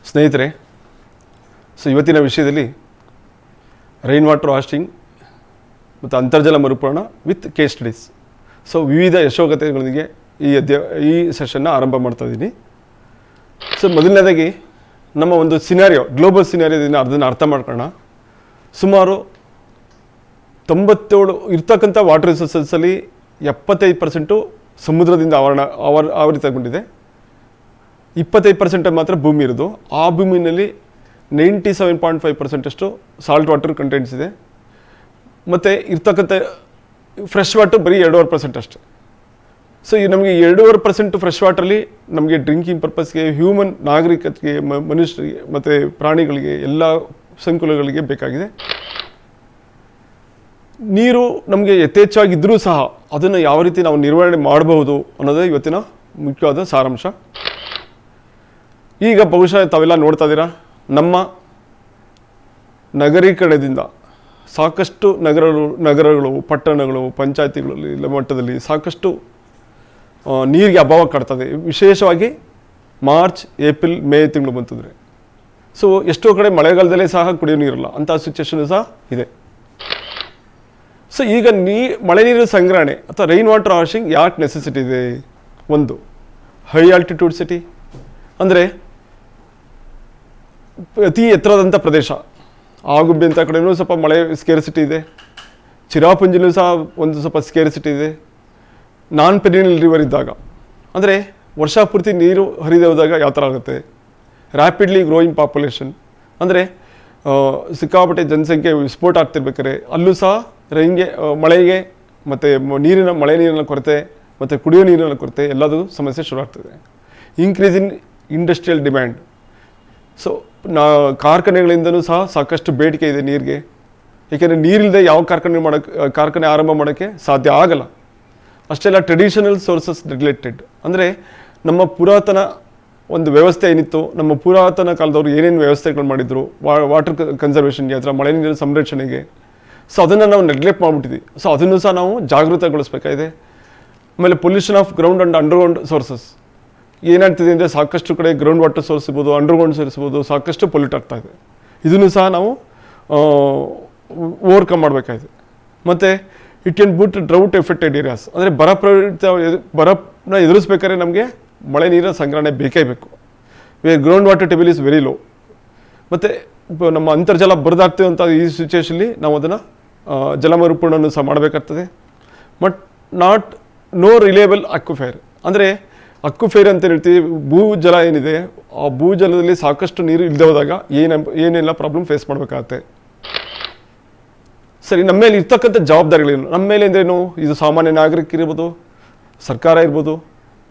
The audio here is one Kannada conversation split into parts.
ಸ್ನೇಹಿತರೆ, ಸೊ ಇವತ್ತಿನ ವಿಷಯದಲ್ಲಿ ರೈನ್ ವಾಟರ್ ಹಾರ್ವೆಸ್ಟಿಂಗ್ ಮತ್ತು ಅಂತರ್ಜಲ ಮರುಪೂರಣ ವಿತ್ ಕೇಸ್ ಸ್ಟಡೀಸ್. ಸೊ ವಿವಿಧ ಯಶೋಗಾಥೆಗಳೊಂದಿಗೆ ಈ ಸೆಷನ್ನ ಆರಂಭ ಮಾಡ್ತಾ ಇದ್ದೀನಿ. ಸೊ ಮೊದಲನೇದಾಗಿ ನಮ್ಮ ಒಂದು ಸಿನಾರಿಯೋ, ಗ್ಲೋಬಲ್ ಸಿನಾರಿಯೋದಿಂದ ಅದನ್ನು ಅರ್ಥ ಮಾಡ್ಕೊಳ್ಳೋಣ. ಸುಮಾರು 97 ಇರ್ತಕ್ಕಂಥ ವಾಟರ್ ರಿಸೋರ್ಸಲ್ಲಿ 75% ಸಮುದ್ರದಿಂದ ಆವರಿತಗೊಂಡಿದೆ. 25% ಮಾತ್ರ ಭೂಮಿ ಇರೋದು. ಆ ಭೂಮಿನಲ್ಲಿ 97.5% ಅಷ್ಟು ಸಾಲ್ಟ್ ವಾಟರ್ ಕಂಟೆಂಟ್ಸ್ ಇದೆ. ಮತ್ತು ಇರ್ತಕ್ಕಂಥ ಫ್ರೆಶ್ ವಾಟರ್ ಬರೀ 2.5% ಅಷ್ಟೆ. ಸೊ ಈ ನಮಗೆ 2.5% ಫ್ರೆಶ್ ವಾಟ್ರಲ್ಲಿ ನಮಗೆ ಡ್ರಿಂಕಿಂಗ್ ಪರ್ಪಸ್ಗೆ, ಹ್ಯೂಮನ್ ನಾಗರಿಕತೆಗೆ, ಮನುಷ್ಯರಿಗೆ ಮತ್ತು ಪ್ರಾಣಿಗಳಿಗೆ, ಎಲ್ಲ ಸಂಕುಲಗಳಿಗೆ ಬೇಕಾಗಿದೆ. ನೀರು ನಮಗೆ ಯಥೇಚ್ಛವಾಗಿದ್ದರೂ ಸಹ ಅದನ್ನು ಯಾವ ರೀತಿ ನಾವು ನಿರ್ವಹಣೆ ಮಾಡಬಹುದು ಅನ್ನೋದೇ ಇವತ್ತಿನ ಮುಖ್ಯವಾದ ಸಾರಾಂಶ. ಈಗ ಬಹುಶಃ ತಾವೆಲ್ಲ ನೋಡ್ತಾ ಇದ್ದೀರಾ, ನಮ್ಮ ನಗರೀಕರಣದಿಂದ ಸಾಕಷ್ಟು ನಗರಗಳು, ಪಟ್ಟಣಗಳು, ಪಂಚಾಯತಿಗಳಲ್ಲಿ ಮಟ್ಟದಲ್ಲಿ ಸಾಕಷ್ಟು ನೀರಿಗೆ ಅಭಾವ ಕಾಡ್ತದೆ. ವಿಶೇಷವಾಗಿ ಮಾರ್ಚ್, ಏಪ್ರಿಲ್, ಮೇ ತಿಂಗಳು ಬಂತಿದ್ರೆ ಸೊ ಎಷ್ಟೋ ಕಡೆ ಮಳೆಗಾಲದಲ್ಲೇ ಸಹ ಕುಡಿಯೋ ನೀರಿಲ್ಲ, ಅಂಥ ಸಿಚುವೇಶನ್ ಸಹ ಇದೆ. ಸೊ ಈಗ ಮಳೆ ನೀರಿನ ಸಂಗ್ರಹಣೆ ಅಥವಾ ರೈನ್ ವಾಟರ್ ಹಾರ್ವೆಸ್ಟಿಂಗ್ ಯಾಕೆ ನೆಸೆಸಿಟಿ ಇದೆ? ಒಂದು, ಹೈ ಆಲ್ಟಿಟ್ಯೂಡ್ ಸಿಟಿ ಅಂದರೆ ಅತಿ ಎತ್ತರದಂಥ ಪ್ರದೇಶ. ಆಗುಂಬೆ ಅಂತ ಕಡೆಯೂ ಸ್ವಲ್ಪ ಮಳೆ ಸ್ಕೇರ್ಸಿಟಿ ಇದೆ. ಚಿರಾಪುಂಜಿನೂ ಸಹ ಒಂದು ಸ್ವಲ್ಪ ಸ್ಕೇರ್ಸಿಟಿ ಇದೆ. ನಾನ್ ಪೆರಿನಿಯಲ್ ರಿವರ್ ಇದ್ದಾಗ ಅಂದರೆ ವರ್ಷ ಪೂರ್ತಿ ನೀರು ಹರಿದೇ ಹೋದಾಗ ಯಾವ ಥರ ಆಗುತ್ತೆ? ರ್ಯಾಪಿಡ್ಲಿ ಗ್ರೋಯಿಂಗ್ ಪಾಪ್ಯುಲೇಷನ್ ಅಂದರೆ ಸಿಕ್ಕಾಪಟ್ಟೆ ಜನಸಂಖ್ಯೆ ವಿಸ್ಫೋಟ ಆಗ್ತಿರ್ಬೇಕಾದ್ರೆ ಅಲ್ಲೂ ಸಹ ಮಳೆಗೆ ಮತ್ತು ಮಳೆ ನೀರಿನ ಕೊರತೆ ಮತ್ತು ಕುಡಿಯೋ ನೀರಿನ ಕೊರತೆ ಎಲ್ಲದೂ ಸಮಸ್ಯೆ ಶುರು ಆಗ್ತದೆ. Increase in industrial demand. So ಕಾರ್ಖಾನೆಗಳಿಂದನೂ ಸಹ ಸಾಕಷ್ಟು ಬೇಡಿಕೆ ಇದೆ ನೀರಿಗೆ. ಏಕೆಂದರೆ ನೀರಿಲ್ಲದೆ ಯಾವ ಕಾರ್ಖಾನೆ ಆರಂಭ ಮಾಡೋಕ್ಕೆ ಸಾಧ್ಯ ಆಗಲ್ಲ. ಅಷ್ಟೆಲ್ಲ ಟ್ರೆಡಿಷನಲ್ ಸೋರ್ಸಸ್ ನೆಗ್ಲೆಕ್ಟೆಡ್. ಅಂದರೆ ನಮ್ಮ ಪುರಾತನ ಒಂದು ವ್ಯವಸ್ಥೆ ಏನಿತ್ತು, ನಮ್ಮ ಪುರಾತನ ಕಾಲದವರು ಏನೇನು ವ್ಯವಸ್ಥೆಗಳು ಮಾಡಿದ್ರು ವಾಟರ್ ಕನ್ಸರ್ವೇಷನ್ಗೆ ಅಥವಾ ಮಳೆ ನೀರಿನ ಸಂರಕ್ಷಣೆಗೆ, ಸೊ ಅದನ್ನು ನಾವು ನೆಗ್ಲೆಕ್ಟ್ ಮಾಡಿಬಿಟ್ಟಿದ್ವಿ. ಸೊ ಅದನ್ನು ಸಹ ನಾವು ಜಾಗೃತಗೊಳಿಸಬೇಕಾಗಿದೆ. ಆಮೇಲೆ pollution of ground and underground sources ಏನಾಗ್ತಿದೆ ಅಂದರೆ ಸಾಕಷ್ಟು ಕಡೆ ಗ್ರೌಂಡ್ ವಾಟರ್ ಸೋರ್ಸ್ ಇರ್ಬೋದು, ಅಂಡರ್ಗ್ರೌಂಡ್ ಸೋರ್ಸ್ ಇರ್ಬೋದು, ಸಾಕಷ್ಟು ಪೊಲ್ಯೂಟ್ ಆಗ್ತಾ ಇದೆ. ಇದನ್ನು ಸಹ ನಾವು ಓವರ್ಕಮ್ ಮಾಡಬೇಕಾಗಿದೆ. ಮತ್ತು it can boot drought affected areas ಅಂದರೆ ಬರನ ಎದುರಿಸ್ಬೇಕಾದ್ರೆ ನಮಗೆ ಮಳೆ ನೀರಿನ ಸಂಗ್ರಹಣೆ ಬೇಕೇ ಬೇಕು. Ground water table is very low. ಮತ್ತು ನಮ್ಮ ಅಂತರ್ಜಲ ಬರದಾಗ್ತಿರುವಂಥ ಈ ಸಿಚುವೇಷನಲ್ಲಿ ನಾವು ಅದನ್ನು ಜಲಮರುಪೂರ್ಣವನ್ನು ಸಹ ಮಾಡಬೇಕಾಗ್ತದೆ. ಬಟ್ ನೋ ರಿಲೇಬಲ್ ಅಕ್ವಿಫೈರ್ ಅಂದರೆ ಅಕ್ವಿಫೈರ್ ಅಂತ ಹೇಳ್ತೀವಿ. ಭೂಜಲ ಏನಿದೆ, ಆ ಭೂಜಲದಲ್ಲಿ ಸಾಕಷ್ಟು ನೀರು ಇಲ್ಲದೆ ಹೋದಾಗ ಏನೆಲ್ಲ ಪ್ರಾಬ್ಲಮ್ ಫೇಸ್ ಮಾಡಬೇಕಾಗತ್ತೆ. ಸರಿ, ನಮ್ಮ ಮೇಲೆ ಇರ್ತಕ್ಕಂಥ ಜವಾಬ್ದಾರಿಗಳೇನು? ನಮ್ಮ ಮೇಲೆ ಅಂದ್ರೇನು? ಇದು ಸಾಮಾನ್ಯ ನಾಗರಿಕರಿರ್ಬೋದು, ಸರ್ಕಾರ ಇರ್ಬೋದು,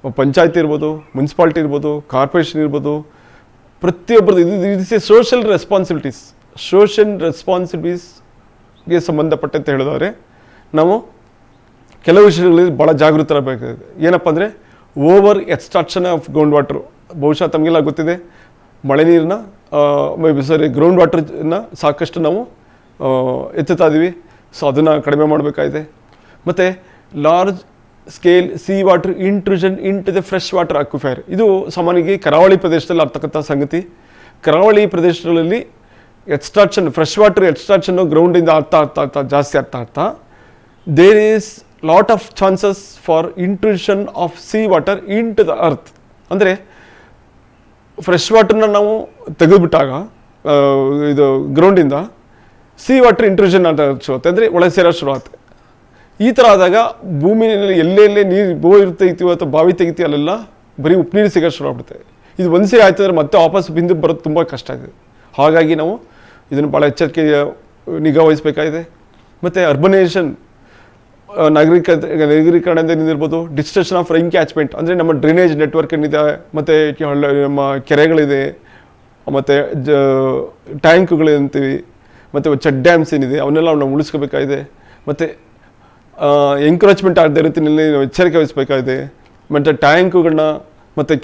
ಪಂಚಾಯತಿ ಇರ್ಬೋದು, ಮುನ್ಸಿಪಾಲ್ಟಿ ಇರ್ಬೋದು, ಕಾರ್ಪೊರೇಷನ್ ಇರ್ಬೋದು, ಪ್ರತಿಯೊಬ್ಬರದ್ದು ಇದು ಸೋಷಿಯಲ್ ರೆಸ್ಪಾನ್ಸಿಬಿಲಿಟೀಸ್ಗೆ ಸಂಬಂಧಪಟ್ಟಂತೆ ಹೇಳಿದವರೆ ನಾವು ಕೆಲವು ವಿಷಯಗಳಲ್ಲಿ ಭಾಳ ಜಾಗೃತರಾಗಬೇಕಾಗಿದೆ. ಏನಪ್ಪ ಅಂದರೆ over extraction of ground water. ಬಹುಶಃ ತಮಗೆಲ್ಲ ಗೊತ್ತಿದೆ, ಮಳೆ ನೀರನ್ನ ಗ್ರೌಂಡ್ ವಾಟರ್ನ ಸಾಕಷ್ಟು ನಾವು ಎತ್ತುತ್ತಾ ಇದ್ದೀವಿ. ಸೊ ಅದನ್ನು ಕಡಿಮೆ ಮಾಡಬೇಕಾಗಿದೆ. ಮತ್ತು large scale sea water intrusion into the fresh water aquifer. ಇದು ಸಾಮಾನ್ಯವಾಗಿ ಕರಾವಳಿ ಪ್ರದೇಶದಲ್ಲಿ ಆಗ್ತಕ್ಕಂಥ ಸಂಗತಿ. ಕರಾವಳಿ ಪ್ರದೇಶಗಳಲ್ಲಿ ಫ್ರೆಶ್ ವಾಟರ್ ಎಕ್ಸ್ಟ್ರಾಕ್ಷನ್ನು ಗ್ರೌಂಡಿಂದ ಜಾಸ್ತಿ ಆಗ್ತಾ there is lot of chances for intrusion of sea water into the earth. ಅಂದರೆ ಫ್ರೆಶ್ ವಾಟರ್ನ ನಾವು ತೆಗೆದುಬಿಟ್ಟಾಗ ಇದು ಗ್ರೌಂಡಿಂದ ಸಿ ವಾಟರ್ ಇಂಟ್ರೂಷನ್ ಅಂತ ಶುರುವಾಗುತ್ತೆ, ಅಂದರೆ ಒಳಗೆ ಸೇರೋ ಶುರುವಾಗುತ್ತೆ. ಈ ಥರ ಆದಾಗ ಭೂಮಿಯಲ್ಲಿ ಎಲ್ಲೆಲ್ಲೇ ನೀರು ತೆಗಿತೀವಿ ಅಥವಾ ಬಾವಿ ತೆಗಿತೀವಿ ಅಲ್ಲೆಲ್ಲ ಬರೀ ಉಪ್ಪು ನೀರು ಸಿಗೋದು ಶುರು ಆಗ್ಬಿಡುತ್ತೆ. ಇದು ಒಂದ್ಸರಿ ಆಯ್ತು ಅಂದರೆ ಮತ್ತೆ ವಾಪಸ್ ಬಿಂದು ಬರೋದು ತುಂಬ ಕಷ್ಟ ಇದೆ. ಹಾಗಾಗಿ ನಾವು ಇದನ್ನು ಭಾಳ ಎಚ್ಚರಿಕೆ ನಿಗಾ ವಹಿಸಬೇಕಾಗಿದೆ. ಮತ್ತು ಅರ್ಬನೈಸೇಷನ್, ನಗರೀಕರಣದಿಂದ ಇರ್ಬೋದು, ಡಿಸ್ಟ್ರಕ್ಷನ್ ಆಫ್ ರೈನ್ ಕ್ಯಾಚ್ಮೆಂಟ್ ಅಂದರೆ ನಮ್ಮ ಡ್ರೈನೇಜ್ ನೆಟ್ವರ್ಕ್ ಏನಿದೆ, ಮತ್ತು ನಮ್ಮ ಕೆರೆಗಳಿದೆ, ಮತ್ತು ಟ್ಯಾಂಕ್ಗಳಂತೀವಿ, ಮತ್ತು ಚೆಕ್ ಡ್ಯಾಮ್ಸ್ ಏನಿದೆ ಅವನ್ನೆಲ್ಲ ನಾವು ಉಳಿಸ್ಕೋಬೇಕಾಗಿದೆ. ಮತ್ತು ಎಂಕ್ರೋಚ್ಮೆಂಟ್ ಆಗದೆ ರೀತಿಯಲ್ಲಿ ನಾವು ಎಚ್ಚರಿಕೆ ವಹಿಸಬೇಕಾಗಿದೆ. ಮತ್ತು ಟ್ಯಾಂಕುಗಳನ್ನ ಮತ್ತು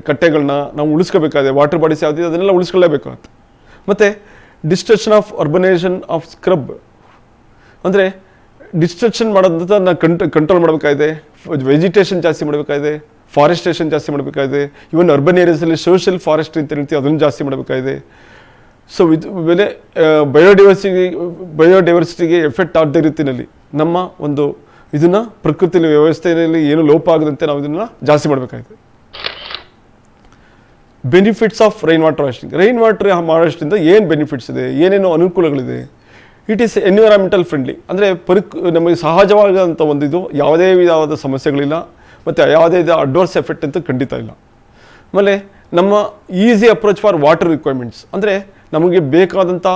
ಕಟ್ಟೆಗಳನ್ನ ನಾವು ಉಳಿಸ್ಕೋಬೇಕಾಗಿದೆ. ವಾಟರ್ ಬಾಡೀಸ್ ಯಾವುದಿದೆ ಅದನ್ನೆಲ್ಲ ಉಳಿಸ್ಕೊಳ್ಳೇಬೇಕಾಗುತ್ತೆ. ಮತ್ತು destruction of urbanisation of scrub ಅಂದರೆ ಡಿಸ್ಟ್ರಕ್ಷನ್ ಮಾಡೋದಂತ ನಾವು ಕಂಟ್ರೋಲ್ ಮಾಡಬೇಕಾಗಿದೆ. ವೆಜಿಟೇಷನ್ ಜಾಸ್ತಿ ಮಾಡಬೇಕಾಗಿದೆ. ಫಾರೆಸ್ಟೇಷನ್ ಜಾಸ್ತಿ ಮಾಡಬೇಕಾಗಿದೆ. ಇವನ್ ಅರ್ಬನ್ ಏರಿಯಾಸಲ್ಲಿ ಸೋಷಿಯಲ್ ಫಾರೆಸ್ಟ್ರಿ ಅಂತ ಹೇಳ್ತೀವಿ, ಅದನ್ನು ಜಾಸ್ತಿ ಮಾಡಬೇಕಾಗಿದೆ. ಸೊ ಇದು ಬೆಲೆ ಬಯೋಡೈವರ್ಸಿಟಿಗೆ ಎಫೆಕ್ಟ್ ಆಗದ ರೀತಿಯಲ್ಲಿ ನಮ್ಮ ಒಂದು ಇದನ್ನು ಪ್ರಕೃತಿಯಲ್ಲಿ ವ್ಯವಸ್ಥೆಯಲ್ಲಿ ಏನು ಲೋಪ ಆಗದಂತೆ ನಾವು ಇದನ್ನು ಜಾಸ್ತಿ ಮಾಡಬೇಕಾಗಿದೆ. Benefits of rain water harvesting. Rain water ಮಾಡೋದ್ರಿಂದ ಏನು ಬೆನಿಫಿಟ್ಸ್ ಇದೆ, ಏನೇನೋ ಅನುಕೂಲಗಳಿದೆ. ಇಟ್ ಈಸ್ ಎನ್ವಿರಾನ್ಮೆಂಟಲ್ ಫ್ರೆಂಡ್ಲಿ, ಅಂದರೆ ನಮಗೆ ಸಹಜವಾದಂಥ ಒಂದು ಇದು, ಯಾವುದೇ ವಿಧವಾದ ಸಮಸ್ಯೆಗಳಿಲ್ಲ ಮತ್ತು ಯಾವುದೇ ಅಡ್ವರ್ಸ್ ಎಫೆಕ್ಟ್ ಅಂತ ಖಂಡಿತ ಇಲ್ಲ. ಆಮೇಲೆ ನಮ್ಮ easy approach for water requirements, ಅಂದರೆ ನಮಗೆ ಬೇಕಾದಂಥ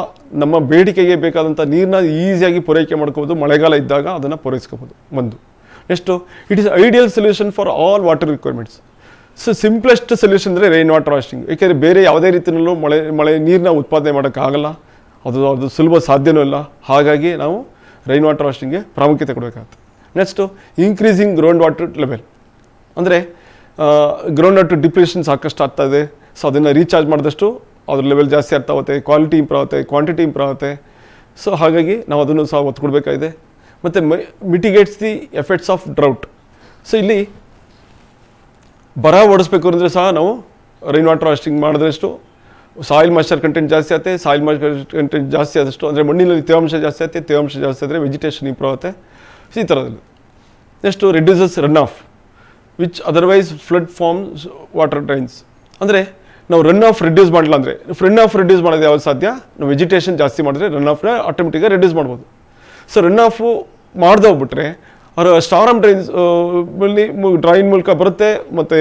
ನಮ್ಮ ಬೇಡಿಕೆಗೆ ಬೇಕಾದಂಥ ನೀರನ್ನ ಈಸಿಯಾಗಿ ಪೂರೈಕೆ ಮಾಡ್ಕೋಬೋದು. ಮಳೆಗಾಲ ಇದ್ದಾಗ ಅದನ್ನು ಪೂರೈಸ್ಕೋಬೋದು ಒಂದು. Next it is ideal solution for all water requirements. So simplest solution ಅಂದರೆ ರೈನ್ ವಾಟರ್ ಹಾರ್ವೆಸ್ಟಿಂಗ್. ಏಕೆಂದರೆ ಬೇರೆ ಯಾವುದೇ ರೀತಿಯಲ್ಲೂ ಮಳೆ ನೀರನ್ನ ಉತ್ಪಾದನೆ ಮಾಡೋಕ್ಕಾಗಲ್ಲ, ಅದು ಸುಲಭ ಸಾಧ್ಯವೂ ಇಲ್ಲ. ಹಾಗಾಗಿ ನಾವು ರೈನ್ ವಾಟರ್ ಹಾರ್ವೆಸ್ಟಿಂಗ್ಗೆ ಪ್ರಾಮುಖ್ಯತೆ ಕೊಡಬೇಕಾಗುತ್ತೆ. Next increasing ground water level, ಅಂದರೆ ಗ್ರೌಂಡ್ ವಾಟರ್ ಡಿಪ್ರೆಷನ್ ಸಾಕಷ್ಟು ಆಗ್ತಾಯಿದೆ. ಸೊ ಅದನ್ನು ರೀಚಾರ್ಜ್ ಮಾಡಿದಷ್ಟು ಅದ್ರ ಲೆವೆಲ್ ಜಾಸ್ತಿ ಆಗ್ತಾ ಹೋಗುತ್ತೆ, ಕ್ವಾಲಿಟಿ ಇಂಪ್ರೂವ್ ಆಗುತ್ತೆ, ಕ್ವಾಂಟಿಟಿ ಇಂಪ್ರೂವ್ ಆಗುತ್ತೆ. ಸೊ ಹಾಗಾಗಿ ನಾವು ಅದನ್ನು ಸಹ ಒತ್ತು ಕೊಡಬೇಕಾಗಿದೆ. ಮತ್ತು mitigates the effects of drought. So ಇಲ್ಲಿ ಬರ ಓಡಿಸ್ಬೇಕು ಅಂದರೆ ಸಹ ನಾವು ರೈನ್ ವಾಟರ್ ಹಾರ್ವೆಸ್ಟಿಂಗ್ ಮಾಡಿದಷ್ಟು ಸಾಯಿಲ್ ಮಾಯ್ಶ್ಚರ್ ಕಂಟೆಂಟ್ ಜಾಸ್ತಿ ಆಗುತ್ತೆ. ಸಾಯಿಲ್ ಮಾಯ್ಶ್ಚರ್ ಕಂಟೆಂಟ್ ಜಾಸ್ತಿ ಆದಷ್ಟು ಅಂದರೆ ಮಣ್ಣಿನಲ್ಲಿ ತೇವಾಂಶ ಜಾಸ್ತಿ ಆಗುತ್ತೆ, ತೇವಾಂಶ ಜಾಸ್ತಿ ಆದರೆ ವೆಜಿಟೇಷನ್ ಇಂಪ್ರೂವ್ ಆಗುತ್ತೆ. ಸೊ ಈ ಥರದಲ್ಲಿ. Next reduces run off which otherwise flood farms water drains. ಅಂದರೆ ನಾವು ರನ್ ಆಫ್ ರಿಡ್ಯೂಸ್ ಮಾಡಲ್ಲ ಅಂದರೆ ರನ್ ಆಫ್ ರಿಡ್ಯೂಸ್ ಮಾಡೋದು ಯಾವ್ದು ಸಾಧ್ಯ, ನಾವು ವೆಜಿಟೇಷನ್ ಜಾಸ್ತಿ ಮಾಡಿದ್ರೆ ರನ್ ಆಫ್ನ ಆಟೋಮೆಟಿಕ್ಕಾಗಿ ರಿಡ್ಯೂಸ್ ಮಾಡ್ಬೋದು. ಸೊ ರನ್ ಆಫು ಮಾಡದೆ ಹೋಗ್ಬಿಟ್ರೆ ಅವರು ಸ್ಟಾರಮ್ ಡ್ರೈನ್ ಮೂಲಕ ಬರುತ್ತೆ ಮತ್ತು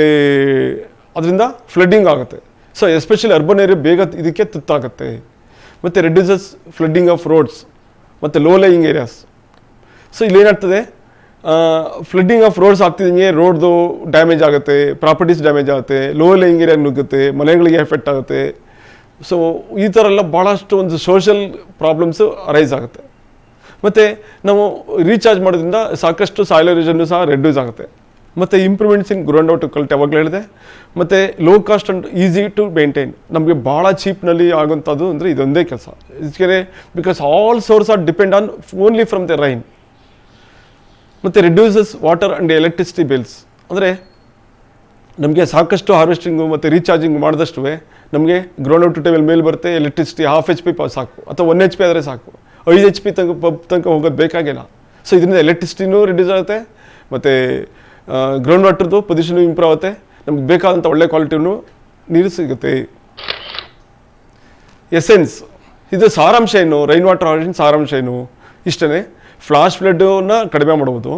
ಅದರಿಂದ ಫ್ಲಡ್ಡಿಂಗ್ ಆಗುತ್ತೆ. ಸೊ ಎಸ್ಪೆಷಲಿ ಅರ್ಬನ್ ಏರಿಯಾ ಬೇಗ ಇದಕ್ಕೆ ತುತ್ತಾಗುತ್ತೆ. ಮತ್ತು ರಿಡ್ಯೂಸಸ್ ಫ್ಲಡ್ಡಿಂಗ್ ಆಫ್ ರೋಡ್ಸ್ ಮತ್ತು ಲೋ ಲೈಯಿಂಗ್ ಏರಿಯಾಸ್. ಸೊ ಇಲ್ಲೇನಾಗ್ತದೆ, ಫ್ಲಡ್ಡಿಂಗ್ ಆಫ್ ರೋಡ್ಸ್ ಆಗ್ತಿದ್ದಂಗೆ ರೋಡ್ದು ಡ್ಯಾಮೇಜ್ ಆಗುತ್ತೆ, ಪ್ರಾಪರ್ಟೀಸ್ ಡ್ಯಾಮೇಜ್ ಆಗುತ್ತೆ, ಲೋ ಲೈಯಿಂಗ್ ಏರಿಯಾ ನುಗ್ಗುತ್ತೆ, ಮನೆಗಳಿಗೆ ಎಫೆಕ್ಟ್ ಆಗುತ್ತೆ. ಸೊ ಈ ಥರ ಎಲ್ಲ ಭಾಳಷ್ಟು ಒಂದು ಸೋಷಿಯಲ್ ಪ್ರಾಬ್ಲಮ್ಸು ಅರೈಸ್ ಆಗುತ್ತೆ. ಮತ್ತು ನಾವು ರೀಚಾರ್ಜ್ ಮಾಡೋದ್ರಿಂದ ಸಾಕಷ್ಟು ಸಾಯಿಲ್ ಎರೋಷನ್ನು ಸಹ ರೆಡ್ಯೂಸ್ ಆಗುತ್ತೆ. ಮತ್ತು improvements in ground water quality ಅವಾಗಲೇ ಹೇಳಿದೆ. ಮತ್ತು low cost and easy to maintain, ನಮಗೆ ಭಾಳ ಚೀಪ್ನಲ್ಲಿ ಆಗುವಂಥದ್ದು ಅಂದರೆ ಇದೊಂದೇ ಕೆಲಸ. ಇದಕ್ಕೆ because all source are depend on only from the rain. ಮತ್ತು reduces water and electricity bills, ಅಂದರೆ ನಮಗೆ ಸಾಕಷ್ಟು ಹಾರ್ವೆಸ್ಟಿಂಗು ಮತ್ತು ರೀಚಾರ್ಜಿಂಗ್ ಮಾಡಿದಷ್ಟು ನಮಗೆ ಗ್ರೌಂಡ್ ವಾಟರ್ ಟೇಬಲ್ ಮೇಲೆ ಬರುತ್ತೆ. ಎಲೆಕ್ಟ್ರಿಸಿಟಿ 1/2 HP ಸಾಕು, ಅಥವಾ 1 HP ಆದರೆ ಸಾಕು. 5 HP ತನಕ ಹೋಗೋದು ಬೇಕಾಗಿಲ್ಲ. ಸೊ ಇದರಿಂದ ಎಲೆಕ್ಟ್ರಿಸಿಟಿನೂ ರಿಡ್ಯೂಸ್ ಆಗುತ್ತೆ, ಮತ್ತು ಗ್ರೌಂಡ್ ವಾಟರ್ದು ಪೊಸಿಷನು ಇಂಪ್ರೂವ್ ಆಗುತ್ತೆ, ನಮ್ಗೆ ಬೇಕಾದಂಥ ಒಳ್ಳೆ ಕ್ವಾಲಿಟಿನೂ ನೀರು ಸಿಗುತ್ತೆ. ಎಸೆನ್ಸ್, ಇದು ಸಾರಾಂಶ ಏನು, ರೈನ್ ವಾಟರ್ ಹಾರ್ವೆಸ್ಟಿಂಗ್ ಸಾರಾಂಶ ಏನು ಇಷ್ಟೇ. ಫ್ಲಾಶ್ ಫ್ಲಡ್ಡನ್ನು ಕಡಿಮೆ ಮಾಡ್ಬೋದು,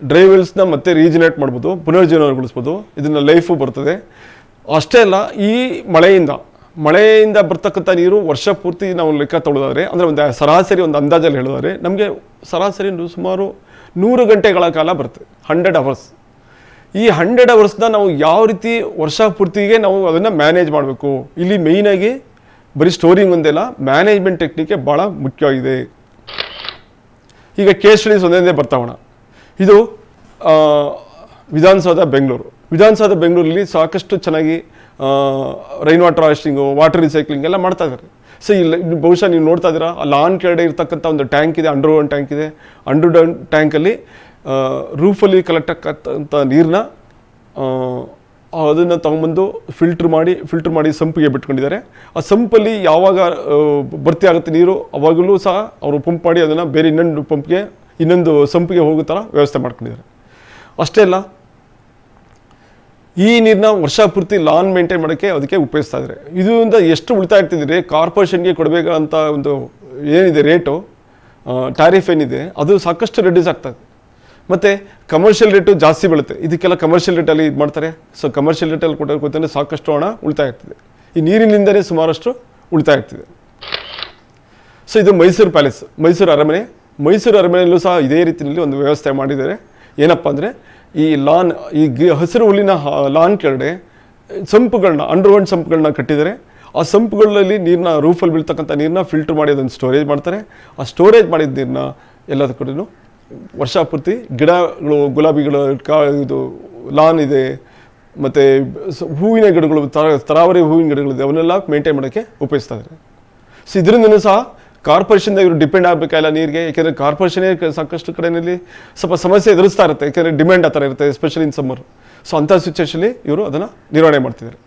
ಡ್ರೈ ವೆಲ್ಸ್ನ ಮತ್ತೆ ರೀಜನೇಟ್ ಮಾಡ್ಬೋದು, ಪುನರ್ಜೀವನಗೊಳಿಸ್ಬೋದು, ಇದನ್ನು ಲೈಫು ಬರ್ತದೆ. ಅಷ್ಟೇ ಅಲ್ಲ, ಈ ಮಳೆಯಿಂದ ಬರ್ತಕ್ಕಂಥ ನೀರು ವರ್ಷ ಪೂರ್ತಿ ನಾವು ಲೆಕ್ಕ ತೊಗೊಳೋದಾದ್ರೆ, ಅಂದರೆ ಒಂದು ಸರಾಸರಿ ಒಂದು ಅಂದಾಜಲ್ಲಿ ಹೇಳೋದಾದ್ರೆ ನಮಗೆ ಸರಾಸರಿ ಸುಮಾರು 100 ಗಂಟೆಗಳ ಕಾಲ ಬರುತ್ತೆ, 100 hours. ಈ 100 hours ನಾವು ಯಾವ ರೀತಿ ವರ್ಷ ಪೂರ್ತಿಗೆ ನಾವು ಅದನ್ನು ಮ್ಯಾನೇಜ್ ಮಾಡಬೇಕು. ಇಲ್ಲಿ ಮೇಯ್ನಾಗಿ ಬರೀ ಸ್ಟೋರಿಂಗ್ ಒಂದೆಲ್ಲ, ಮ್ಯಾನೇಜ್ಮೆಂಟ್ ಟೆಕ್ನಿಕ್ಕೆ ಭಾಳ ಮುಖ್ಯವಾಗಿದೆ. ಈಗ ಕೇಸ್ ಸ್ಟಡೀಸ್ ಒಂದೇ ಬರ್ತಾವಣ. ಇದು ವಿಧಾನಸೌಧ ಬೆಂಗಳೂರಲ್ಲಿ ಸಾಕಷ್ಟು ಚೆನ್ನಾಗಿ rain water harvesting, water recycling ಎಲ್ಲ ಮಾಡ್ತಾ ಇದ್ದಾರೆ. ಸೊ ಇಲ್ಲಿ ಬಹುಶಃ ನೀವು ನೋಡ್ತಾ ಇದ್ದೀರಾ, ಲಾನ್ ಕೆಳಗಡೆ ಇರ್ತಕ್ಕಂಥ ಒಂದು ಟ್ಯಾಂಕ್ ಇದೆ, ಅಂಡರ್ಗ್ರೌಂಡ್ ಟ್ಯಾಂಕ್ ಇದೆ. ಅಂಡರ್ಗ್ರೌಂಡ್ ಟ್ಯಾಂಕಲ್ಲಿ ರೂಫಲ್ಲಿ ಕಲೆಕ್ಟ್ ಆಗ್ತಕ್ಕಂಥ ನೀರನ್ನ ಅದನ್ನು ತೊಗೊಂಬಂದು ಫಿಲ್ಟ್ರ್ ಮಾಡಿ ಸಂಪಿಗೆ ಬಿಟ್ಕೊಂಡಿದ್ದಾರೆ. ಆ ಸಂಪಲ್ಲಿ ಯಾವಾಗ ಭರ್ತಿ ಆಗುತ್ತೆ ನೀರು, ಅವಾಗಲೂ ಸಹ ಅವರು ಪಂಪ್ ಮಾಡಿ ಅದನ್ನು ಬೇರೆ ಇನ್ನೊಂದು ಸಂಪಿಗೆ ಹೋಗೋ ಥರ ವ್ಯವಸ್ಥೆ ಮಾಡ್ಕೊಂಡಿದ್ದಾರೆ. ಅಷ್ಟೇ ಅಲ್ಲ, ಈ ನೀರನ್ನ ವರ್ಷ ಪೂರ್ತಿ ಲಾನ್ ಮೇಂಟೈನ್ ಮಾಡೋಕ್ಕೆ ಅದಕ್ಕೆ ಉಪಯೋಗಿಸ್ತಾ ಇದ್ದಾರೆ. ಇದರಿಂದ ಎಷ್ಟು ಉಳಿತಾಯ ಆಗ್ತಿದ್ರೆ, ಕಾರ್ಪೊರೇಷನ್ಗೆ ಕೊಡಬೇಕಂತ ಒಂದು ಏನಿದೆ ರೇಟು, ಟ್ಯಾರಿಫ್ ಏನಿದೆ, ಅದು ಸಾಕಷ್ಟು ರಿಡ್ಯೂಸ್ ಆಗ್ತದೆ. ಮತ್ತು ಕಮರ್ಷಿಯಲ್ ರೇಟು ಜಾಸ್ತಿ ಬೀಳುತ್ತೆ. ಇದಕ್ಕೆಲ್ಲ ಕಮರ್ಷಿಯಲ್ ರೇಟಲ್ಲಿ ಇದು ಮಾಡ್ತಾರೆ. ಸೊ ಕಮರ್ಷಿಯಲ್ ರೇಟಲ್ಲಿ ಕೊಟ್ಟರೆ ಸಾಕಷ್ಟು ಹಣ ಉಳಿತಾಯ ಆಗ್ತದೆ. ಈ ನೀರಿನಿಂದಲೇ ಸುಮಾರಷ್ಟು ಉಳಿತಾಯ ಆಗ್ತಿದೆ. ಸೊ ಇದು ಮೈಸೂರು ಪ್ಯಾಲೇಸ್, ಮೈಸೂರು ಅರಮನೆಯಲ್ಲೂ ಸಹ ಇದೇ ರೀತಿಯಲ್ಲಿ ಒಂದು ವ್ಯವಸ್ಥೆ ಮಾಡಿದ್ದಾರೆ. ಏನಪ್ಪ ಅಂದರೆ, ಈ ಹಸಿರು ಹುಲ್ಲಿನ ಲಾನ್ ಕೆಳಗಡೆ ಸಂಪುಗಳನ್ನ, ಅಂಡರ್ಗ್ರೌಂಡ್ ಸಂಪುಗಳನ್ನ ಕಟ್ಟಿದ್ದಾರೆ. ಆ ಸಂಪುಗಳಲ್ಲಿ ನೀರನ್ನ, ರೂಫಲ್ಲಿ ಬೀಳ್ತಕ್ಕಂಥ ನೀರನ್ನ ಫಿಲ್ಟರ್ ಮಾಡಿ ಅದನ್ನು ಸ್ಟೋರೇಜ್ ಮಾಡ್ತಾರೆ. ಆ ಸ್ಟೋರೇಜ್ ಮಾಡಿದ ನೀರನ್ನ ಎಲ್ಲದ ಕಡೆಯೂ ವರ್ಷ ಪೂರ್ತಿ ಗಿಡಗಳು, ಗುಲಾಬಿಗಳು, ಇದು ಲಾನ್ ಇದೆ, ಮತ್ತು ಹೂವಿನ ಗಿಡಗಳು, ತರಾವರಿ ಹೂವಿನ ಗಿಡಗಳಿದೆ, ಅವನ್ನೆಲ್ಲ ಮೇಂಟೈನ್ ಮಾಡೋಕ್ಕೆ ಉಪಯೋಗಿಸ್ತಾ ಇದ್ದಾರೆ. ಸೊ ಇದರಿಂದನೂ ಸಹ ಕಾರ್ಪೊರೇಷನ್ದಾಗ ಇವರು ಡಿಪೆಂಡ್ ಆಗಬೇಕಾಗಿಲ್ಲ ನೀರಿಗೆ. ಯಾಕೆಂದರೆ ಕಾರ್ಪೊರೇಷನೇ ಸಾಕಷ್ಟು ಕಡೆಯಲ್ಲಿ ಸ್ವಲ್ಪ ಸಮಸ್ಯೆ ಎದುರಿಸ್ತಾ ಇರುತ್ತೆ, ಯಾಕೆಂದರೆ ಡಿಮ್ಯಾಂಡ್ ಆ ಥರ ಇರುತ್ತೆ, ಎಸ್ಪೆಷಲಿ ಇನ್ ಸಮ್ಮರ್. ಸೊ ಅಂಥ ಸಿಚುವೇಷನಲ್ಲಿ ಇವರು ಅದನ್ನು ನಿರ್ವಹಣೆ ಮಾಡ್ತಿದ್ದಾರೆ.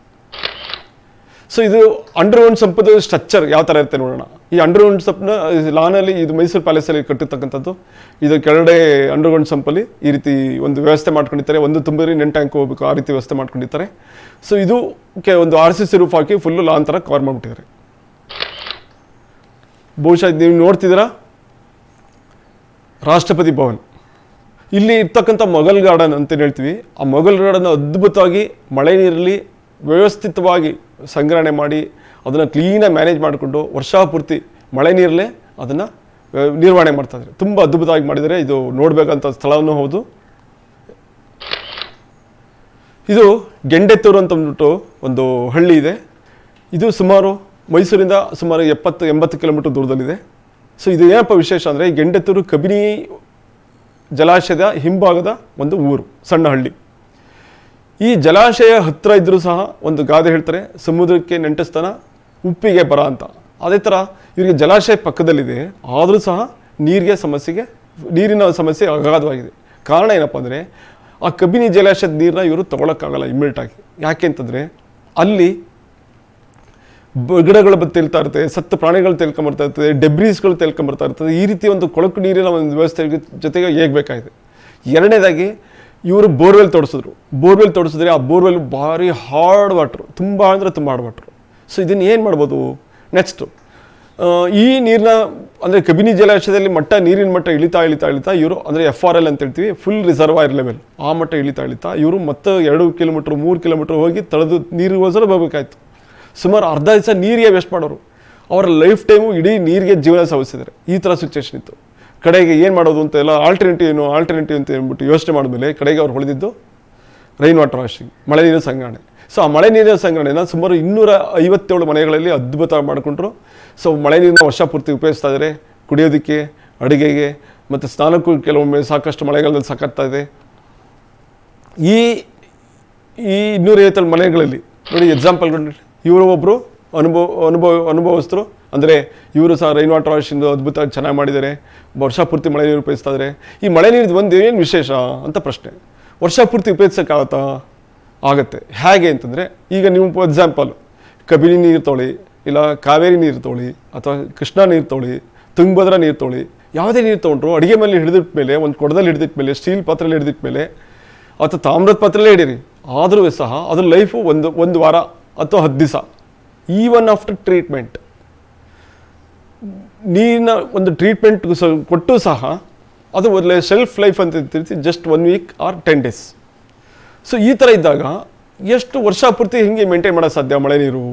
ಸೊ ಇದು ಅಂಡರ್ಗ್ರೌಂಡ್ ಸಂಪದ ಸ್ಟ್ರಕ್ಚರ್ ಯಾವ ಥರ ಇರುತ್ತೆ ನೋಡೋಣ. ಈ ಅಂಡರ್ಗ್ರೌಂಡ್ ಸಂಪನ್ನ ಲಾನಲ್ಲಿ ಇದು ಮೈಸೂರು ಪ್ಯಾಲೇಸಲ್ಲಿ ಕಟ್ಟಿರ್ತಕ್ಕಂಥದ್ದು. ಇದು ಕೆಳಗಡೆ ಅಂಡರ್ಗ್ರೌಂಡ್ ಸಂಪಲ್ಲಿ ಈ ರೀತಿ ಒಂದು ವ್ಯವಸ್ಥೆ ಮಾಡ್ಕೊಂಡಿರ್ತಾರೆ. ಒಂದು ತುಂಬಿರಿ ನೆನ್ ಟ್ಯಾಂಕ್ ಹೋಗ್ಬೇಕು ಆ ರೀತಿ ವ್ಯವಸ್ಥೆ ಮಾಡ್ಕೊಂಡಿರ್ತಾರೆ. ಸೊ ಇದು ಒಂದು RCC ರೂಫ್ ಹಾಕಿ ಫುಲ್ಲು ಲಾನ್ ಥರ ಕವರ್ ಮಾಡಿಬಿಟ್ಟಿದ್ದಾರೆ. ಬಹುಶಃ ನೀವು ನೋಡ್ತಿದ್ದೀರಾ ರಾಷ್ಟ್ರಪತಿ ಭವನ್. ಇಲ್ಲಿ ಇರ್ತಕ್ಕಂಥ ಮೊಘಲ್ ಗಾರ್ಡನ್ ಅಂತ ಹೇಳ್ತೀವಿ. ಆ ಮೊಘಲ್ ಗಾರ್ಡನ್ ಅದ್ಭುತವಾಗಿ ಮಳೆ ನೀರಲ್ಲಿ ವ್ಯವಸ್ಥಿತವಾಗಿ ಸಂಗ್ರಹಣೆ ಮಾಡಿ ಅದನ್ನು ಕ್ಲೀನಾಗಿ ಮ್ಯಾನೇಜ್ ಮಾಡಿಕೊಂಡು ವರ್ಷಪೂರ್ತಿ ಮಳೆ ನೀರಲ್ಲೇ ಅದನ್ನು ನಿರ್ವಹಣೆ ಮಾಡ್ತಾಯಿದ್ದಾರೆ. ತುಂಬ ಅದ್ಭುತವಾಗಿ ಮಾಡಿದ್ದಾರೆ. ಇದು ನೋಡಬೇಕಂತ ಸ್ಥಳವೂ ಹೌದು. ಇದು ಗೆಂಡೆತ್ತೂರು ಅಂತ ಅಂದ್ಬಿಟ್ಟು ಒಂದು ಹಳ್ಳಿ ಇದೆ. ಇದು ಸುಮಾರು ಮೈಸೂರಿಂದ ಸುಮಾರು 70-80 ಕಿಲೋಮೀಟರ್ ದೂರದಲ್ಲಿದೆ. ಸೊ ಇದು ಏನಪ್ಪ ವಿಶೇಷ ಅಂದರೆ ಗೆಂಡೆತ್ತೂರು ಕಬಿನಿ ಜಲಾಶಯದ ಹಿಂಭಾಗದ ಒಂದು ಊರು, ಸಣ್ಣ ಹಳ್ಳಿ. ಈ ಜಲಾಶಯ ಹತ್ತಿರ ಇದ್ದರೂ ಸಹ ಒಂದು ಗಾದೆ ಹೇಳ್ತಾರೆ, ಸಮುದ್ರಕ್ಕೆ ನೆಂಟಸ್ತನ ಉಪ್ಪಿಗೆ ಬರ ಅಂತ. ಅದೇ ಥರ ಇವರಿಗೆ ಜಲಾಶಯ ಪಕ್ಕದಲ್ಲಿದೆ, ಆದರೂ ಸಹ ನೀರಿನ ಸಮಸ್ಯೆ ಅಗಾಧವಾಗಿದೆ. ಕಾರಣ ಏನಪ್ಪ ಅಂದರೆ ಆ ಕಬಿನಿ ಜಲಾಶಯದ ನೀರನ್ನ ಇವರು ತೊಗೊಳಕ್ಕಾಗಲ್ಲ ಇಮ್ಮಿಡಿಯೇಟಾಗಿ. ಯಾಕೆ ಅಂತಂದರೆ ಅಲ್ಲಿ ಗಿಡಗಳು ತೇಲ್ತಾ ಇರ್ತದೆ, ಸತ್ತ ಪ್ರಾಣಿಗಳು ತೇಲ್ಕೊಂಬರ್ತಾ ಇರ್ತದೆ, ಡೆಬ್ರೀಸ್ಗಳು ತೇಲ್ಕೊಂಬರ್ತಾ ಇರ್ತದೆ. ಈ ರೀತಿ ಒಂದು ಕೊಳಕು ನೀರಿನ ಒಂದು ವ್ಯವಸ್ಥೆ ಜೊತೆಗೆ ಹೇಗೆ ಬೇಕಾಗಿದೆ. ಎರಡನೇದಾಗಿ ಇವರು ಬೋರ್ವೆಲ್ ತೋಡಿಸಿದ್ರೆ ಆ ಬೋರ್ವೆಲ್ ಭಾರಿ ಹಾರ್ಡ್ ವಾಟ್ರು, ತುಂಬ ಅಂದರೆ ತುಂಬ ಹಾರ್ಡ್ ವಾಟ್ರು. ಸೊ ಇದನ್ನು ಏನು ಮಾಡ್ಬೋದು ನೆಕ್ಸ್ಟು, ಈ ನೀರನ್ನ ಅಂದರೆ ಕಬಿನಿ ಜಲಾಶಯದಲ್ಲಿ ನೀರಿನ ಮಟ್ಟ ಇಳಿತಾ ಇವರು ಅಂದರೆ FRL ಅಂತ ಹೇಳ್ತೀವಿ, ಫುಲ್ ರಿಸರ್ವಾಯರ್ ಲೆವೆಲ್, ಆ ಮಟ್ಟ ಇಳಿತಾ ಇವರು ಮತ್ತೆ 2 ಕಿಲೋಮೀಟ್ರ್ 3 ಕಿಲೋಮೀಟ್ರ್ ಹೋಗಿ ತಳೆದು ನೀರಿಗೋಸ್ಕರ ಬರಬೇಕಾಯ್ತು. ಸುಮಾರು ಅರ್ಧ ದಿವಸ ನೀರಿಗೆ ವೇಸ್ಟ್ ಮಾಡೋರು. ಅವರ ಲೈಫ್ ಟೈಮು ಇಡೀ ನೀರಿಗೆ ಜೀವನ ಸಾಗಿಸಿದ್ದಾರೆ. ಈ ಥರ ಸಿಚುವೇಶನ್ ಇತ್ತು. ಕಡೆಗೆ ಏನು ಮಾಡೋದು ಅಂತ ಎಲ್ಲ ಆಲ್ಟರ್ನೇಟಿವ್ ಅಂತ ಹೇಳ್ಬಿಟ್ಟು ಯೋಚನೆ ಮಾಡಿದ್ಮೇಲೆ ಕಡೆಗೆ ಅವ್ರು ಹೊಳೆದಿದ್ದು ರೈನ್ ವಾಟರ್ ಹಾರ್ವೆಸ್ಟಿಂಗ್, ಮಳೆ ನೀರಿನ ಸಂಗ್ರಹಣೆ. ಸೊ ಆ ಮಳೆ ನೀರಿನ ಸಂಗ್ರಹಣೆನ ಸುಮಾರು 257 ಮನೆಗಳಲ್ಲಿ ಅದ್ಭುತ ಮಾಡಿಕೊಂಡ್ರು. ಸೊ ಮಳೆ ನೀರನ್ನ ವರ್ಷ ಪೂರ್ತಿ ಉಪಯೋಗಿಸ್ತಾ ಇದ್ದಾರೆ, ಕುಡಿಯೋದಕ್ಕೆ, ಅಡುಗೆಗೆ ಮತ್ತು ಸ್ನಾನಕ್ಕೂ ಕೆಲವೊಮ್ಮೆ ಸಾಕಷ್ಟು ಮಳೆಗಾಲದಲ್ಲಿ ಸಾಕಾಗ್ತಾ ಇದೆ. ಈ 257 ಮನೆಗಳಲ್ಲಿ ನೋಡಿ ಎಕ್ಸಾಂಪಲ್ಗಳು, ಇವರು ಒಬ್ಬರು ಅನುಭವಸ್ಥರು. ಅಂದರೆ ಇವರು ಸಹ ರೈನ್ ವಾಟರ್ ಹಾರ್ವೆಸ್ಟಿಂಗ್ ಅದ್ಭುತವಾಗಿ ಚೆನ್ನಾಗಿ ಮಾಡಿದ್ದಾರೆ, ವರ್ಷ ಪೂರ್ತಿ ಮಳೆ ನೀರು ಉಪಯೋಗಿಸ್ತಾ ಇದ್ದಾರೆ. ಈ ಮಳೆ ನೀರಿದ್ದು ಒಂದು ಏನು ವಿಶೇಷ ಅಂತ ಪ್ರಶ್ನೆ. ವರ್ಷ ಪೂರ್ತಿ ಉಪಯೋಗಿಸೋಕ್ಕಾಗತ್ತಾ? ಆಗುತ್ತೆ. ಹೇಗೆ ಅಂತಂದರೆ, ಈಗ ನೀವು ಎಕ್ಸಾಂಪಲ್ ಕಬಿನಿ ನೀರು ತೊಗೊಳ್ಳಿ, ಇಲ್ಲ ಕಾವೇರಿ ನೀರು ತೊಗೊಳ್ಳಿ, ಅಥವಾ ಕೃಷ್ಣಾ ನೀರು ತೊಗೊಳ್ಳಿ, ತುಂಗಭದ್ರಾ ನೀರು ತೊಗೊಳ್ಳಿ, ಯಾವುದೇ ನೀರು ತೊಗೊಂಡ್ರು ಅಡುಗೆ ಮೇಲೆ ಹಿಡಿದಿಟ್ಟ ಮೇಲೆ, ಒಂದು ಕೊಡದಲ್ಲಿ ಹಿಡಿದಿಟ್ಟ ಮೇಲೆ, ಸ್ಟೀಲ್ ಪಾತ್ರೆಯಲ್ಲಿ ಹಿಡಿದಿಟ್ಟ ಮೇಲೆ, ಅಥವಾ ತಾಮ್ರದ ಪಾತ್ರೆಯಲ್ಲೇ ಹಿಡೀರಿ, ಆದರೂ ಸಹ ಅದ್ರ ಲೈಫು ಒಂದು ವಾರ ಅಥವಾ 10 ದಿವಸ. ಈವನ್ ಆಫ್ಟರ್ ಟ್ರೀಟ್ಮೆಂಟ್, ನೀರಿನ ಒಂದು ಟ್ರೀಟ್ಮೆಂಟ್ ಕೊಟ್ಟು ಸಹ ಅದು ಒಳ್ಳೆ ಶೆಲ್ಫ್ ಲೈಫ್ ಅಂತ ತಿಳಿಸಿ just 1 week or 10 days. So ಈ ಥರ ಇದ್ದಾಗ ಎಷ್ಟು ವರ್ಷ ಪೂರ್ತಿ ಹಿಂಗೆ ಮೇಂಟೈನ್ ಮಾಡೋಕ್ಕೆ ಸಾಧ್ಯ ಮಳೆ ನೀರು?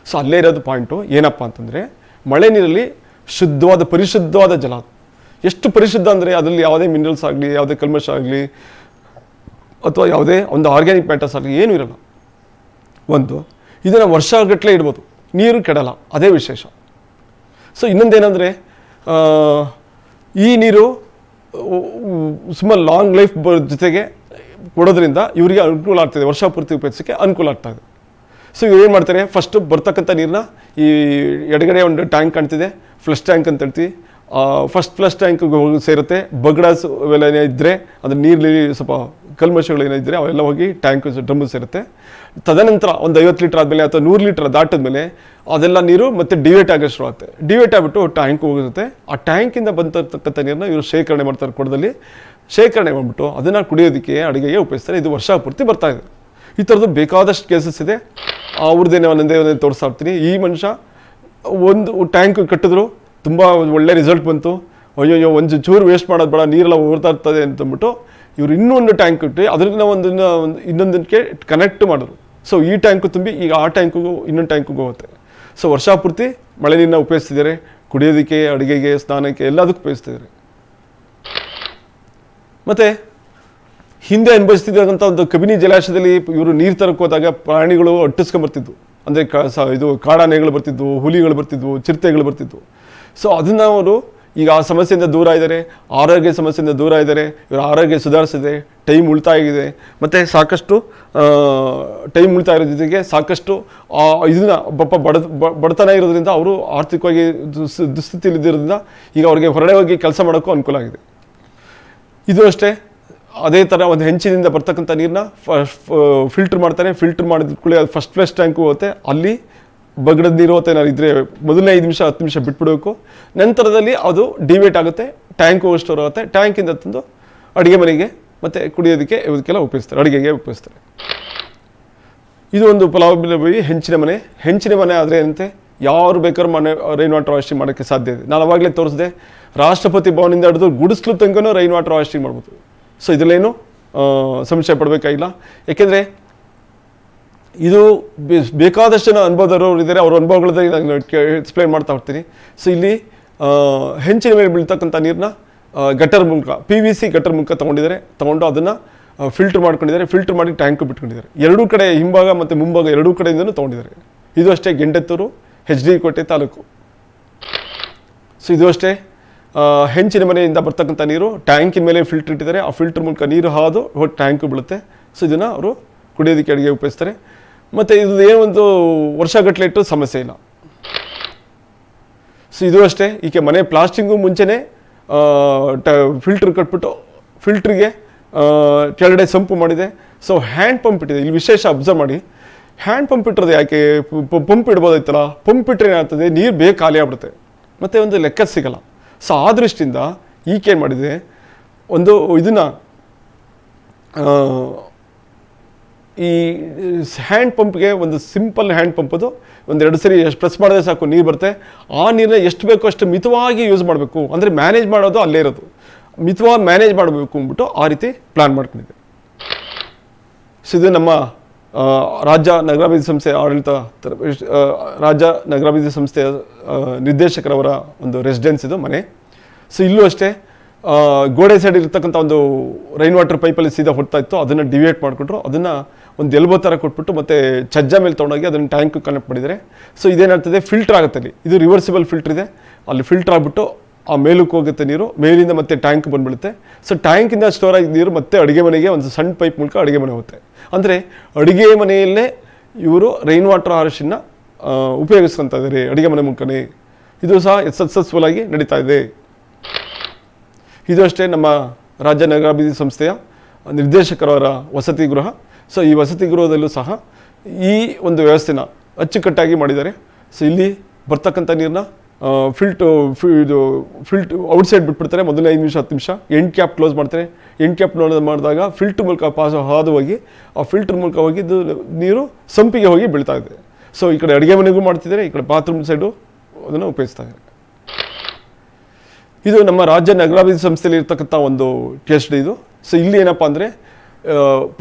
ಸೊ ಅಲ್ಲೇ ಇರೋದು ಪಾಯಿಂಟು ಏನಪ್ಪ ಅಂತಂದರೆ, ಮಳೆ ನೀರಲ್ಲಿ ಪರಿಶುದ್ಧವಾದ ಜಲ. ಎಷ್ಟು ಪರಿಶುದ್ಧ ಅಂದರೆ ಅದರಲ್ಲಿ ಯಾವುದೇ ಮಿನರಲ್ಸ್ ಆಗಲಿ, ಯಾವುದೇ ಕಲ್ಮಶ ಆಗಲಿ, ಅಥವಾ ಯಾವುದೇ ಒಂದು ಆರ್ಗ್ಯಾನಿಕ್ ಮ್ಯಾಟರ್ಸ್ ಆಗಲಿ ಏನೂ ಇರಲ್ಲ. ಇದನ್ನು ವರ್ಷಗಟ್ಟಲೆ ಇಡ್ಬೋದು, ನೀರು ಕೆಡಲ್ಲ, ಅದೇ ವಿಶೇಷ. ಸೊ ಇನ್ನೊಂದೇನೆಂದರೆ, ಈ ನೀರು ಸುಮಾರು ಲಾಂಗ್ ಲೈಫ್ ಜೊತೆಗೆ ಕೊಡೋದ್ರಿಂದ ಇವರಿಗೆ ಅನುಕೂಲ ಆಗ್ತದೆ, ವರ್ಷ ಪೂರ್ತಿ ಉಪಯೋಗಿಸೋಕ್ಕೆ ಅನುಕೂಲ ಆಗ್ತಾಯಿದೆ. ಸೊ ಇವ್ರು ಏನು ಮಾಡ್ತಾರೆ, ಫಸ್ಟು ಬರ್ತಕ್ಕಂಥ ನೀರನ್ನ ಈ ಎಡಗಡೆ ಒಂದು ಟ್ಯಾಂಕ್ ಕಾಣ್ತಿದೆ, ಫ್ಲಶ್ ಟ್ಯಾಂಕ್ ಅಂತ ಹೇಳ್ತೀವಿ. ಫಸ್ಟ್ ಫ್ಲಶ್ ಟ್ಯಾಂಕ್ಗೆ ಹೋಗಿ ಸೇರುತ್ತೆ. ಬಗ್ಡಾಸ್ ಅವೆಲ್ಲ ಏನೇ ಇದ್ದರೆ, ಅದು ನೀರಲ್ಲಿ ಸ್ವಲ್ಪ ಕಲ್ಮಶಗಳು ಏನಿದ್ದರೆ ಅವೆಲ್ಲ ಹೋಗಿ ಟ್ಯಾಂಕ್ ಡ್ರಮ್ಮು ಸೇರುತ್ತೆ. ತದನಂತರ ಒಂದು 50 ಲೀಟ್ರ್ ಆದಮೇಲೆ ಅಥವಾ 100 ಲೀಟ್ರ್ ದಾಟಿದ್ಮೇಲೆ ಅದೆಲ್ಲ ನೀರು ಮತ್ತೆ ಡಿವೇಟ್ ಆಗೋಷ್ಟು ಶುರು ಆಗುತ್ತೆ. ಡಿವೇಟ್ ಆಗಿಬಿಟ್ಟು ಟ್ಯಾಂಕ್ ಹೋಗಿರುತ್ತೆ. ಆ ಟ್ಯಾಂಕಿಂದ ಬಂದಿರತಕ್ಕಂಥ ನೀರನ್ನ ಇವರು ಶೇಖರಣೆ ಮಾಡ್ತಾರೆ, ಕೊಡದಲ್ಲಿ ಶೇಖರಣೆ ಮಾಡಿಬಿಟ್ಟು ಅದನ್ನು ಕುಡಿಯೋದಕ್ಕೆ, ಅಡುಗೆಗೆ ಉಪಯೋಗಿಸ್ತಾರೆ. ಇದು ವರ್ಷ ಪೂರ್ತಿ ಬರ್ತಾಯಿದೆ. ಈ ಥರದ್ದು ಬೇಕಾದಷ್ಟು ಕೇಸಸ್ ಇದೆ. ಅವ್ರದ್ದೇನೆ ಒಂದೊಂದೇ ತೋರಿಸ್ತಾ ಇರ್ತೀನಿ. ಈ ಮನುಷ್ಯ ಒಂದು ಟ್ಯಾಂಕ್ ಕಟ್ಟಿದ್ರು, ತುಂಬ ಒಳ್ಳೆ ರಿಸಲ್ಟ್ ಬಂತು. ಅಯ್ಯೋ ಒಂದು ಚೂರು ವೇಸ್ಟ್ ಮಾಡೋದು ಬೇಡ, ನೀರೆಲ್ಲ ಓಡ್ತಾ ಇರ್ತದೆ ಅಂತಂದ್ಬಿಟ್ಟು ಇವರು ಇನ್ನೊಂದು ಟ್ಯಾಂಕ್ ಇಟ್ಟು ಅದ್ರನ್ನ ಇನ್ನೊಂದಕ್ಕೆ ಕನೆಕ್ಟ್ ಮಾಡಿದ್ರು. ಸೊ ಈ ಟ್ಯಾಂಕು ತುಂಬಿ ಈಗ ಆ ಟ್ಯಾಂಕಿಗೂ ಇನ್ನೊಂದು ಟ್ಯಾಂಕಿಗೂ ಹೋಗುತ್ತೆ. ಸೊ ವರ್ಷ ಪೂರ್ತಿ ಮಳೆ ನೀರನ್ನ ಉಪಯೋಗಿಸ್ತಿದ್ದಾರೆ, ಕುಡಿಯೋದಕ್ಕೆ, ಅಡುಗೆಗೆ, ಸ್ನಾನಕ್ಕೆ ಎಲ್ಲದಕ್ಕೂ ಉಪಯೋಗಿಸ್ತಿದ್ದಾರೆ. ಮತ್ತು ಹಿಂದೆ ಅನುಭವಿಸ್ತಿದ್ದಂಥ ಒಂದು ಕಬಿನಿ ಜಲಾಶಯದಲ್ಲಿ ಇವರು ನೀರು ತರಕ್ಕೆ ಹೋದಾಗ ಪ್ರಾಣಿಗಳು ಅಟ್ಟಿಸ್ಕೊಂಬರ್ತಿದ್ವು. ಅಂದರೆ ಇದು ಕಾಡಾನೆಗಳು ಬರ್ತಿದ್ವು, ಹುಲಿಗಳು ಬರ್ತಿದ್ವು, ಚಿರತೆಗಳು ಬರ್ತಿದ್ವು. ಸೊ ಅದನ್ನು ಅವರು ಈಗ ಆ ಸಮಸ್ಯೆಯಿಂದ ದೂರ ಇದ್ದಾರೆ, ಆರೋಗ್ಯ ಸಮಸ್ಯೆಯಿಂದ ದೂರ ಇದ್ದಾರೆ. ಇವರ ಆರೋಗ್ಯ ಸುಧಾರಿಸಿದೆ, ಟೈಮ್ ಉಳಿತಾಯ ಆಗಿದೆ. ಮತ್ತು ಸಾಕಷ್ಟು ಟೈಮ್ ಉಳಿತಾಯ ಇರೋ ಜೊತೆಗೆ ಸಾಕಷ್ಟು ಇದನ್ನು ಬಡತನ ಇರೋದ್ರಿಂದ ಅವರು ಆರ್ಥಿಕವಾಗಿ ದುಸ್ಥಿತಿಲಿರೋದ್ರಿಂದ ಈಗ ಅವ್ರಿಗೆ ಹೊರಗಡೆ ಹೋಗಿ ಕೆಲಸ ಮಾಡೋಕ್ಕೂ ಅನುಕೂಲ ಆಗಿದೆ. ಇದು ಅಷ್ಟೇ, ಅದೇ ಥರ ಒಂದು ಹೆಂಚಿನಿಂದ ಬರ್ತಕ್ಕಂಥ ನೀರನ್ನ ಫಿಲ್ಟರ್ ಮಾಡ್ತಾರೆ. ಫಿಲ್ಟರ್ ಮಾಡಿದ ಕೂಡಲೇ ಅದು ಫಸ್ಟ್ ಫ್ಲಶ್ ಟ್ಯಾಂಕು ಹೋಗುತ್ತೆ. ಅಲ್ಲಿ ಬಗಡದ ನೀರು ಹೋಗುತ್ತೆ ಏನಾದ್ರು ಇದ್ದರೆ ಮೊದಲನೇ 5 ನಿಮಿಷ 10 ನಿಮಿಷ ಬಿಟ್ಬಿಡಬೇಕು. ನಂತರದಲ್ಲಿ ಅದು ಡಿವೇಟ್ ಆಗುತ್ತೆ, ಟ್ಯಾಂಕ್ ಓವರ್ ಸ್ಟೋರ್ ಆಗುತ್ತೆ. ಟ್ಯಾಂಕಿಂದ ತಂದು ಅಡುಗೆ ಮನೆಗೆ ಮತ್ತು ಕುಡಿಯೋದಕ್ಕೆ ಇವಕ್ಕೆಲ್ಲ ಉಪಯೋಗಿಸ್ತಾರೆ, ಅಡುಗೆಗೆ ಉಪಯೋಗಿಸ್ತಾರೆ. ಇದು ಒಂದು ಫಲಾನುಭವಿ ಹೆಂಚಿನ ಮನೆ. ಹೆಂಚಿನ ಮನೆ ಆದರೆ ಏನಂತೆ ಯಾರು ಬೇಕಾದ್ರೂ ಮನೆ ರೈನ್ ವಾಟರ್ ಹಾರ್ವೆಸ್ಟಿಂಗ್ ಮಾಡೋಕ್ಕೆ ಸಾಧ್ಯ ಇದೆ. ನಾನು ಅವಾಗಲೇ ತೋರಿಸಿದೆ, ರಾಷ್ಟ್ರಪತಿ ಭವನದಿಂದ ಹಿಡಿದು ಗುಡಿಸ್ಲು ತನಕನೂ ರೈನ್ ವಾಟರ್ ಹಾರ್ವೆಸ್ಟಿಂಗ್ ಮಾಡ್ಬೋದು. ಸೊ ಇದರಲ್ಲೇನು ಸಂಶಯ ಪಡಬೇಕಾಗಿಲ್ಲ. ಏಕೆಂದರೆ ಇದು ಬೇಕಾದಷ್ಟು ಜನ ಅನುಭವದವರು ಇದ್ದಾರೆ. ಅವ್ರ ಅನುಭವಗಳನ್ನ ನಾನು ಎಕ್ಸ್ಪ್ಲೈನ್ ಮಾಡ್ತಾ ಹೋಗ್ತೀನಿ. ಸೊ ಇಲ್ಲಿ ಹೆಂಚಿನ ಮೇಲೆ ಬೀಳ್ತಕ್ಕಂಥ ನೀರನ್ನ ಗಟರ್ ಮೂಲಕ PVC ಗಟರ್ ಮೂಲಕ ತೊಗೊಂಡು ಅದನ್ನು ಫಿಲ್ಟರ್ ಮಾಡ್ಕೊಂಡಿದ್ದಾರೆ. ಫಿಲ್ಟರ್ ಮಾಡಿ ಟ್ಯಾಂಕು ಬಿಟ್ಕೊಂಡಿದ್ದಾರೆ. ಎರಡೂ ಕಡೆ ಹಿಂಭಾಗ ಮತ್ತು ಮುಂಭಾಗ ಎರಡೂ ಕಡೆಯಿಂದನೂ ತೊಗೊಂಡಿದ್ದಾರೆ. ಇದು ಅಷ್ಟೇ ಗೆಂಡೆತ್ತೂರು HD ಕೋಟೆ ತಾಲೂಕು. ಸೊ ಇದು ಅಷ್ಟೇ ಹೆಂಚಿನ ಮನೆಯಿಂದ ಬರ್ತಕ್ಕಂಥ ನೀರು ಟ್ಯಾಂಕಿನ ಮೇಲೆ ಫಿಲ್ಟರ್ ಇಟ್ಟಿದ್ದಾರೆ. ಆ ಫಿಲ್ಟರ್ ಮೂಲಕ ನೀರು ಹಾದು ಹೋಗಿ ಟ್ಯಾಂಕು ಬೀಳುತ್ತೆ. ಸೊ ಇದನ್ನು ಅವರು ಕುಡಿಯೋದಕ್ಕೆ ಅಡುಗೆ ಉಪಯೋಗಿಸ್ತಾರೆ. ಮತ್ತು ಇದು ಏನೊಂದು ವರ್ಷಗಟ್ಟಲೆ ಇಟ್ಟು ಸಮಸ್ಯೆ ಇಲ್ಲ. ಸೊ ಇದು ಅಷ್ಟೇ. ಈಕೆ ಮನೆ ಪ್ಲಾಸ್ಟಿಂಗು ಮುಂಚೆನೇ ಫಿಲ್ಟರ್ ಕಟ್ಬಿಟ್ಟು ಫಿಲ್ಟ್ರಿಗೆ ಕೆಳಗಡೆ ಸಂಪು ಮಾಡಿದೆ. ಸೊ ಹ್ಯಾಂಡ್ ಪಂಪ್ ಇಟ್ಟಿದೆ. ಇಲ್ಲಿ ವಿಶೇಷ ಅಬ್ಸರ್ವ್ ಮಾಡಿ, ಹ್ಯಾಂಡ್ ಪಂಪ್ ಇಟ್ಟಿರೋದು ಯಾಕೆ? ಪಂಪ್ ಇಡ್ಬೋದಾಯ್ತಲ್ಲ. ಪಂಪ್ ಇಟ್ಟರೆ ಏನಾಗ್ತದೆ, ನೀರು ಬೇಗ ಖಾಲಿ ಆಗ್ಬಿಡುತ್ತೆ ಮತ್ತು ಒಂದು ಲೆಕ್ಕ ಸಿಗಲ್ಲ. ಸೊ ಆ ದೃಷ್ಟಿಯಿಂದ ಈಗೇನು ಮಾಡಿದೆ, ಒಂದು ಇದನ್ನು ಈ ಹ್ಯಾಂಡ್ ಪಂಪ್ಗೆ ಒಂದು ಸಿಂಪಲ್ ಹ್ಯಾಂಡ್ ಪಂಪ್, ಅದು ಒಂದೆರಡು ಸರಿ ಎಷ್ಟು ಪ್ರೆಸ್ ಮಾಡಿದ್ರೆ ಸಾಕು ನೀರು ಬರುತ್ತೆ. ಆ ನೀರನ್ನ ಎಷ್ಟು ಬೇಕೋ ಅಷ್ಟು ಮಿತವಾಗಿ ಯೂಸ್ ಮಾಡಬೇಕು. ಅಂದರೆ ಮ್ಯಾನೇಜ್ ಮಾಡೋದು ಅಲ್ಲೇ ಇರೋದು, ಮಿತವಾಗಿ ಮ್ಯಾನೇಜ್ ಮಾಡಬೇಕು ಅಂದ್ಬಿಟ್ಟು ಆ ರೀತಿ ಪ್ಲ್ಯಾನ್ ಮಾಡ್ಕೊಂಡಿದೆ. ಸೊ ಇದು ನಮ್ಮ ರಾಜ್ಯ ನಗರಾಭಿವೃದ್ಧಿ ಸಂಸ್ಥೆ ರಾಜ್ಯ ನಗರಾಭಿವೃದ್ಧಿ ಸಂಸ್ಥೆಯ ನಿರ್ದೇಶಕರವರ ಒಂದು ರೆಸಿಡೆನ್ಸ್ ಇದು ಮನೆ. ಸೊ ಇಲ್ಲೂ ಅಷ್ಟೇ ಗೋಡೆ ಸೈಡ್ ಇರ್ತಕ್ಕಂಥ ಒಂದು ರೈನ್ ವಾಟರ್ ಪೈಪಲ್ಲಿ ಸೀದಾ ಹೊಡ್ತಾ ಇತ್ತು. ಅದನ್ನು ಡಿವೇಟ್ ಮಾಡಿಕೊಟ್ರು. ಅದನ್ನು ಒಂದು ಎಲ್ಬೋ ಥರ ಕೊಟ್ಬಿಟ್ಟು ಮತ್ತು ಛಜ್ಜ ಮೇಲೆ ತೊಗೊಂಡೋಗಿ ಅದನ್ನು ಟ್ಯಾಂಕ್ ಕನೆಕ್ಟ್ ಮಾಡಿದ್ದಾರೆ. ಸೊ ಇದೇನಾಗ್ತದೆ, ಫಿಲ್ಟರ್ ಆಗುತ್ತೆ. ಅಲ್ಲಿ ಇದು ರಿವರ್ಸಿಬಲ್ ಫಿಲ್ಟರ್ ಇದೆ. ಅಲ್ಲಿ ಫಿಲ್ಟರ್ ಆಗಿಬಿಟ್ಟು ಆ ಮೇಲಕ್ಕೆ ಹೋಗುತ್ತೆ ನೀರು, ಮೇಲಿಂದ ಮತ್ತೆ ಟ್ಯಾಂಕ್ ಬಂದುಬಿಡುತ್ತೆ. ಸೊ ಟ್ಯಾಂಕಿಂದ ಸ್ಟೋರ್ ಆಗಿದ್ದ ನೀರು ಮತ್ತೆ ಅಡುಗೆ ಮನೆಗೆ ಒಂದು ಸಣ್ಣ ಪೈಪ್ ಮೂಲಕ ಅಡುಗೆ ಮನೆ ಹೋಗುತ್ತೆ. ಅಂದರೆ ಅಡುಗೆ ಮನೆಯಲ್ಲೇ ಇವರು ರೈನ್ ವಾಟರ್ ಹಾರ್ವೆಸ್ಟಿಂಗ್ನ ಉಪಯೋಗಿಸ್ಕೊತಾ ಇದ್ದಾರೆ ಅಡುಗೆ ಮನೆ ಮೂಲಕನೇ. ಇದು ಸಹ ಸಕ್ಸಸ್ಫುಲ್ ಆಗಿ ನಡೀತಾ ಇದೆ. ಇದು ಅಷ್ಟೇ ನಮ್ಮ ರಾಜ್ಯ ನಗರಾಭಿವೃದ್ಧಿ ಸಂಸ್ಥೆಯ ನಿರ್ದೇಶಕರವರ ವಸತಿ ಗೃಹ. ಸೊ ಈ ವಸತಿ ಗೃಹದಲ್ಲೂ ಸಹ ಈ ಒಂದು ವ್ಯವಸ್ಥೆನ ಅಚ್ಚುಕಟ್ಟಾಗಿ ಮಾಡಿದ್ದಾರೆ. ಸೊ ಇಲ್ಲಿ ಬರ್ತಕ್ಕಂಥ ನೀರನ್ನ ಇದು ಔಟ್ಸೈಡ್ ಬಿಟ್ಬಿಡ್ತಾರೆ. ಮೊದಲನೇ 5 ನಿಮಿಷ 10 ನಿಮಿಷ ಎಂಡ್ ಕ್ಯಾಪ್ ಕ್ಲೋಸ್ ಮಾಡ್ತಾರೆ. ಎಂಡ್ ಕ್ಯಾಪ್ ಮಾಡಿದಾಗ ಫಿಲ್ಟರ್ ಮೂಲಕ ಹಾದು ಹೋಗಿ ಆ ಫಿಲ್ಟರ್ ಮೂಲಕ ಹೋಗಿದ್ದು ನೀರು ಸಂಪಿಗೆ ಹೋಗಿ ಬೀಳ್ತಾ ಇದೆ. ಸೊ ಈ ಕಡೆ ಅಡುಗೆ ಮನೆಗೂ ಮಾಡ್ತಿದ್ದಾರೆ, ಈ ಕಡೆ ಬಾತ್ರೂಮ್ ಸೈಡು ಅದನ್ನು ಉಪಯೋಗಿಸ್ತಾ ಇದ್ದಾರೆ. ಇದು ನಮ್ಮ ರಾಜ್ಯ ನಗರಾಭಿವೃದ್ಧಿ ಸಂಸ್ಥೆಯಲ್ಲಿ ಇರ್ತಕ್ಕಂಥ ಒಂದು ಟೆಸ್ಟ್ ಇದು. ಸೊ ಇಲ್ಲಿ ಏನಪ್ಪ ಅಂದರೆ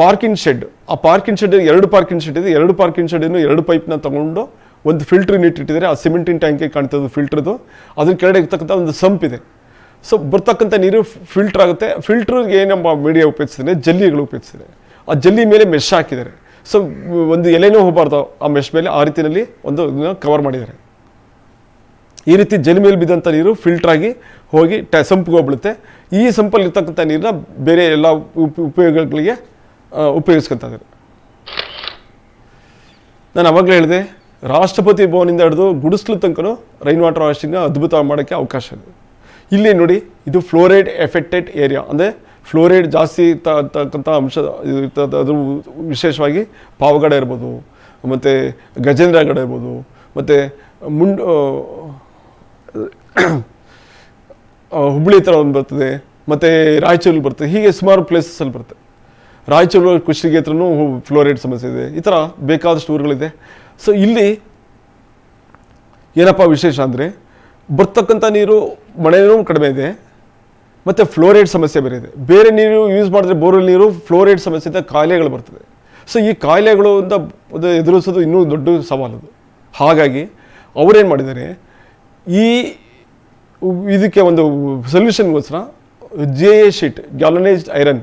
ಪಾರ್ಕಿಂಗ್ ಶೆಡ್. ಆ ಪಾರ್ಕಿಂಗ್ ಶೆಡ್ 2 ಪಾರ್ಕಿಂಗ್ ಶೆಡ್ ಇದೆ. 2 ಪಾರ್ಕಿಂಗ್ ಶೆಡ್ಡನ್ನು 2 ಪೈಪ್ನ ತೊಗೊಂಡು ಒಂದು ಫಿಲ್ಟ್ರನ್ನ ಇಟ್ಟಿದ್ದಾರೆ. ಆ ಸಿಮೆಂಟಿನ ಟ್ಯಾಂಕಿಗೆ ಕಾಣ್ತದೆ ಫಿಲ್ಟ್ರದು. ಅದ್ರ ಕೆಳಗಡೆ ಇರ್ತಕ್ಕಂಥ ಒಂದು ಸಂಪ್ ಇದೆ. ಸೊ ಬರ್ತಕ್ಕಂಥ ನೀರು ಫಿಲ್ಟರ್ ಆಗುತ್ತೆ. ಫಿಲ್ಟ್ರಿಗೆ ಏನಪ್ಪ ಮೀಡಿಯಾ ಉಪಯೋಗಿಸ್ತಾರೆ, ಜಲ್ಲಿಗಳು ಉಪಯೋಗಿಸ್ತಾರೆ. ಆ ಜಲ್ಲಿ ಮೇಲೆ ಮೆಶ್ ಹಾಕಿದ್ದಾರೆ. ಸೊ ಒಂದು ಎಲೆನೂ ಹೋಗಬಾರ್ದು ಆ ಮೆಶ್ ಮೇಲೆ, ಆ ರೀತಿಯಲ್ಲಿ ಒಂದು ಕವರ್ ಮಾಡಿದ್ದಾರೆ. ಈ ರೀತಿ ಜಲ್ಲಿ ಮೇಲೆ ಬಿದ್ದಂಥ ನೀರು ಫಿಲ್ಟರ್ ಆಗಿ ಹೋಗಿ ಸಂಪಿಗೆ ಹೋಗ್ಬಿಡುತ್ತೆ. ಈ ಸಂಪಲ್ಲಿ ಇರ್ತಕ್ಕಂಥ ನೀರನ್ನ ಬೇರೆ ಎಲ್ಲ ಉಪಯೋಗಗಳಿಗೆ ಉಪಯೋಗಿಸ್ಕೊತಾ ಇದ್ದಾರೆ. ನಾನು ಅವಾಗಲೇ ಹೇಳಿದೆ, ರಾಷ್ಟ್ರಪತಿ ಭವನದಿಂದ ಹಿಡಿದು ಗುಡಿಸ್ಲು ತನಕನೂ ರೈನ್ ವಾಟರ್ ಹಾರ್ವೆಸ್ಟಿಂಗ್ನ ಅದ್ಭುತ ಮಾಡೋಕ್ಕೆ ಅವಕಾಶ ಇದೆ. ಇಲ್ಲಿ ನೋಡಿ, ಇದು ಫ್ಲೋರೈಡ್ ಎಫೆಕ್ಟೆಡ್ ಏರಿಯಾ, ಅಂದರೆ ಫ್ಲೋರೈಡ್ ಜಾಸ್ತಿ ಇರ್ತಕ್ಕಂಥ ಅಂಶ ಇರ್ತದೆ. ಅದು ವಿಶೇಷವಾಗಿ ಪಾವಗಡ ಇರ್ಬೋದು, ಮತ್ತು ಗಜೇಂದ್ರಗಡ ಇರ್ಬೋದು, ಮತ್ತು ಹುಬ್ಬಳ್ಳಿ ಥರ ಒಂದು ಬರ್ತದೆ, ಮತ್ತು ರಾಯಚೂರಲ್ಲಿ ಬರ್ತದೆ. ಹೀಗೆ ಸುಮಾರು ಪ್ಲೇಸಸ್ಸಲ್ಲಿ ಬರುತ್ತೆ. ರಾಯಚೂರು ಕುಷ್ಟಗಿ ಹತ್ರನೂ ಫ್ಲೋರೈಡ್ ಸಮಸ್ಯೆ ಇದೆ. ಈ ಥರ ಬೇಕಾದಷ್ಟು ಊರುಗಳಿದೆ. ಸೊ ಇಲ್ಲಿ ಏನಪ್ಪ ವಿಶೇಷ ಅಂದರೆ, ಬರ್ತಕ್ಕಂಥ ನೀರು ಮಳೆನೂ ಕಡಿಮೆ ಇದೆ, ಮತ್ತು ಫ್ಲೋರೈಡ್ ಸಮಸ್ಯೆ ಬೇರೆ ಇದೆ. ಬೇರೆ ನೀರು ಯೂಸ್ ಮಾಡಿದ್ರೆ ಬೋರ್ವೆಲ್ ನೀರು ಫ್ಲೋರೈಡ್ ಸಮಸ್ಯೆಯಿಂದ ಕಾಯಿಲೆಗಳು ಬರ್ತದೆ. ಸೊ ಈ ಕಾಯಿಲೆಗಳಿಂದ ಎದುರಿಸೋದು ಇನ್ನೂ ದೊಡ್ಡ ಸವಾಲದು. ಹಾಗಾಗಿ ಅವರೇನು ಮಾಡಿದ್ದಾರೆ, ಈ ಇದಕ್ಕೆ ಒಂದು ಸೊಲ್ಯೂಷನ್ಗೋಸ್ಕರ GA sheet, galvanised iron.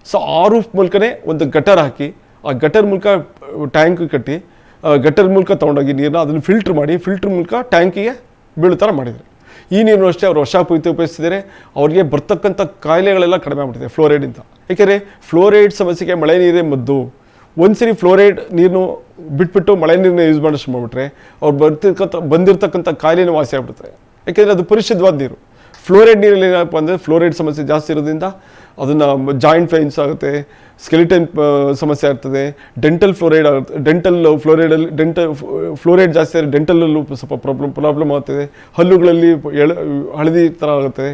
So ಆ ರೂಫ್ ಮೂಲಕನೇ ಒಂದು ಗಟರ್ ಹಾಕಿ, ಆ ಗಟರ್ ಮೂಲಕ ಟ್ಯಾಂಕ್ ಕಟ್ಟಿ, ಗಟರ್ ಮೂಲಕ ತೊಗೊಂಡೋಗಿ ನೀರನ್ನ ಅದನ್ನು ಫಿಲ್ಟ್ರ್ ಮಾಡಿ, ಫಿಲ್ಟ್ರ್ ಮೂಲಕ ಟ್ಯಾಂಕಿಗೆ ಬೀಳೋ ಥರ ಮಾಡಿದ್ದಾರೆ. ಈ ನೀರನ್ನು ಅಷ್ಟೇ ಅವರು ವರ್ಷ ಪೂರ್ತಿ ಉಪಯೋಗಿಸ್ತಿದ್ದಾರೆ. ಅವರಿಗೆ ಬರ್ತಕ್ಕಂಥ ಕಾಯಿಲೆಗಳೆಲ್ಲ ಕಡಿಮೆ ಆಗ್ಬಿಟ್ಟಿದೆ ಫ್ಲೋರೈಡಿಂದ. ಏಕೆಂದರೆ ಫ್ಲೋರೈಡ್ ಸಮಸ್ಯೆಗೆ ಮಳೆ ನೀರೇ ಮದ್ದು. ಒಂದು ಸರಿ ಫ್ಲೋರೈಡ್ ನೀರನ್ನು ಬಿಟ್ಬಿಟ್ಟು ಮಳೆ ನೀರನ್ನ ಯೂಸ್ ಮಾಡೋಷ್ಟು ಮಾಡಿಬಿಟ್ರೆ ಅವ್ರು ಬಂದಿರತಕ್ಕಂಥ ಕಾಯಿಲೆನೂ ವಾಸಿ ಆಗ್ಬಿಡ್ತಾರೆ. ಯಾಕೆಂದರೆ ಅದು ಪರಿಶುದ್ಧವಾದ ನೀರು. ಫ್ಲೋರೈಡ್ ನೀರಲ್ಲಿ ಏನಪ್ಪ ಅಂದರೆ ಫ್ಲೋರೈಡ್ ಸಮಸ್ಯೆ ಜಾಸ್ತಿ ಇರೋದ್ರಿಂದ ಅದನ್ನು ಜಾಯಿಂಟ್ ಪೇನ್ಸ್ ಆಗುತ್ತೆ, ಸ್ಕೆಲಿಟನ್ ಸಮಸ್ಯೆ ಆಗ್ತದೆ, ಡೆಂಟಲ್ ಫ್ಲೋರೈಡ್ ಆಗುತ್ತೆ, ಫ್ಲೋರೈಡ್ ಜಾಸ್ತಿ ಆದರೆ ಡೆಂಟಲಲ್ಲೂ ಸ್ವಲ್ಪ ಪ್ರಾಬ್ಲಮ್ ಆಗ್ತದೆ, ಹಲ್ಲುಗಳಲ್ಲಿ ಹಳದಿ ಥರ ಆಗುತ್ತೆ,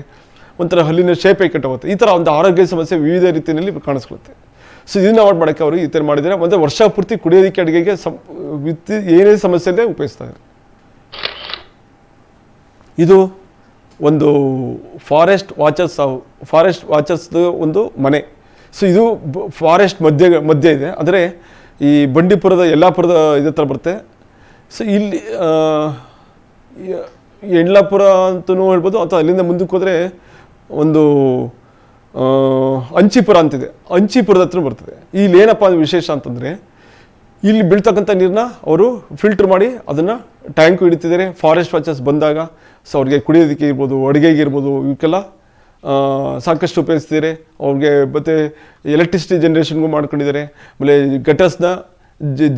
ಒಂಥರ ಹಲ್ಲಿನ ಶೇಪೇ ಕೆಟ್ಟೋಗುತ್ತೆ. ಈ ಥರ ಒಂದು ಆರೋಗ್ಯ ಸಮಸ್ಯೆ ವಿವಿಧ ರೀತಿಯಲ್ಲಿ ಕಾಣಿಸ್ಕೊಳ್ಳುತ್ತೆ. ಸೊ ಇದನ್ನು ಅವಾಯ್ಡ್ ಮಾಡೋಕ್ಕೆ ಅವರು ಈ ಥರ ಮಾಡಿದ್ದಾರೆ. ಮತ್ತು ವರ್ಷ ಪೂರ್ತಿ ಕುಡಿಯೋದಕ್ಕೆ ಅಡುಗೆಗೆ ಏನೇ ಸಮಸ್ಯೆ ಇಲ್ಲದೆ ಉಪಯೋಗಿಸ್ತಾರೆ. ಇದು ಒಂದು ಫಾರೆಸ್ಟ್ ವಾಚರ್ಸ್ದು ಒಂದು ಮನೆ. ಸೊ ಇದು ಫಾರೆಸ್ಟ್ ಮಧ್ಯೆ ಇದೆ. ಅಂದರೆ ಈ ಬಂಡೀಪುರದ ಯಲ್ಲಾಪುರದ ಇದೇ ಥರ ಬರುತ್ತೆ. ಸೊ ಇಲ್ಲಿ ಯಲ್ಲಾಪುರ ಅಂತಲೂ ಹೇಳ್ಬೋದು, ಅಥವಾ ಅಲ್ಲಿಂದ ಮುಂದಕ್ಕೆ ಹೋದರೆ ಒಂದು ಅಂಚಿಪುರ ಅಂತಿದೆ, ಅಂಚಿಪುರದ ಹತ್ರ ಬರ್ತದೆ. ಇಲ್ಲಿ ಏನಪ್ಪ ವಿಶೇಷ ಅಂತಂದರೆ, ಇಲ್ಲಿ ಬೀಳ್ತಕ್ಕಂಥ ನೀರನ್ನ ಅವರು ಫಿಲ್ಟರ್ ಮಾಡಿ ಅದನ್ನು ಟ್ಯಾಂಕು ಹಿಡಿತಿದ್ದಾರೆ. ಫಾರೆಸ್ಟ್ ವಾಚರ್ಸ್ ಬಂದಾಗ ಸೊ ಅವ್ರಿಗೆ ಕುಡಿಯೋದಕ್ಕೆ ಇರ್ಬೋದು, ಅಡುಗೆಗೆ ಇರ್ಬೋದು, ಇವಕ್ಕೆಲ್ಲ ಸಾಕಷ್ಟು ಉಪಯೋಗಿಸ್ತಿದ್ದಾರೆ. ಅವ್ರಿಗೆ ಮತ್ತು ಎಲೆಕ್ಟ್ರಿಸಿಟಿ ಜನ್ರೇಷನ್ಗೂ ಮಾಡ್ಕೊಂಡಿದ್ದಾರೆ. ಆಮೇಲೆ ಗಟರ್ಸ್ನ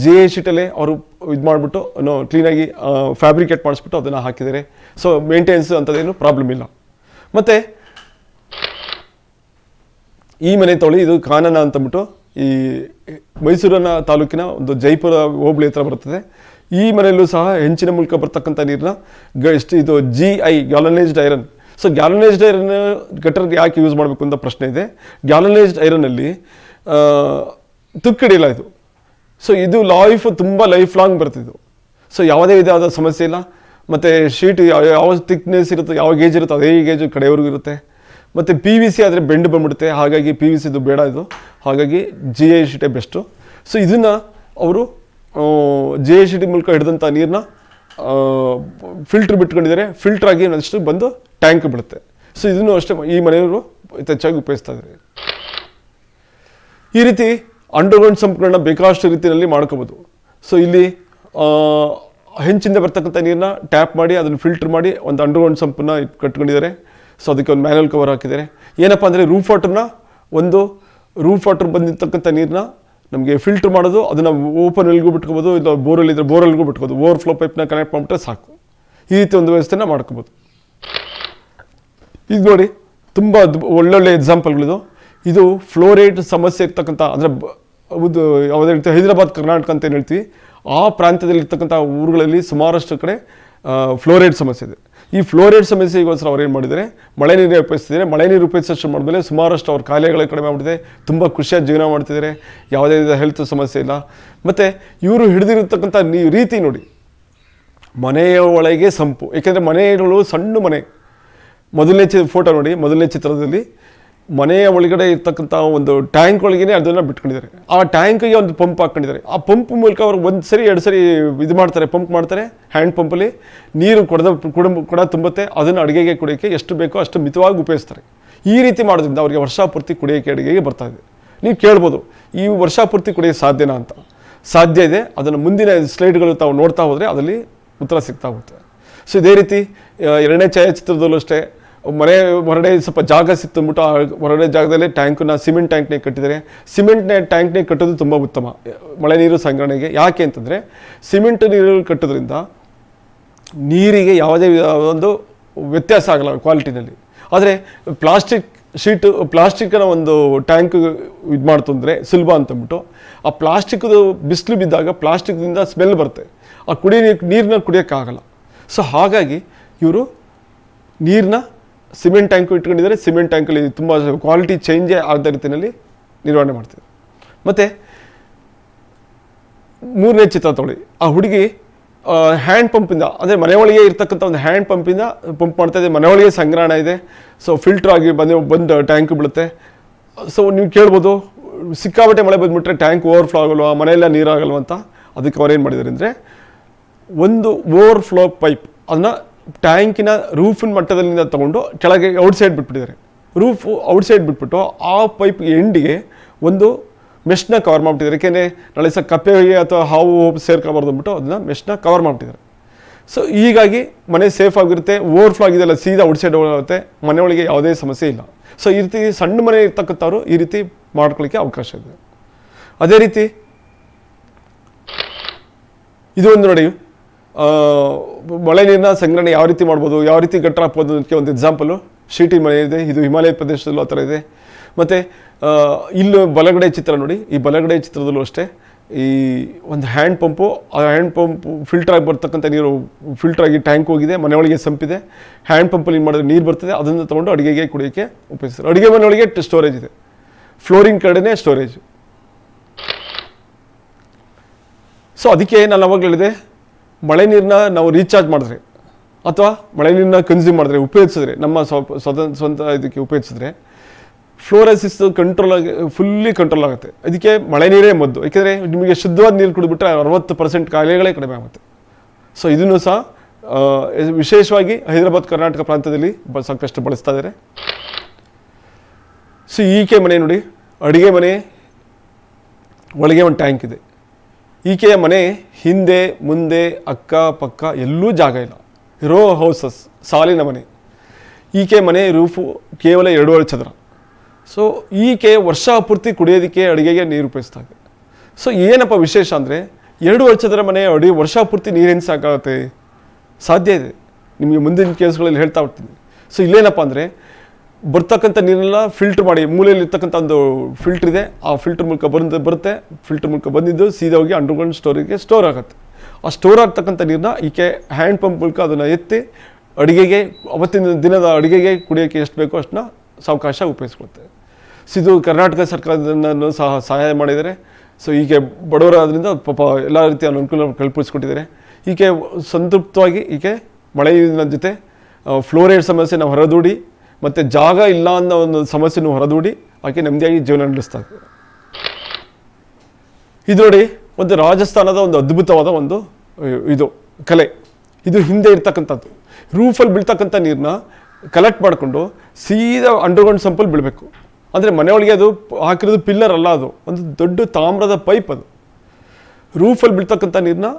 GI ಶೀಟಲ್ಲೇ ಅವರು ಇದು ಮಾಡಿಬಿಟ್ಟು ಕ್ಲೀನಾಗಿ ಫ್ಯಾಬ್ರಿಕೇಟ್ ಮಾಡಿಸ್ಬಿಟ್ಟು ಅದನ್ನು ಹಾಕಿದ್ದಾರೆ. ಸೊ ಮೇಂಟೆನೆನ್ಸ್ ಅಂಥದ್ದೇನು ಪ್ರಾಬ್ಲಮ್ ಇಲ್ಲ. ಮತ್ತು ಈ ಮನೆ ತೊಳಿ, ಇದು ಕಾನನ ಅಂತಂದ್ಬಿಟ್ಟು ಈ ಮೈಸೂರಿನ ತಾಲೂಕಿನ ಒಂದು ಜೈಪುರ ಹೋಬಳಿ ಹತ್ರ ಬರ್ತದೆ. ಈ ಮನೆಯಲ್ಲೂ ಸಹ ಹೆಂಚಿನ ಮೂಲಕ ಬರ್ತಕ್ಕಂಥ ನೀರನ್ನ ಇದು GI galvanised iron. So galvanised iron gutter ಯಾಕೆ ಯೂಸ್ ಮಾಡಬೇಕು ಅಂತ ಪ್ರಶ್ನೆ ಇದೆ. ಗ್ಯಾಲನೈಸ್ಡ್ ಐರನ್ನಲ್ಲಿ ತುಕ್ಕು ಹಿಡಿಯಲ್ಲ ಇದು. ಸೊ ಇದು ತುಂಬ ಲೈಫ್ ಲಾಂಗ್ ಬರ್ತಿದ್ದು. ಸೊ ಯಾವುದೇ ವಿಧವಾದ ಸಮಸ್ಯೆ ಇಲ್ಲ. ಮತ್ತು ಶೀಟ್ ಯಾವ ಥಿಕ್ನೆಸ್ ಇರುತ್ತೆ, ಯಾವ ಗೇಜ್ ಇರುತ್ತೆ ಅದೇ ಗೇಜು ಕಡೆಯವರೆಗೂ ಇರುತ್ತೆ. ಮತ್ತು PVC ಆದರೆ ಬೆಂಡು ಬಂದ್ಬಿಡುತ್ತೆ, ಹಾಗಾಗಿ PVC ಇದು ಬೇಡ ಇದು. ಹಾಗಾಗಿ GI ಶೀಟೇ ಬೆಸ್ಟು. ಸೊ ಇದನ್ನು ಅವರು GI ಶೀಟ್ ಮೂಲಕ ಹಿಡಿದಂಥ ನೀರನ್ನ ಫಿಲ್ಟ್ರ್ ಬಿಟ್ಕೊಂಡಿದ್ದಾರೆ. ಫಿಲ್ಟ್ರಾಗಿ ಅಷ್ಟು ಬಂದು ಟ್ಯಾಂಕ್ ಬಿಡುತ್ತೆ. ಸೊ ಇದನ್ನು ಅಷ್ಟೇ ಈ ಮನೆಯವರು ಹೆಚ್ಚಾಗಿ ಉಪಯೋಗಿಸ್ತಾ ಇದ್ದಾರೆ. ಈ ರೀತಿ ಅಂಡರ್ಗ್ರೌಂಡ್ ಸಂಪ್ಗಳನ್ನ ಬೇಕಾದಷ್ಟು ರೀತಿಯಲ್ಲಿ ಮಾಡ್ಕೋಬೋದು. ಸೊ ಇಲ್ಲಿ ಹೆಂಚಿಂದ ಬರ್ತಕ್ಕಂಥ ನೀರನ್ನ ಟ್ಯಾಪ್ ಮಾಡಿ ಅದನ್ನು ಫಿಲ್ಟರ್ ಮಾಡಿ ಒಂದು ಅಂಡರ್ಗ್ರೌಂಡ್ ಸಂಪನ್ನ ಕಟ್ಕೊಂಡಿದ್ದಾರೆ. ಸೊ ಅದಕ್ಕೆ ಒಂದು ಮ್ಯಾನ್ಯಲ್ ಕವರ್ ಹಾಕಿದ್ದಾರೆ. ಏನಪ್ಪ ಅಂದರೆ ರೂಫ್ ವಾಟರ್ ಬಂದಿರ್ತಕ್ಕಂಥ ನೀರನ್ನ ನಮಗೆ ಫಿಲ್ಟರ್ ಮಾಡೋದು, ಅದನ್ನು ಓಪನ್ ವೆಲ್ಗೂ ಬಿಟ್ಕೋಬೋದು, ಇಲ್ಲ ಬೋರಲ್ಲಿ ಇದ್ದರೆ ಬೋರಲ್ಗೂ ಬಿಟ್ಕೋಬೋದು. ಓವರ್ಫ್ಲೋ ಪೈಪ್ನ ಕನೆಕ್ಟ್ ಮಾಡಿಬಿಟ್ರೆ ಸಾಕು. ಈ ರೀತಿ ಒಂದು ವ್ಯವಸ್ಥೆನ ಮಾಡ್ಕೋಬೋದು. ಇದು ನೋಡಿ, ತುಂಬ ಒಳ್ಳೊಳ್ಳೆ ಎಕ್ಸಾಂಪಲ್ಗಳಿದು. ಇದು ಫ್ಲೋರೈಡ್ ಸಮಸ್ಯೆ ಇರ್ತಕ್ಕಂಥ, ಅಂದರೆ ಯಾವುದೇ ರೀತಿ ಹೈದರಾಬಾದ್ ಕರ್ನಾಟಕ ಅಂತ ಏನು ಹೇಳ್ತೀವಿ, ಆ ಪ್ರಾಂತ್ಯದಲ್ಲಿ ಇರ್ತಕ್ಕಂಥ ಊರುಗಳಲ್ಲಿ ಸುಮಾರಷ್ಟು ಕಡೆ ಫ್ಲೋರೈಡ್ ಸಮಸ್ಯೆ ಇದೆ. ಈ ಫ್ಲೋರೈಡ್ ಸಮಸ್ಯೆಗೋಸ್ಕರ ಅವ್ರು ಏನು ಮಾಡಿದ್ದಾರೆ, ಮಳೆ ನೀರೇ ಉಪಯೋಗಿಸ್ತಿದ್ದಾರೆ. ಮಳೆ ನೀರು ಉಪಯೋಗಿಸೋಷ್ಟು ಮಾಡಿದ್ಮೇಲೆ ಸುಮಾರಷ್ಟು ಅವ್ರ ಕಾಯಿಲೆಗಳು ಕಡಿಮೆ ಮಾಡಿದೆ, ತುಂಬ ಖುಷಿಯಾಗಿ ಜೀವನ ಮಾಡ್ತಿದ್ದಾರೆ, ಯಾವುದೇ ವಿಧ ಹೆಲ್ತ್ ಸಮಸ್ಯೆ ಇಲ್ಲ. ಮತ್ತು ಇವರು ಹಿಡಿದಿರತಕ್ಕಂಥ ರೀತಿ ನೋಡಿ, ಮನೆಯ ಒಳಗೆ ಸಂಪು. ಏಕೆಂದರೆ ಮನೆಗಳು ಸಣ್ಣ ಮನೆ. ಮೊದಲನೇ ಫೋಟೋ ನೋಡಿ, ಮೊದಲನೇ ಚಿತ್ರದಲ್ಲಿ ಮನೆಯ ಒಳಗಡೆ ಇರ್ತಕ್ಕಂಥ ಒಂದು ಟ್ಯಾಂಕ್ ಒಳಗೇ ಅದನ್ನು ಬಿಟ್ಕೊಂಡಿದ್ದಾರೆ. ಆ ಟ್ಯಾಂಕಿಗೆ ಒಂದು ಪಂಪ್ ಹಾಕ್ಕೊಂಡಿದ್ದಾರೆ. ಆ ಪಂಪ್ ಮೂಲಕ ಅವ್ರು ಒಂದು ಸರಿ 2 ಸರಿ ಇದು ಮಾಡ್ತಾರೆ, ಪಂಪ್ ಮಾಡ್ತಾರೆ. ಹ್ಯಾಂಡ್ ಪಂಪಲ್ಲಿ ನೀರು ಕೊಡ ತುಂಬುತ್ತೆ. ಅದನ್ನು ಅಡುಗೆಗೆ ಕುಡಿಯೋಕ್ಕೆ ಎಷ್ಟು ಬೇಕೋ ಅಷ್ಟು ಮಿತವಾಗಿ ಉಪಯೋಗಿಸ್ತಾರೆ. ಈ ರೀತಿ ಮಾಡೋದ್ರಿಂದ ಅವರಿಗೆ ವರ್ಷ ಪೂರ್ತಿ ಕುಡಿಯೋಕ್ಕೆ ಅಡುಗೆಗೆ ಬರ್ತಾ ಇದೆ. ನೀವು ಕೇಳ್ಬೋದು, ಈ ವರ್ಷ ಪೂರ್ತಿ ಕುಡಿಯೋಕ್ಕೆ ಸಾಧ್ಯನಾ ಅಂತ. ಸಾಧ್ಯ ಇದೆ. ಅದನ್ನು ಮುಂದಿನ ಸ್ಲೈಡ್ಗಳು ತಾವು ನೋಡ್ತಾ ಹೋದರೆ ಅದರಲ್ಲಿ ಉತ್ತರ ಸಿಗ್ತಾ ಹೋಗುತ್ತೆ. ಸೊ ಇದೇ ರೀತಿ 2ನೇ ಛಾಯಾಚಿತ್ರದಲ್ಲೂ ಅಷ್ಟೇ, ಮನೆ ಹೊರಗಡೆ ಸ್ವಲ್ಪ ಜಾಗ ಸಿಕ್ತು ಅಂದ್ಬಿಟ್ಟು ಆ ಹೊರಗಡೆ ಜಾಗದಲ್ಲೇ ಟ್ಯಾಂಕನ್ನ ಸಿಮೆಂಟ್ ಟ್ಯಾಂಕ್ನೇ ಕಟ್ಟಿದ್ದಾರೆ. ಸಿಮೆಂಟ್ನೇ ಟ್ಯಾಂಕ್ನೇ ಕಟ್ಟೋದು ತುಂಬ ಉತ್ತಮ ಮಳೆ ನೀರು ಸಂಗ್ರಹಣೆಗೆ. ಯಾಕೆ ಅಂತಂದರೆ ಸಿಮೆಂಟ್ ನೀರು ಕಟ್ಟೋದ್ರಿಂದ ನೀರಿಗೆ ಯಾವುದೇ ಒಂದು ವ್ಯತ್ಯಾಸ ಆಗಲ್ಲ ಕ್ವಾಲಿಟಿನಲ್ಲಿ. ಆದರೆ ಪ್ಲಾಸ್ಟಿಕ್ನ ಒಂದು ಟ್ಯಾಂಕ್ ಇದು ಮಾಡ್ತು ಅಂದರೆ ಸುಲಭ ಅಂತಂದ್ಬಿಟ್ಟು, ಆ ಪ್ಲಾಸ್ಟಿಕ್ದು ಬಿಸಿಲು ಬಿದ್ದಾಗ ಪ್ಲಾಸ್ಟಿಕ್ದಿಂದ ಸ್ಮೆಲ್ ಬರುತ್ತೆ, ಆ ನೀರನ್ನ ಕುಡಿಯೋಕ್ಕಾಗಲ್ಲ. ಸೊ ಹಾಗಾಗಿ ಇವರು ನೀರನ್ನ ಸಿಮೆಂಟ್ ಟ್ಯಾಂಕು ಇಟ್ಕೊಂಡಿದ್ದಾರೆ. ಸಿಮೆಂಟ್ ಟ್ಯಾಂಕಲ್ಲಿ ತುಂಬ ಕ್ವಾಲಿಟಿ ಚೇಂಜೇ ಆಗದ ರೀತಿಯಲ್ಲಿ ನಿರ್ವಹಣೆ ಮಾಡ್ತಿದ್ದಾರೆ. ಮತ್ತು 3ನೇ ಚಿತ್ರ ತೊಗೊಳ್ಳಿ, ಆ ಹುಡುಗಿ ಹ್ಯಾಂಡ್ ಪಂಪಿಂದ, ಅಂದರೆ ಮನೆಯೊಳಗೆ ಇರ್ತಕ್ಕಂಥ ಒಂದು ಹ್ಯಾಂಡ್ ಪಂಪಿಂದ ಪಂಪ್ ಮಾಡ್ತಾ ಇದೆ. ಮನೆಯೊಳಗೆ ಸಂಗ್ರಹಣ ಇದೆ. ಸೊ ಫಿಲ್ಟ್ರ್ ಆಗಿ ಬಂದು ಟ್ಯಾಂಕ್ ಬೀಳುತ್ತೆ. ಸೊ ನೀವು ಕೇಳ್ಬೋದು, ಸಿಕ್ಕಾಬಟ್ಟೆ ಮಳೆ ಬಂದುಬಿಟ್ರೆ ಟ್ಯಾಂಕ್ ಓವರ್ಫ್ಲೋ ಆಗಲ್ವಾ, ಮನೆಯೆಲ್ಲ ನೀರಾಗಲ್ವ ಅಂತ. ಅದಕ್ಕೆ ಅವ್ರು ಏನು ಮಾಡಿದ್ದಾರೆ ಅಂದರೆ, ಒಂದು ಓವರ್ಫ್ಲೋ ಪೈಪ್ ಅದನ್ನು ಟ್ಯಾಂಕಿನ ರೂಫಿನ ಮಟ್ಟದಲ್ಲಿಂದ ತೊಗೊಂಡು ಕೆಳಗೆ ಔಟ್ಸೈಡ್ ಬಿಟ್ಬಿಟ್ಟಿದ್ದಾರೆ. ರೂಫ್ ಔಟ್ಸೈಡ್ ಬಿಟ್ಬಿಟ್ಟು ಆ ಪೈಪ್ ಎಂಡಿಗೆ ಒಂದು ಮೆಷ್ನ ಕವರ್ ಮಾಡಿಬಿಟ್ಟಿದ್ದಾರೆ. ಏಕೆಂದರೆ ನಾಳೆ ಸಹ ಕಪ್ಪೆಗೆ ಅಥವಾ ಹಾವು ಸೇರ್ಕೊಬಾರ್ದು ಅಂದ್ಬಿಟ್ಟು ಅದನ್ನು ಮೆಷ್ನ ಕವರ್ ಮಾಡಿಬಿಟ್ಟಿದ್ದಾರೆ. ಸೊ ಹೀಗಾಗಿ ಮನೆ ಸೇಫ್ ಆಗಿರುತ್ತೆ. ಓವರ್ಫ್ಲೋ ಆಗಿದೆಲ್ಲ ಸೀದಾ ಔಟ್ಸೈಡ್ ಹೋಗುತ್ತೆ, ಮನೆಯೊಳಗೆ ಯಾವುದೇ ಸಮಸ್ಯೆ ಇಲ್ಲ. ಸೊ ಈ ರೀತಿ ಸಣ್ಣ ಮನೆ ಇರ್ತಕ್ಕಂಥವ್ರು ಈ ರೀತಿ ಮಾಡ್ಕೊಳ್ಳಿಕ್ಕೆ ಅವಕಾಶ ಇದೆ. ಅದೇ ರೀತಿ ಇದು ಒಂದು ನೋಡಿ, ಮಳೆ ನೀರಿನ ಸಂಗ್ರಹಣೆ ಯಾವ ರೀತಿ ಮಾಡ್ಬೋದು, ಯಾವ ರೀತಿ ಗಟ್ಟರ ಹಾಕ್ಬೋದು ಅದಕ್ಕೆ ಒಂದು ಎಕ್ಸಾಂಪಲು. ಶೀಟಿ ಮನೆ ಇದೆ, ಇದು ಹಿಮಾಲಯ ಪ್ರದೇಶದಲ್ಲೂ ಆ ಥರ ಇದೆ. ಮತ್ತು ಇಲ್ಲೂ ಬಲಗಡೆ ಚಿತ್ರ ನೋಡಿ, ಈ ಬಲಗಡೆ ಚಿತ್ರದಲ್ಲೂ ಅಷ್ಟೇ ಈ ಒಂದು ಹ್ಯಾಂಡ್ ಪಂಪು, ಆ ಹ್ಯಾಂಡ್ ಪಂಪ್ ಫಿಲ್ಟ್ರಾಗಿ ಬರ್ತಕ್ಕಂಥ ನೀರು ಫಿಲ್ಟ್ರಾಗಿ ಟ್ಯಾಂಕ್ ಹೋಗಿದೆ, ಮನೆಯೊಳಗೆ ಸಂಪಿದೆ. ಹ್ಯಾಂಡ್ ಪಂಪಲ್ಲಿ ಏನು ಮಾಡಿದ್ರೆ ನೀರು ಬರ್ತದೆ, ಅದನ್ನು ತೊಗೊಂಡು ಅಡುಗೆಗೆ ಕುಡಿಯೋಕ್ಕೆ ಉಪಯೋಗಿಸ್ತಾರೆ. ಅಡುಗೆ ಮನೆಯೊಳಗೆ ಸ್ಟೋರೇಜ್ ಇದೆ, ಫ್ಲೋರಿಂಗ್ ಕಡೆನೇ ಸ್ಟೋರೇಜ್. ಸೊ ಅದಕ್ಕೆ ನಾನು ಅವಾಗ ಹೇಳಿದೆ, ಮಳೆ ನೀರನ್ನ ನಾವು ರೀಚಾರ್ಜ್ ಮಾಡಿದ್ರೆ ಅಥವಾ ಮಳೆ ನೀರನ್ನ ಕನ್ಸ್ಯೂಮ್ ಮಾಡಿದ್ರೆ, ಉಪಯೋಗಿಸಿದ್ರೆ, ನಮ್ಮ ಸ್ವಂತ ಇದಕ್ಕೆ ಉಪಯೋಗಿಸಿದ್ರೆ ಫ್ಲೋರೈಸಿಸ್ ಫುಲ್ಲಿ ಕಂಟ್ರೋಲ್ ಆಗುತ್ತೆ. ಅದಕ್ಕೆ ಮಳೆ ನೀರೇ ಮದ್ದು. ಯಾಕೆಂದರೆ ನಿಮಗೆ ಶುದ್ಧವಾದ ನೀರು ಕುಡಿದ್ಬಿಟ್ರೆ 60% ಕಾಯಿಲೆಗಳೇ ಕಡಿಮೆ ಆಗುತ್ತೆ. ಸೊ ಇದನ್ನು ಸಹ ವಿಶೇಷವಾಗಿ ಹೈದರಾಬಾದ್ ಕರ್ನಾಟಕ ಪ್ರಾಂತ್ಯದಲ್ಲಿ ಸಾಕಷ್ಟು ಬಳಸ್ತಾ ಇದ್ದಾರೆ. ಸೊ ಈಕೆ ಮನೆ ನೋಡಿ, ಅಡುಗೆ ಮನೆ ಒಳಗೆ ಒಂದು ಟ್ಯಾಂಕ್ ಇದೆ. ಈಕೆಯ ಮನೆ ಹಿಂದೆ ಮುಂದೆ ಅಕ್ಕ ಪಕ್ಕ ಎಲ್ಲೂ ಜಾಗ ಇಲ್ಲ, ರೋ ಹೌಸಸ್, ಸಾಲಿನ ಮನೆ. ಈಕೆ ಮನೆ ರೂಫು ಕೇವಲ 2.5 ಚದರ. ಸೊ ಈಕೆ ವರ್ಷ ಪೂರ್ತಿ ಕುಡಿಯೋದಕ್ಕೆ ಅಡುಗೆಗೆ ನೀರು ಉಪಯೋಗಿಸ್ತಾ ಇದೆ. ಸೊ ಏನಪ್ಪ ವಿಶೇಷ ಅಂದರೆ 2.5 ಚದರ ಮನೆ ವರ್ಷ ಪೂರ್ತಿ ನೀರೇನು ಸಾಕಾಗುತ್ತೆ? ಸಾಧ್ಯ ಇದೆ, ನಿಮಗೆ ಮುಂದಿನ ಕೇಸ್ಗಳಲ್ಲಿ ಹೇಳ್ತಾ ಹೋಗ್ತೀನಿ. ಸೊ ಇಲ್ಲೇನಪ್ಪ ಅಂದರೆ ಬರ್ತಕ್ಕಂಥ ನೀರನ್ನೆಲ್ಲ ಫಿಲ್ಟ್ರ್ ಮಾಡಿ, ಮೂಲೆಯಲ್ಲಿ ಇರ್ತಕ್ಕಂಥ ಒಂದು ಫಿಲ್ಟ್ರ್ ಇದೆ, ಆ ಫಿಲ್ಟ್ರ್ ಮೂಲಕ ಬರುತ್ತೆ. ಫಿಲ್ಟ್ರ್ ಮೂಲಕ ಬಂದಿದ್ದು ಸೀದಾ ಹೋಗಿ ಅಂಡರ್ಗ್ರೌಂಡ್ ಸ್ಟೋರೇಜ್ಗೆ ಸ್ಟೋರ್ ಆಗುತ್ತೆ. ಆ ಸ್ಟೋರ್ ಆಗ್ತಕ್ಕಂಥ ನೀರನ್ನ ಈಕೆ ಹ್ಯಾಂಡ್ ಪಂಪ್ ಮೂಲಕ ಅದನ್ನು ಎತ್ತಿ ಅಡುಗೆಗೆ, ಅವತ್ತಿನ ದಿನದ ಅಡುಗೆಗೆ ಕುಡಿಯೋಕ್ಕೆ ಎಷ್ಟು ಬೇಕೋ ಅಷ್ಟನ್ನ ಸಾವಕಾಶ ಉಪಯೋಗಿಸ್ಕೊಳುತ್ತೆ. ಸೊ ಇದು ಕರ್ನಾಟಕ ಸರ್ಕಾರದನ್ನು ಸಹ ಸಹಾಯ ಮಾಡಿದ್ದಾರೆ. ಸೊ ಈಕೆ ಬಡವರಾದ್ರಿಂದ ಪಾಪ ಎಲ್ಲ ರೀತಿಯ ಅನುಕೂಲ ಕಲ್ಪಿಸ್ಕೊಟ್ಟಿದ್ದಾರೆ. ಈಕೆ ಸಂತೃಪ್ತವಾಗಿ ಈಕೆ ಮಳೆಯ ಜೊತೆ ಫ್ಲೋರೈಡ್ ಸಮಸ್ಯೆನ ಹೊರದೂಡಿ ಮತ್ತು ಜಾಗ ಇಲ್ಲ ಅನ್ನೋ ಒಂದು ಸಮಸ್ಯೆನೂ ಹೊರದೂಡಿ ಆಕೆ ನೆಮ್ಮದಿಯಾಗಿ ಜೀವನ ನಡೆಸ್ತಾರೆ. ಇದು ನೋಡಿ, ಒಂದು ರಾಜಸ್ಥಾನದ ಒಂದು ಅದ್ಭುತವಾದ ಒಂದು ಇದು ಕಲೆ. ಇದು ಹಿಂದೆ ಇರ್ತಕ್ಕಂಥದ್ದು. ರೂಫಲ್ಲಿ ಬೀಳ್ತಕ್ಕಂಥ ನೀರನ್ನ ಕಲೆಕ್ಟ್ ಮಾಡಿಕೊಂಡು ಸೀದಾ ಅಂಡರ್ಗ್ರೌಂಡ್ ಸಂಪಲ್ಲಿ ಬೀಳಬೇಕು. ಅಂದರೆ ಮನೆಯೊಳಗೆ ಅದು ಹಾಕಿರೋದು ಪಿಲ್ಲರ್ ಅಲ್ಲ, ಅದು ಒಂದು ದೊಡ್ಡ ತಾಮ್ರದ ಪೈಪ್. ಅದು ರೂಫಲ್ಲಿ ಬೀಳ್ತಕ್ಕಂಥ ನೀರನ್ನ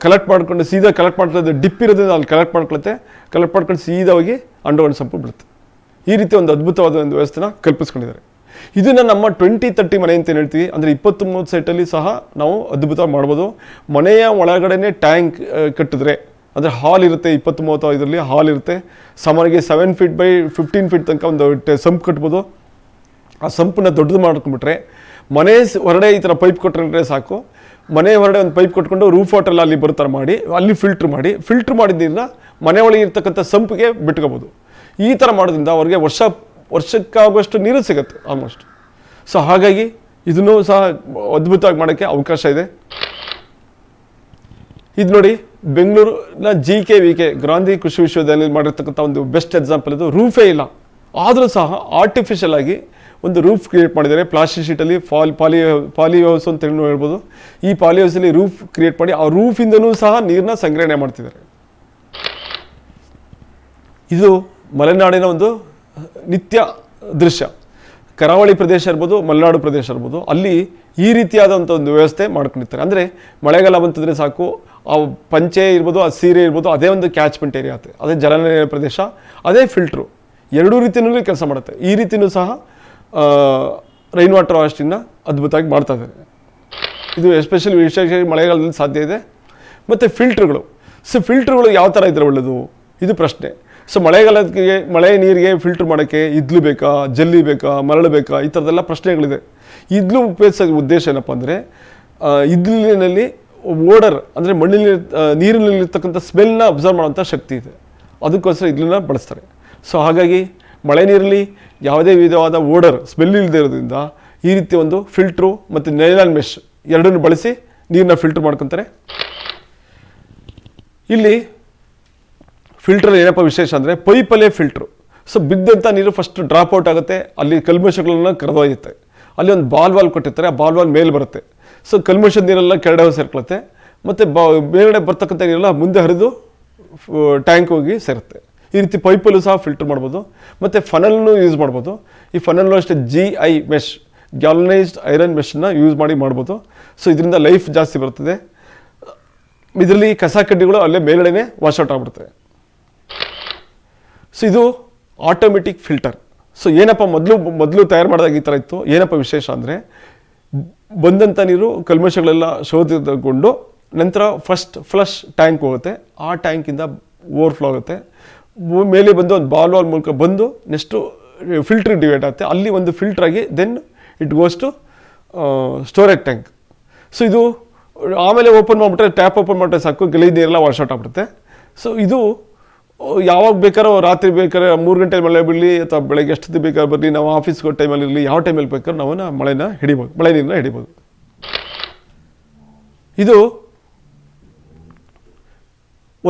ಕಲೆಕ್ಟ್ ಮಾಡ್ಕೊಂಡು ಸೀದಾ ಕಲೆಕ್ಟ್ ಮಾಡ್ಕೊಳ್ಳೋದು, ಡಿಪ್ ಇರೋದ್ರಿಂದ ಅಲ್ಲಿ ಕಲೆಕ್ಟ್ ಮಾಡ್ಕೊಂಡು ಸೀದಾ ಹೋಗಿ ಅಂಡರ್ಗ್ರೌಂಡ್ ಸಂಪು ಬೀಳುತ್ತೆ. ಈ ರೀತಿ ಒಂದು ಅದ್ಭುತವಾದ ಒಂದು ವ್ಯವಸ್ಥೆನ ಕಲ್ಪಿಸ್ಕೊಂಡಿದ್ದಾರೆ. ಇದನ್ನು ನಮ್ಮ 20-30 ಮನೆ ಅಂತ ಹೇಳ್ತೀವಿ. ಅಂದರೆ 20-30 ಸೈಟಲ್ಲಿ ಸಹ ನಾವು ಅದ್ಭುತ ಮಾಡ್ಬೋದು. ಮನೆಯ ಒಳಗಡೆನೆ ಟ್ಯಾಂಕ್ ಕಟ್ಟಿದ್ರೆ, ಅಂದರೆ ಹಾಲ್ ಇರುತ್ತೆ, 20-30 ಇದರಲ್ಲಿ ಹಾಲ್ ಇರುತ್ತೆ. ಸಾಮಾನ್ಯವಾಗಿ 7 ಫೀಟ್ ಬೈ 15 ಫೀಟ್ ತನಕ ಒಂದು ಸಂಪ್ ಕಟ್ಬೋದು. ಆ ಸಂಪನ್ನ ದೊಡ್ಡದು ಮಾಡ್ಕೊಂಡ್ಬಿಟ್ರೆ, ಮನೆ ಹೊರಡೆ ಈ ಥರ ಪೈಪ್ ಕೊಟ್ಟರೆ ಸಾಕು. ಮನೆ ಹೊರಡೆ ಒಂದು ಪೈಪ್ ಕೊಟ್ಕೊಂಡು ರೂಫ್ ವಾಟರ್ ಅಲ್ಲಿ ಬರ್ತಾರೆ ಮಾಡಿ, ಅಲ್ಲಿ ಫಿಲ್ಟ್ರ್ ಮಾಡಿದ ನೀರನ್ನ ಮನೆ ಒಳಗೆ ಇರ್ತಕ್ಕಂಥ ಸಂಪಿಗೆ ಬಿಟ್ಕೋಬೋದು. ಈ ಥರ ಮಾಡೋದ್ರಿಂದ ಅವ್ರಿಗೆ ವರ್ಷಕ್ಕಾಗುವಷ್ಟು ನೀರು ಸಿಗುತ್ತೆ ಆಲ್ಮೋಸ್ಟ್. ಸೊ ಹಾಗಾಗಿ ಇದನ್ನು ಸಹ ಅದ್ಭುತವಾಗಿ ಮಾಡೋಕ್ಕೆ ಅವಕಾಶ ಇದೆ. ಇದು ನೋಡಿ, ಬೆಂಗಳೂರಿನ GKVK ಗಾಂಧಿ ಕೃಷಿ ವಿಶ್ವವಿದ್ಯಾಲಯದಲ್ಲಿ ಮಾಡಿರ್ತಕ್ಕಂಥ ಒಂದು ಬೆಸ್ಟ್ ಎಕ್ಸಾಂಪಲ್. ಇದು ರೂಫೇ ಇಲ್ಲ, ಆದರೂ ಸಹ ಆರ್ಟಿಫಿಷಿಯಲ್ ಆಗಿ ಒಂದು ರೂಫ್ ಕ್ರಿಯೇಟ್ ಮಾಡಿದ್ದಾರೆ. ಪ್ಲಾಸ್ಟಿಕ್ ಶೀಟಲ್ಲಿ ಪಾಲಿ ಹೌಸ್ ಅಂತ ಹೇಳ್ಬೋದು. ಈ ಪಾಲಿ ಹೌಸಲ್ಲಿ ರೂಫ್ ಕ್ರಿಯೇಟ್ ಮಾಡಿ ಆ ರೂಫಿಂದನೂ ಸಹ ನೀರನ್ನ ಸಂಗ್ರಹಣೆ ಮಾಡ್ತಿದ್ದಾರೆ. ಇದು ಮಲೆನಾಡಿನ ಒಂದು ನಿತ್ಯ ದೃಶ್ಯ. ಕರಾವಳಿ ಪ್ರದೇಶ ಇರ್ಬೋದು, ಮಲೆನಾಡು ಪ್ರದೇಶ ಇರ್ಬೋದು, ಅಲ್ಲಿ ಈ ರೀತಿಯಾದಂಥ ಒಂದು ವ್ಯವಸ್ಥೆ ಮಾಡ್ಕೊಂಡಿರ್ತಾರೆ. ಅಂದರೆ ಮಳೆಗಾಲ ಬಂತಂದರೆ ಸಾಕು, ಆ ಪಂಚೆ ಇರ್ಬೋದು, ಆ ಸೀರೆ ಇರ್ಬೋದು, ಅದೇ ಒಂದು ಕ್ಯಾಚ್ಮೆಂಟ್ ಏರಿಯಾ ಆಗುತ್ತೆ, ಅದೇ ಜಲನಯನ ಪ್ರದೇಶ, ಅದೇ ಫಿಲ್ಟ್ರು, ಎರಡೂ ರೀತಿಯಲ್ಲೂ ಕೆಲಸ ಮಾಡುತ್ತೆ. ಈ ರೀತಿಯೂ ಸಹ ರೈನ್ ವಾಟರ್ ಹಾರ್ವೆಸ್ಟಿಂಗ್ನ ಅದ್ಭುತವಾಗಿ ಮಾಡ್ತಾ ಇದ್ದಾರೆ. ಇದು ಎಸ್ಪೆಷಲಿ ವಿಶೇಷವಾಗಿ ಮಳೆಗಾಲದಲ್ಲಿ ಸಾಧ್ಯ ಇದೆ. ಮತ್ತು ಫಿಲ್ಟ್ರುಗಳು. ಸೊ ಫಿಲ್ಟ್ರುಗಳು ಯಾವ ಥರ ಇದ್ದರೆ ಒಳ್ಳೆಯದು, ಇದು ಪ್ರಶ್ನೆ. ಸೊ ಮಳೆಗಾಲಕ್ಕೆ ಮಳೆ ನೀರಿಗೆ ಫಿಲ್ಟ್ರ್ ಮಾಡೋಕ್ಕೆ ಇದ್ಲು ಬೇಕಾ, ಜಲ್ಲಿ ಬೇಕಾ, ಮರಳು ಬೇಕಾ, ಈ ಥರದ್ದೆಲ್ಲ ಪ್ರಶ್ನೆಗಳಿದೆ. ಇದ್ಲು ಉಪಯೋಗಿಸೋ ಉದ್ದೇಶ ಏನಪ್ಪ ಅಂದರೆ, ಇದ್ಲಿನಲ್ಲಿ ಓಡರ್ ಅಂದರೆ ಮಣ್ಣಿನಲ್ಲಿ ನೀರಿನಲ್ಲಿರ್ತಕ್ಕಂಥ ಸ್ಮೆಲ್ನ ಅಬ್ಸರ್ವ್ ಮಾಡೋಂಥ ಶಕ್ತಿ ಇದೆ, ಅದಕ್ಕೋಸ್ಕರ ಇದ್ಲನ್ನ ಬಳಸ್ತಾರೆ. ಸೊ ಹಾಗಾಗಿ ಮಳೆ ನೀರಲ್ಲಿ ಯಾವುದೇ ವಿಧವಾದ ಓಡರ್ ಸ್ಮೆಲ್ ಇಲ್ಲದೆ ಇರೋದ್ರಿಂದ ಈ ರೀತಿ ಒಂದು ಫಿಲ್ಟ್ರು ಮತ್ತು ನೈಲಾನ್ ಮೆಶ್ ಎರಡನ್ನೂ ಬಳಸಿ ನೀರನ್ನ ಫಿಲ್ಟ್ರ್ ಮಾಡ್ಕೊತಾರೆ. ಇಲ್ಲಿ ಫಿಲ್ಟರ್ ಏನಪ್ಪ ವಿಶೇಷ ಅಂದರೆ ಪೈಪಲ್ಲೇ ಫಿಲ್ಟ್ರು. ಸೊ ಬಿದ್ದಂಥ ನೀರು ಫಸ್ಟ್ ಡ್ರಾಪ್ ಔಟ್ ಆಗುತ್ತೆ, ಅಲ್ಲಿ ಕಲ್ಮಶಗಳನ್ನ ಕರೆದೊಯ್ಯುತ್ತೆ. ಅಲ್ಲಿ ಒಂದು ಬಾಲ್ ಕೊಟ್ಟಿರ್ತಾರೆ, ಆ ಬಾಲ್ ಮೇಲೆ ಬರುತ್ತೆ. ಸೊ ಕಲ್ಮಶದ ನೀರೆಲ್ಲ ಕೆಳಗಡೆ ಹೋಗಿ ಸೇರ್ಕೊಳುತ್ತೆ, ಮತ್ತು ಮೇಲ್ಗಡೆ ಬರ್ತಕ್ಕಂಥ ನೀರೆಲ್ಲ ಮುಂದೆ ಹರಿದು ಟ್ಯಾಂಕ್ ಹೋಗಿ ಸೇರುತ್ತೆ. ಈ ರೀತಿ ಪೈಪಲ್ಲೂ ಸಹ ಫಿಲ್ಟರ್ ಮಾಡ್ಬೋದು. ಮತ್ತು ಫನಲ್ನು ಯೂಸ್ ಮಾಡ್ಬೋದು. ಈ ಫನಲ್ನು ಅಷ್ಟೇ GI ಮೆಶ್, ಗ್ಯಾಲ್ವನೈಸ್ಡ್ ಐರನ್ ಮೆಷನ್ನ ಯೂಸ್ ಮಾಡ್ಬೋದು. ಸೊ ಇದರಿಂದ ಲೈಫ್ ಜಾಸ್ತಿ ಬರ್ತದೆ. ಇದರಲ್ಲಿ ಕಸ ಕಡ್ಡಿಗಳು ಅಲ್ಲೇ ಮೇಲ್ಗಡೆನೇ ವಾಶ್ಔಟ್ ಆಗ್ಬಿಡ್ತವೆ. ಸೊ ಇದು ಆಟೋಮೆಟಿಕ್ ಫಿಲ್ಟರ್. ಸೊ ಏನಪ್ಪ ಮೊದಲು ತಯಾರು ಮಾಡಿದಾಗ ಈ ಥರ ಇತ್ತು. ಏನಪ್ಪ ವಿಶೇಷ ಅಂದರೆ, ಬಂದಂಥ ನೀರು ಕಲ್ಮಶಗಳೆಲ್ಲ ಶೋಧಿತಗೊಂಡು ನಂತರ ಫಸ್ಟ್ ಫ್ಲಶ್ ಟ್ಯಾಂಕ್ ಹೋಗುತ್ತೆ, ಆ ಟ್ಯಾಂಕಿಂದ ಓವರ್ಫ್ಲೋ ಆಗುತ್ತೆ, ಮೇಲೆ ಬಂದು ಒಂದು ಬಾಲ್ ಮೂಲಕ ಬಂದು ನೆಕ್ಸ್ಟು ಫಿಲ್ಟ್ರ್ ಡಿವೈಡ್ ಆಗುತ್ತೆ, ಅಲ್ಲಿ ಒಂದು ಫಿಲ್ಟ್ರಾಗಿ then it goes to storage tank. So ಇದು ಆಮೇಲೆ ಓಪನ್ ಮಾಡಿಬಿಟ್ರೆ, ಟ್ಯಾಪ್ ಓಪನ್ ಮಾಡಿದ್ರೆ ಸಾಕು, ಗಲೀಜು ನೀರೆಲ್ಲ ವಾಶ್ ಔಟ್ ಆಗ್ಬಿಡುತ್ತೆ. ಸೊ ಇದು ಯಾವಾಗ ಬೇಕಾದ್ರೂ, ರಾತ್ರಿ ಬೇಕಾದ್ರೆ 3 ಗಂಟೆ ಮಳೆ ಬೀಳಲಿ ಅಥವಾ ಬೆಳಗ್ಗೆ ಎಷ್ಟೊತ್ತು ಬೇಕಾದ್ರೆ ಬರಲಿ, ನಾವು ಆಫೀಸ್ಗೆ ಹೋಗೋ ಟೈಮಲ್ಲಿ ಇರಲಿ, ಯಾವ ಟೈಮಲ್ಲಿ ಬೇಕಾದ್ರೆ ನಾವು ಮಳೆ ನೀರನ್ನ ಹಿಡಿಬೋದು. ಇದು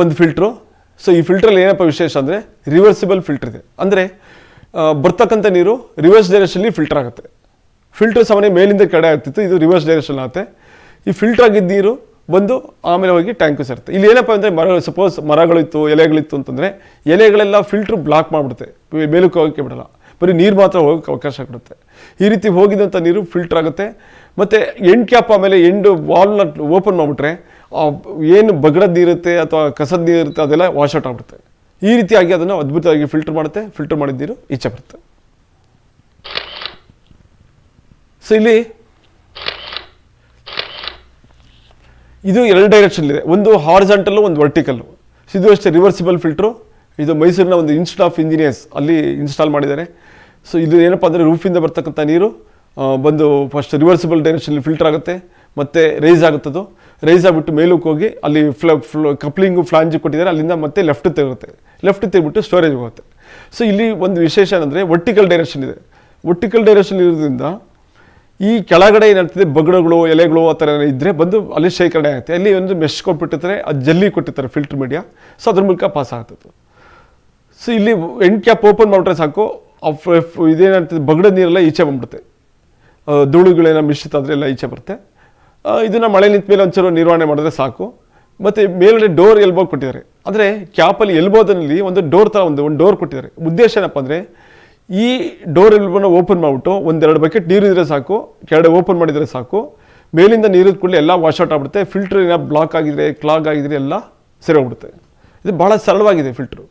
ಒಂದು ಫಿಲ್ಟ್ರು. ಸೊ ಈ ಫಿಲ್ಟ್ರಲ್ಲಿ ಏನಪ್ಪ ವಿಶೇಷ ಅಂದರೆ ರಿವರ್ಸಿಬಲ್ ಫಿಲ್ಟರ್ ಇದೆ. ಅಂದರೆ ಬರ್ತಕ್ಕಂಥ ನೀರು ರಿವರ್ಸ್ ಡೈರೆಕ್ಷನಲ್ಲಿ ಫಿಲ್ಟರ್ ಆಗುತ್ತೆ. ಫಿಲ್ಟರ್ ಸಾಮಾನ್ಯ ಮೇಲಿಂದ ಕಡೆ ಆಗ್ತಿತ್ತು, ಇದು ರಿವರ್ಸ್ ಡೈರೆಕ್ಷನ್ ಆಗುತ್ತೆ. ಈ ಫಿಲ್ಟರ್ ಆಗಿದ್ದ ನೀರು ಬಂದು ಆಮೇಲೆ ಹೋಗಿ ಟ್ಯಾಂಕು ಸೇರುತ್ತೆ. ಇಲ್ಲಿ ಏನಪ್ಪ ಅಂದರೆ ಸಪೋಸ್ ಮರಗಳಿತ್ತು, ಎಲೆಗಳಿತ್ತು ಅಂತಂದರೆ ಎಲೆಗಳೆಲ್ಲ ಫಿಲ್ಟ್ರ್ ಬ್ಲಾಕ್ ಮಾಡಿಬಿಡುತ್ತೆ, ಮೇಲಕ್ಕೆ ಹೋಗೋಕ್ಕೆ ಬಿಡಲ್ಲ, ಬರೀ ನೀರು ಮಾತ್ರ ಹೋಗೋಕ್ಕೆ ಅವಕಾಶ ಕೊಡುತ್ತೆ. ಈ ರೀತಿ ಹೋಗಿದಂಥ ನೀರು ಫಿಲ್ಟರ್ ಆಗುತ್ತೆ. ಮತ್ತು ಎಂಡ್ ಕ್ಯಾಪ್ ಆಮೇಲೆ ಎಂಡ್ ವಾಲ್ನ ಓಪನ್ ಮಾಡಿಬಿಟ್ರೆ ಏನು ಬಗಡದ ನೀರುತ್ತೆ ಅಥವಾ ಕಸದ ನೀರು ಇರುತ್ತೆ ಅದೆಲ್ಲ ವಾಶ್ ಔಟ್ ಆಗ್ಬಿಡುತ್ತೆ. ಈ ರೀತಿಯಾಗಿ ಅದನ್ನು ಅದ್ಭುತವಾಗಿ ಫಿಲ್ಟರ್ ಮಾಡುತ್ತೆ. ಫಿಲ್ಟರ್ ಮಾಡಿದ ನೀರು ಈಚೆ ಬರುತ್ತೆ. ಸೊ ಇಲ್ಲಿ ಇದು 2 ಡೈರೆಕ್ಷನ್ ಇದೆ, ಒಂದು ಹಾರಿಜಾಂಟಲ್ಲು, ಒಂದು ವರ್ಟಿಕಲ್ಲು. ಇದು ಅಷ್ಟೇ ರಿವರ್ಸಿಬಲ್ ಫಿಲ್ಟ್ರು. ಇದು ಮೈಸೂರಿನ ಒಂದು ಇನ್ಸ್ಟಿಟ್ಯೂಟ್ ಆಫ್ ಇಂಜಿನಿಯರ್ಸ್ ಅಲ್ಲಿ ಇನ್ಸ್ಟಾಲ್ ಮಾಡಿದ್ದಾರೆ. ಸೊ ಇದು ಏನಪ್ಪ ಅಂದರೆ ರೂಫಿಂದ ಬರ್ತಕ್ಕಂಥ ನೀರು ಬಂದು ಫಸ್ಟ್ ರಿವರ್ಸಿಬಲ್ ಡೈರೆಕ್ಷನಲ್ಲಿ ಫಿಲ್ಟರ್ ಆಗುತ್ತೆ, ಮತ್ತು ರೈಸ್ ಆಗುತ್ತದು. ರೈಸ್ ಆಗಿಬಿಟ್ಟು ಮೇಲಕ್ಕೆ ಹೋಗಿ ಅಲ್ಲಿ ಕಪ್ಲಿಂಗು ಫ್ಲಾಂಜ್ ಕೊಟ್ಟಿದ್ದಾರೆ, ಅಲ್ಲಿಂದ ಮತ್ತೆ ಲೆಫ್ಟ್ ತೆಗೆದ್ಬಿಟ್ಟು ಸ್ಟೋರೇಜ್ಗೆ ಹೋಗುತ್ತೆ. ಸೊ ಇಲ್ಲಿ ಒಂದು ವಿಶೇಷ ಏನಂದರೆ ವರ್ಟಿಕಲ್ ಡೈರೆಕ್ಷನ್ ಇದೆ. ವರ್ಟಿಕಲ್ ಡೈರೆಕ್ಷನ್ ಇರೋದ್ರಿಂದ ಈ ಕೆಳಗಡೆ ಏನಾಗ್ತದೆ, ಬಗಡಗಳು, ಎಲೆಗಳು ಆ ಥರ ಇದ್ದರೆ ಬಂದು ಅಲ್ಲಿ ಶೇಖರಣೆ ಆಗುತ್ತೆ. ಅಲ್ಲಿ ಒಂದು ಮೆಶ್ ಕೊಟ್ಬಿಟ್ಟಿರ್ತಾರೆ, ಅದು ಜಲ್ಲಿ ಕೊಟ್ಟಿರ್ತಾರೆ ಫಿಲ್ಟರ್ ಮೀಡಿಯಾ. ಸೊ ಅದ್ರ ಮೂಲಕ ಪಾಸ್ ಆಗ್ತದೆ. ಸೊ ಇಲ್ಲಿ ಎಂಡ್ ಕ್ಯಾಪ್ ಓಪನ್ ಮಾಡಿಬಿಟ್ರೆ ಸಾಕು, ಇದೇನಾಗ್ತದೆ, ಬಗಡ ನೀರೆಲ್ಲ ಈಚೆ ಬಂದ್ಬಿಡುತ್ತೆ, ಧೂಳುಗಳೇನೋ ಮಿಶ್ರಿತ ಆದರೆ ಎಲ್ಲ ಈಚೆ ಬರುತ್ತೆ. ಇದನ್ನು ಮಳೆ ನಿಂತ ಮೇಲೆ ಒಂಚೂರು ನಿರ್ವಹಣೆ ಮಾಡಿದ್ರೆ ಸಾಕು. ಮತ್ತು ಮೇಲ್ಗಡೆ ಡೋರ್ ಎಲ್ಬೋ ಕೊಟ್ಟಿದ್ದಾರೆ. ಅಂದರೆ ಕ್ಯಾಪಲ್ಲಿ ಎಲ್ಬೋದಲ್ಲಿ ಒಂದು ಡೋರ್ ಥರ ಒಂದು ಡೋರ್ ಕೊಟ್ಟಿದ್ದಾರೆ. ಉದ್ದೇಶ ಏನಪ್ಪ ಅಂದರೆ ಈ ಡೋರ್ ಎಲ್ಬೋನ ಓಪನ್ ಮಾಡಿಬಿಟ್ಟು 1-2 ಬಕೆಟ್ ನೀರು ಇದ್ದರೆ ಸಾಕು, ಕೆಳಗಡೆ ಓಪನ್ ಮಾಡಿದರೆ ಸಾಕು, ಮೇಲಿಂದ ನೀರಿದ ಕೂಡಲೇ ಎಲ್ಲ ವಾಶ್ ಔಟ್ ಆಗ್ಬಿಡುತ್ತೆ. ಫಿಲ್ಟ್ರ್ ಏನೋ ಬ್ಲಾಕ್ ಆಗಿದ್ರೆ, ಕ್ಲಾಗ್ ಆಗಿದ್ರೆ ಎಲ್ಲ ಸರಿ ಹೋಗ್ಬಿಡುತ್ತೆ. ಇದು ಭಾಳ ಸರಳವಾಗಿದೆ filter.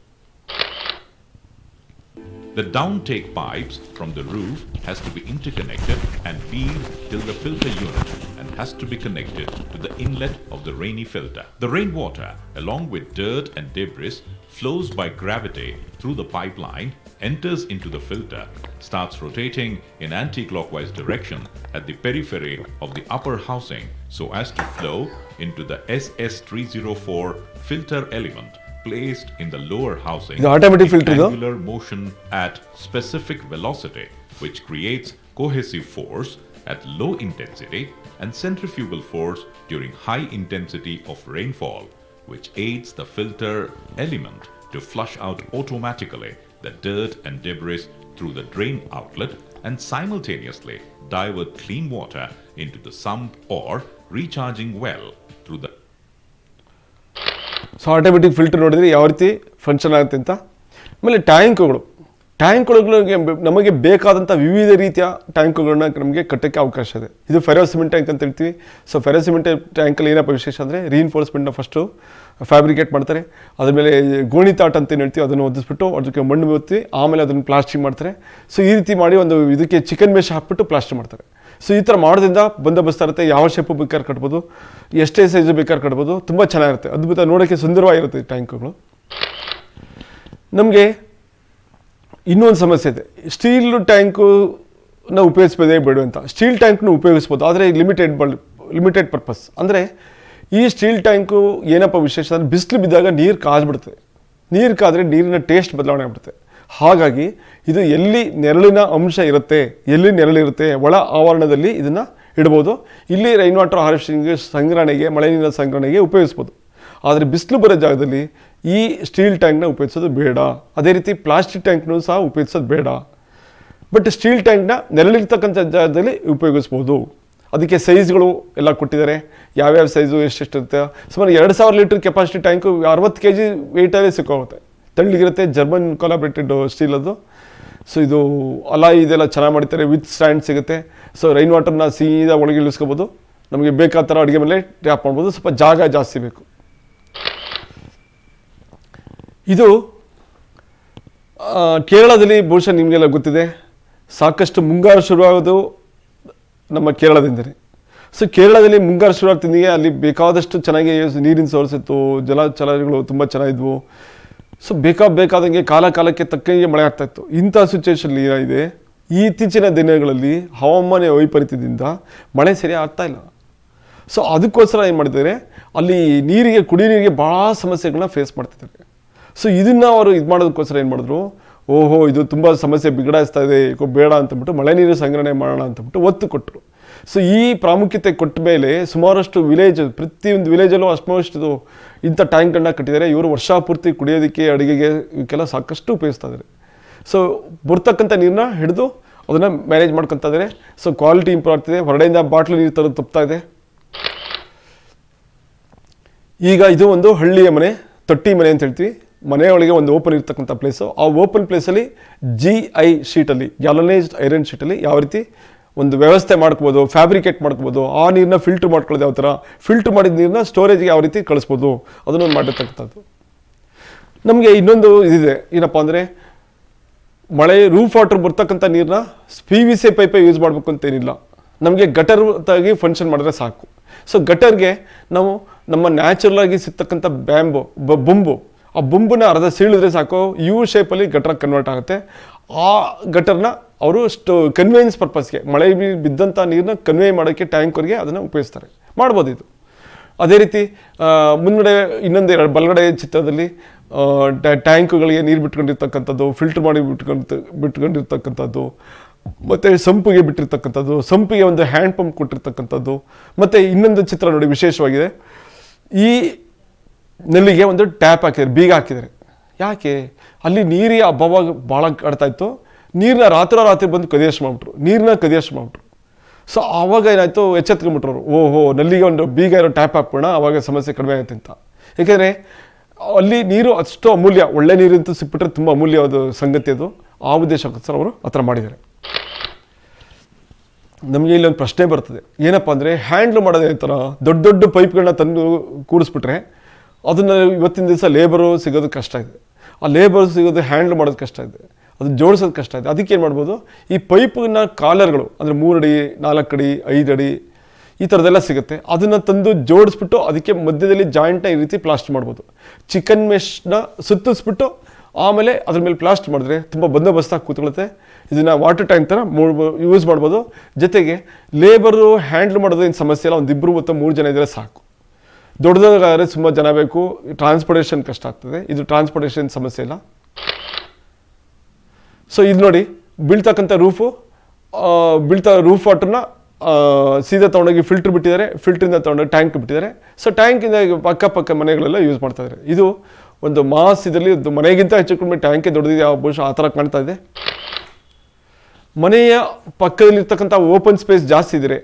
The downtake pipes from the roof has to be interconnected and peeled till the filter unit and has to be connected to the inlet of the rainy filter. The rainwater, along with dirt and debris, flows by gravity through the pipeline, enters into the filter, starts rotating in anti-clockwise direction at the periphery of the upper housing so as to flow into the SS304 filter element placed in the lower housing. The automatic filter in angular motion at specific velocity, which creates cohesive force at low intensity and centrifugal force during high intensity of rainfall, which aids the filter element to flush out automatically the dirt and debris through the drain outlet and simultaneously divert clean water into the sump or recharging well through the. So automatic filter ನೋಡಿದರೆ ಯಾವ ರೀತಿ ಫಂಕ್ಷನ್ ಆಗುತ್ತೆ ಅಂತ. ಆಮೇಲೆ ಟ್ಯಾಂಕ್ಗಳಿಗೆ ನಮಗೆ ಬೇಕಾದಂಥ ವಿವಿಧ ರೀತಿಯ ಟ್ಯಾಂಕ್ಗಳನ್ನ ನಮಗೆ ಕಟ್ಟೋಕ್ಕೆ ಅವಕಾಶ ಇದೆ. ಇದು ಫೆರೋ ಸಿಮೆಂಟ್ ಟ್ಯಾಂಕ್ ಅಂತ ಹೇಳ್ತೀವಿ. ಸೊ ಫೆರೋ ಸಿಮೆಂಟ್ ಟ್ಯಾಂಕಲ್ಲಿ ಏನಪ್ಪ ವಿಶೇಷ ಅಂದರೆ ರೀಇನ್ಫೋರ್ಸ್ಮೆಂಟ್ನ ಫಸ್ಟು ಫ್ಯಾಬ್ರಿಕೇಟ್ ಮಾಡ್ತಾರೆ, ಅದ್ರ ಮೇಲೆ ಗೋಣಿ ತಾಟ್ ಅಂತ ಹೇಳ್ತೀವಿ, ಅದನ್ನು ಒದಿಸ್ಬಿಟ್ಟು ಅದಕ್ಕೆ ಮಣ್ಣು ಒತ್ತಿ ಆಮೇಲೆ ಅದನ್ನು ಪ್ಲಾಸ್ಟಿಂಗ್ ಮಾಡ್ತಾರೆ. ಸೊ ಈ ರೀತಿ ಮಾಡಿ ಒಂದು ಇದಕ್ಕೆ ಚಿಕನ್ ಮೆಶ್ ಹಾಕ್ಬಿಟ್ಟು ಪ್ಲಾಸ್ಟರ್ ಮಾಡ್ತಾರೆ. ಸೊ ಈ ಥರ ಮಾಡೋದ್ರಿಂದ ಬಂದೋಬಸ್ತ್ ಇರುತ್ತೆ, ಯಾವ ಶೇಪು ಬೇಕಾದ್ರೆ ಕಟ್ಬೋದು, ಎಷ್ಟೇ ಸೈಜು ಬೇಕಾದ್ರೆ ಕಟ್ಬೋದು, ತುಂಬ ಚೆನ್ನಾಗಿರುತ್ತೆ, ಅದ್ಭುತ, ನೋಡೋಕ್ಕೆ ಸುಂದರವಾಗಿರುತ್ತೆ ಈ ಟ್ಯಾಂಕ್ಗಳು. ನಮಗೆ ಇನ್ನೊಂದು ಸಮಸ್ಯೆ ಇದೆ, ಸ್ಟೀಲ್ ಟ್ಯಾಂಕನ್ನ ಉಪಯೋಗಿಸ್ಬೋದೇ ಬೇಡ ಅಂತ. ಸ್ಟೀಲ್ ಟ್ಯಾಂಕ್ನ ಉಪಯೋಗಿಸ್ಬೋದು, ಆದರೆ ಲಿಮಿಟೆಡ್ ಪರ್ಪಸ್. ಅಂದರೆ ಈ ಸ್ಟೀಲ್ ಟ್ಯಾಂಕು ಏನಪ್ಪ ವಿಶೇಷ ಅಂದರೆ ಬಿಸಿಲು ಬಿದ್ದಾಗ ನೀರು ಕಾದ್ಬಿಡುತ್ತೆ, ನೀರು ಕಾದರೆ ನೀರಿನ ಟೇಸ್ಟ್ ಬದಲಾವಣೆ ಆಗ್ಬಿಡುತ್ತೆ. ಹಾಗಾಗಿ ಇದು ಎಲ್ಲಿ ನೆರಳಿನ ಅಂಶ ಇರುತ್ತೆ, ಎಲ್ಲಿ ನೆರಳಿರುತ್ತೆ ಒಳ ಆವರಣದಲ್ಲಿ ಇದನ್ನು ಇಡ್ಬೋದು. ಇಲ್ಲಿ ರೈನ್ ವಾಟರ್ ಹಾರ್ವೆಸ್ಟಿಂಗ್ ಸಂಗ್ರಹಣೆಗೆ, ಮಳೆ ನೀರಿನ ಸಂಗ್ರಹಣೆಗೆ ಉಪಯೋಗಿಸ್ಬೋದು. ಆದರೆ ಬಿಸಿಲು ಬರೋ ಜಾಗದಲ್ಲಿ ಈ ಸ್ಟೀಲ್ ಟ್ಯಾಂಕ್ನ ಉಪಯೋಗಿಸೋದು ಬೇಡ. ಅದೇ ರೀತಿ ಪ್ಲಾಸ್ಟಿಕ್ ಟ್ಯಾಂಕ್ನೂ ಸಹ ಉಪಯೋಗಿಸೋದು ಬೇಡ. ಬಟ್ ಸ್ಟೀಲ್ ಟ್ಯಾಂಕ್ನ ನೆರಳಿರ್ತಕ್ಕಂಥ ಜಾಗದಲ್ಲಿ ಉಪಯೋಗಿಸ್ಬೋದು. ಅದಕ್ಕೆ ಸೈಜ್ಗಳು ಎಲ್ಲ ಕೊಟ್ಟಿದ್ದಾರೆ, ಯಾವ್ಯಾವ ಸೈಜು ಎಷ್ಟೆಷ್ಟಿರುತ್ತೆ. ಸುಮಾರು 2000 ಲೀಟರ್ ಕೆಪಾಸಿಟಿ ಟ್ಯಾಂಕು 60 kg ವೆಯ್ಟಲ್ಲೇ ಸಿಕ್ಕೋಗುತ್ತೆ, ತಳ್ಳಿಗಿರುತ್ತೆ. ಜರ್ಮನ್ ಕೊಲಾಬ್ರೇಟೆಡ್ ಸ್ಟೀಲ್ ಅದು. ಸೊ ಇದು ಅಲಾಯ್ ಇದೆಲ್ಲ ಚೆನ್ನಾಗಿ ಮಾಡ್ತಾರೆ, ವಿತ್ ಸ್ಟ್ಯಾಂಡ್ ಸಿಗುತ್ತೆ. ಸೊ ರೈನ್ ವಾಟರ್ನ ಸೀದಾ ಒಳಗೆ ಇಳಿಸ್ಕೋಬೋದು, ನಮಗೆ ಬೇಕಾದ ಥರ ಅಡುಗೆ ಮೇಲೆ ಟ್ಯಾಪ್ ಮಾಡ್ಬೋದು. ಸ್ವಲ್ಪ ಜಾಗ ಜಾಸ್ತಿ ಬೇಕು. ಇದು ಕೇರಳದಲ್ಲಿ ಬಹುಶಃ ನಿಮಗೆಲ್ಲ ಗೊತ್ತಿದೆ, ಸಾಕಷ್ಟು ಮುಂಗಾರು ಶುರುವಾಗೋದು ನಮ್ಮ ಕೇರಳದಿಂದಲೇ. ಸೊ ಕೇರಳದಲ್ಲಿ ಮುಂಗಾರು ಶುರುವಾಗ್ತಿದ್ದಂಗೆ ಅಲ್ಲಿ ಬೇಕಾದಷ್ಟು ಚೆನ್ನಾಗಿ ನೀರಿನ ಸೋರ್ಸ್ ಇತ್ತು, ಜಲಚರಗಳು ತುಂಬ ಚೆನ್ನಾಗಿದ್ವು. ಸೊ ಬೇಕಾದಂಗೆ ಕಾಲಕ್ಕೆ ತಕ್ಕಂಗೆ ಮಳೆ ಆಗ್ತಾಯಿತ್ತು. ಇಂಥ ಸಿಚುವೇಶನ್ ಏನಿದೆ, ಇತ್ತೀಚಿನ ದಿನಗಳಲ್ಲಿ ಹವಾಮಾನ ವೈಪರೀತ್ಯದಿಂದ ಮಳೆ ಸರಿ ಆಗ್ತಾ ಇಲ್ಲ. ಸೊ ಅದಕ್ಕೋಸ್ಕರ ಏನು ಮಾಡಿದ್ದಾರೆ, ಅಲ್ಲಿ ಕುಡಿ ನೀರಿಗೆ ಭಾಳ ಸಮಸ್ಯೆಗಳನ್ನ ಫೇಸ್ ಮಾಡ್ತಿದ್ದಾರೆ. ಸೊ ಇದನ್ನು ಅವರು ಇದು ಮಾಡೋದಕ್ಕೋಸ್ಕರ ಏನು ಮಾಡಿದ್ರು, ಓಹೋ ಇದು ತುಂಬ ಸಮಸ್ಯೆ ಬಿಗಡಾಯಿಸ್ತಾ ಇದೆ, ಬೇಡ ಅಂತಂದ್ಬಿಟ್ಟು ಮಳೆ ನೀರು ಸಂಗ್ರಹಣೆ ಮಾಡೋಣ ಅಂತಂದ್ಬಿಟ್ಟು ಒತ್ತು ಕೊಟ್ಟರು. ಸೊ ಈ ಪ್ರಾಮುಖ್ಯತೆ ಕೊಟ್ಟ ಮೇಲೆ ಸುಮಾರಷ್ಟು ಪ್ರತಿಯೊಂದು ವಿಲೇಜಲ್ಲೂ ಅಷ್ಟು ಇಂಥ ಟ್ಯಾಂಕ್ಗಳನ್ನ ಕಟ್ಟಿದ್ದಾರೆ. ಇವರು ವರ್ಷಪೂರ್ತಿ ಕುಡಿಯೋದಕ್ಕೆ, ಅಡುಗೆಗೆ ಇವಕ್ಕೆಲ್ಲ ಸಾಕಷ್ಟು ಉಪಯೋಗಿಸ್ತಾ ಇದ್ದಾರೆ. ಸೊ ಬರ್ತಕ್ಕಂಥ ನೀರನ್ನ ಹಿಡಿದು ಅದನ್ನು ಮ್ಯಾನೇಜ್ ಮಾಡ್ಕೊತಾ ಇದ್ದಾರೆ. ಸೊ ಕ್ವಾಲಿಟಿ ಇಂಪ್ರೂವ್ ಆಗ್ತಿದೆ, ಹೊರಡೆಯಿಂದ ಬಾಟ್ಲು ನೀರು ತರೋದು ತಪ್ತಾ ಇದೆ. ಈಗ ಇದು ಒಂದು ಹಳ್ಳಿಯ ಮನೆ, ತೊಟ್ಟಿ ಮನೆ ಅಂತ ಹೇಳ್ತೀವಿ. ಮನೆಯೊಳಗೆ ಒಂದು ಓಪನ್ ಇರ್ತಕ್ಕಂಥ ಪ್ಲೇಸು. ಆ ಓಪನ್ ಪ್ಲೇಸಲ್ಲಿ GI ಶೀಟಲ್ಲಿ, ಗ್ಯಾಲನೈಸ್ಡ್ ಐರನ್ ಶೀಟಲ್ಲಿ ಯಾವ ರೀತಿ ಒಂದು ವ್ಯವಸ್ಥೆ ಮಾಡ್ಕೋಬೋದು, ಫ್ಯಾಬ್ರಿಕೇಟ್ ಮಾಡ್ಕೋಬೋದು, ಆ ನೀರನ್ನ ಫಿಲ್ಟ್ರ್ ಮಾಡ್ಕೊಳ್ಳೋದು ಯಾವ ಥರ, ಫಿಲ್ಟ್ರ್ ಮಾಡಿದ ನೀರನ್ನ ಸ್ಟೋರೇಜ್ಗೆ ಯಾವ ರೀತಿ ಕಳಿಸ್ಬೋದು, ಅದನ್ನು ಮಾಡಿರ್ತಕ್ಕಂಥದ್ದು. ನಮಗೆ ಇನ್ನೊಂದು ಇದಿದೆ, ಏನಪ್ಪ ಅಂದರೆ ಮಳೆ ರೂಫ್ ವಾಟರ್ ಬರ್ತಕ್ಕಂಥ ನೀರನ್ನ PVC ಪೈಪೇ ಯೂಸ್ ಮಾಡಬೇಕು ಅಂತೇನಿಲ್ಲ. ನಮಗೆ ಗಟರ್ತಾಗಿ ಫಂಕ್ಷನ್ ಮಾಡಿದ್ರೆ ಸಾಕು. ಸೊ ಗಟರ್ಗೆ ನಾವು ನಮ್ಮ ನ್ಯಾಚುರಲಾಗಿ ಸಿಗ್ತಕ್ಕಂಥ ಬೊಂಬು, ಆ ಬೊಂಬನ್ನ ಅರ್ಧ ಸೀಳಿದ್ರೆ ಸಾಕು, ಯು ಶೇಪಲ್ಲಿ ಗಟರ್ ಕನ್ವರ್ಟ್ ಆಗುತ್ತೆ. ಆ ಗಟರ್ನ ಅವರು ಕನ್ವೇಯನ್ಸ್ ಪರ್ಪಸ್ಗೆ, ಮಳೆ ಬಿದ್ದಂಥ ನೀರನ್ನ ಕನ್ವೇ ಮಾಡೋಕ್ಕೆ ಟ್ಯಾಂಕ್ವರೆಗೆ ಅದನ್ನು ಉಪಯೋಗಿಸ್ತಾರೆ, ಮಾಡ್ಬೋದು ಇದು. ಅದೇ ರೀತಿ ಮುಂದ್ಗಡೆ ಇನ್ನೊಂದು ಬಲಗಡೆ ಚಿತ್ರದಲ್ಲಿ ಟ್ಯಾಂಕ್ಗಳಿಗೆ ನೀರು ಬಿಟ್ಕೊಂಡಿರ್ತಕ್ಕಂಥದ್ದು, ಫಿಲ್ಟರ್ ಮಾಡಿ ಬಿಟ್ಕೊಂಡಿರ್ತಕ್ಕಂಥದ್ದು, ಮತ್ತು ಸಂಪಿಗೆ ಬಿಟ್ಟಿರ್ತಕ್ಕಂಥದ್ದು, ಸಂಪಿಗೆ ಒಂದು ಹ್ಯಾಂಡ್ ಪಂಪ್ ಕೊಟ್ಟಿರ್ತಕ್ಕಂಥದ್ದು. ಮತ್ತು ಇನ್ನೊಂದು ಚಿತ್ರ ನೋಡಿ ವಿಶೇಷವಾಗಿದೆ, ಈ ನೆಲ್ಲಿಗೆ ಒಂದು ಟ್ಯಾಪ್ ಹಾಕಿದ್ದಾರೆ, ಬೀಗ ಹಾಕಿದ್ದಾರೆ. ಯಾಕೆ? ಅಲ್ಲಿ ನೀರಿನ ಅಭಾವ ಭಾಳ ಕಾಡ್ತಾಯಿತ್ತು. ನೀರನ್ನ ರಾತ್ರಿ ಬಂದು ಕದಿಯಷ್ಟು ಮಾಡ್ಬಿಟ್ರು. ಸೊ ಆವಾಗ ಏನಾಯಿತು, ಎಚ್ಚೆತ್ಕೊಂಡ್ಬಿಟ್ರು ಅವರು, ಓಹೋ ನಲ್ಲಿಗೆ ಒಂದು ಬೀಗ ಇರೋ ಟ್ಯಾಪ್ ಹಾಕೋಣ, ಆವಾಗ ಸಮಸ್ಯೆ ಕಡಿಮೆ ಆಗುತ್ತೆ ಅಂತ. ಏಕೆಂದರೆ ಅಲ್ಲಿ ನೀರು ಅಷ್ಟು ಅಮೂಲ್ಯ, ಒಳ್ಳೆ ನೀರಂತೂ ಸಿಕ್ಬಿಟ್ರೆ ತುಂಬ ಅಮೂಲ್ಯವಾದ ಸಂಗತಿ ಅದು. ಆ ಉದ್ದೇಶಕ್ಕೋಸ್ಕರ ಅವರು ಆ ಥರ ಮಾಡಿದ್ದಾರೆ. ನಮಗೆ ಇಲ್ಲೊಂದು ಪ್ರಶ್ನೆ ಬರ್ತದೆ, ಏನಪ್ಪ ಅಂದರೆ ಹ್ಯಾಂಡ್ಲ್ ಮಾಡೋದೇ ಥರ ದೊಡ್ಡ ಪೈಪ್ಗಳನ್ನ ತಂದು ಕೂಡಿಸ್ಬಿಟ್ರೆ ಅದನ್ನು ಇವತ್ತಿನ ದಿವಸ ಲೇಬರು ಸಿಗೋದು ಕಷ್ಟ ಇದೆ. ಆ ಲೇಬರ್ ಸಿಗೋದು ಹ್ಯಾಂಡ್ಲ್ ಮಾಡೋದು ಕಷ್ಟ ಇದೆ, ಅದು ಜೋಡಿಸೋದು ಕಷ್ಟ ಇದೆ. ಅದಕ್ಕೆ ಏನು ಮಾಡ್ಬೋದು, ಈ ಪೈಪಿನ ಕಾಲರ್ಗಳು ಅಂದರೆ 3 ಅಡಿ 4 ಅಡಿ 5 ಅಡಿ ಈ ಥರದ್ದೆಲ್ಲ ಸಿಗುತ್ತೆ. ಅದನ್ನು ತಂದು ಜೋಡಿಸ್ಬಿಟ್ಟು ಅದಕ್ಕೆ ಮಧ್ಯದಲ್ಲಿ ಜಾಯಿಂಟ್ನ ಈ ರೀತಿ ಪ್ಲಾಸ್ಟ್ ಮಾಡ್ಬೋದು. ಚಿಕನ್ ಮೆಶ್ನ ಸುತ್ತಿಸ್ಬಿಟ್ಟು ಆಮೇಲೆ ಅದ್ರ ಮೇಲೆ ಪ್ಲಾಸ್ಟ್ ಮಾಡಿದ್ರೆ ತುಂಬ ಬಂದೋಬಸ್ತಾಗಿ ಕೂತ್ಕೊಳ್ಳುತ್ತೆ. ಇದನ್ನು ವಾಟರ್ ಟ್ಯಾಂಕ್ ಥರ ಯೂಸ್ ಮಾಡ್ಬೋದು. ಜೊತೆಗೆ ಲೇಬರು ಹ್ಯಾಂಡ್ಲ್ ಮಾಡೋದು ಏನು ಸಮಸ್ಯೆ ಇಲ್ಲ, 1 2 ಮತ್ತು 3 ಜನ ಇದ್ದರೆ ಸಾಕು. ದೊಡ್ಡದಾದ್ರೆ ತುಂಬ ಜನ ಬೇಕು, ಟ್ರಾನ್ಸ್ಪೋರ್ಟೇಷನ್ ಕಷ್ಟ ಆಗ್ತದೆ. ಇದು ಟ್ರಾನ್ಸ್ಪೋರ್ಟೇಷನ್ ಸಮಸ್ಯೆ ಇಲ್ಲ. ಸೊ ಇದು ನೋಡಿ, ಬೀಳ್ತಕ್ಕಂಥ ರೂಫ್ ವಾಟರ್ನ ಸೀದಾ ತೊಗೊಂಡೋಗಿ ಫಿಲ್ಟ್ರ್ ಬಿಟ್ಟಿದ್ದಾರೆ, ಫಿಲ್ಟ್ರಿಂದ ತೊಗೊಂಡೋಗಿ ಟ್ಯಾಂಕ್ ಬಿಟ್ಟಿದ್ದಾರೆ. ಸೊ ಟ್ಯಾಂಕಿಂದ ಪಕ್ಕ ಮನೆಗಳೆಲ್ಲ ಯೂಸ್ ಮಾಡ್ತಾ ಇದ್ದಾರೆ. ಇದು ಒಂದು ಮಾಸ್ ಇದರಲ್ಲಿ ಒಂದು ಮನೆಗಿಂತ ಹೆಚ್ಚು ಕಡಿಮೆ ಟ್ಯಾಂಕೇ ದೊಡ್ಡದಿದೆ, ಬಹುಶಃ ಆ ಥರ ಕಾಣ್ತಾ ಇದೆ. ಮನೆಯ ಪಕ್ಕದಲ್ಲಿರ್ತಕ್ಕಂಥ ಓಪನ್ ಸ್ಪೇಸ್ ಜಾಸ್ತಿ ಇದ್ದರೆ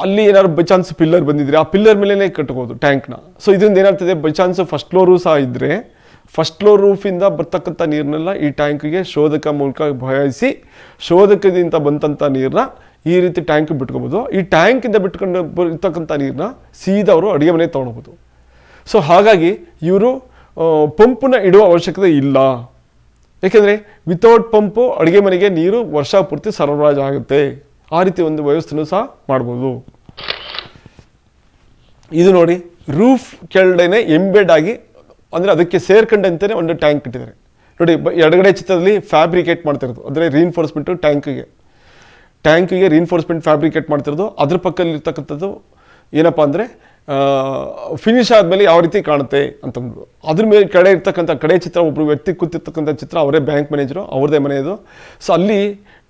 ಅಲ್ಲಿ ಏನಾದ್ರು ಬೈ ಚಾನ್ಸ್ ಪಿಲ್ಲರ್ ಬಂದಿದ್ರೆ ಆ ಪಿಲ್ಲರ್ ಮೇಲೇ ಕಟ್ಬೋದು ಟ್ಯಾಂಕ್ನ. ಸೊ ಇದರಿಂದ ಏನಾಗ್ತದೆ, ಬೈ ಚಾನ್ಸ್ ಫಸ್ಟ್ ಫ್ಲೋರು ಸಹ ಇದ್ದರೆ ಫಸ್ಟ್ ಫ್ಲೋರ್ ರೂಫಿಂದ ಬರ್ತಕ್ಕಂಥ ನೀರನ್ನೆಲ್ಲ ಈ ಟ್ಯಾಂಕಿಗೆ ಶೋಧಕ ಮೂಲಕ ಬಯಸಿ ಶೋಧಕದಿಂದ ಬಂದಂಥ ನೀರನ್ನ ಈ ರೀತಿ ಟ್ಯಾಂಕ್ ಬಿಟ್ಕೋಬೋದು. ಈ ಟ್ಯಾಂಕಿಂದ ಬಿಟ್ಕೊಂಡು ಇರ್ತಕ್ಕಂಥ ನೀರನ್ನ ಸೀದಾ ಅವರು ಅಡುಗೆ ಮನೆಗೆ ತೊಗೊಳ್ಬೋದು. ಸೊ ಹಾಗಾಗಿ ಇವರು ಪಂಪನ್ನ ಇಡುವ ಅವಶ್ಯಕತೆ ಇಲ್ಲ. ಏಕೆಂದರೆ ವಿತೌಟ್ ಪಂಪು ಅಡುಗೆ ಮನೆಗೆ ನೀರು ವರ್ಷ ಪೂರ್ತಿ ಸರಬರಾಜು ಆಗುತ್ತೆ. ಆ ರೀತಿ ಒಂದು ವ್ಯವಸ್ಥೆನೂ ಸಹ ಮಾಡ್ಬೋದು. ಇದು ನೋಡಿ, ರೂಫ್ ಕೆಳಗಡೆ ಎಂಬೆಡ್ ಆಗಿ ಅಂದರೆ ಅದಕ್ಕೆ ಸೇರ್ಕೊಂಡಂತೆಯೇ ಒಂದು ಟ್ಯಾಂಕ್ ಇಟ್ಟಿದ್ದಾರೆ ನೋಡಿ. ಎಡಗಡೆ ಚಿತ್ರದಲ್ಲಿ ಫ್ಯಾಬ್ರಿಕೇಟ್ ಮಾಡ್ತಿರೋದು ಅಂದರೆ ರೀಇನ್ಫೋರ್ಸ್ಮೆಂಟು ಟ್ಯಾಂಕಿಗೆ ರೀಇನ್ಫೋರ್ಸ್ಮೆಂಟ್ ಫ್ಯಾಬ್ರಿಕೇಟ್ ಮಾಡ್ತಿರೋದು. ಅದ್ರ ಪಕ್ಕದಲ್ಲಿರ್ತಕ್ಕಂಥದ್ದು ಏನಪ್ಪ ಅಂದರೆ ಫಿನಿಶ್ ಆದಮೇಲೆ ಯಾವ ರೀತಿ ಕಾಣುತ್ತೆ ಅಂತಂದ್ರು. ಅದ್ರ ಮೇಲೆ ಕಡೆ ಚಿತ್ರ ಒಬ್ಬರು ವ್ಯಕ್ತಿ ಕೂತಿರ್ತಕ್ಕಂಥ ಚಿತ್ರ, ಅವರೇ ಬ್ಯಾಂಕ್ ಮ್ಯಾನೇಜರು, ಅವ್ರದ್ದೇ ಮನೆಯದು. ಸೊ ಅಲ್ಲಿ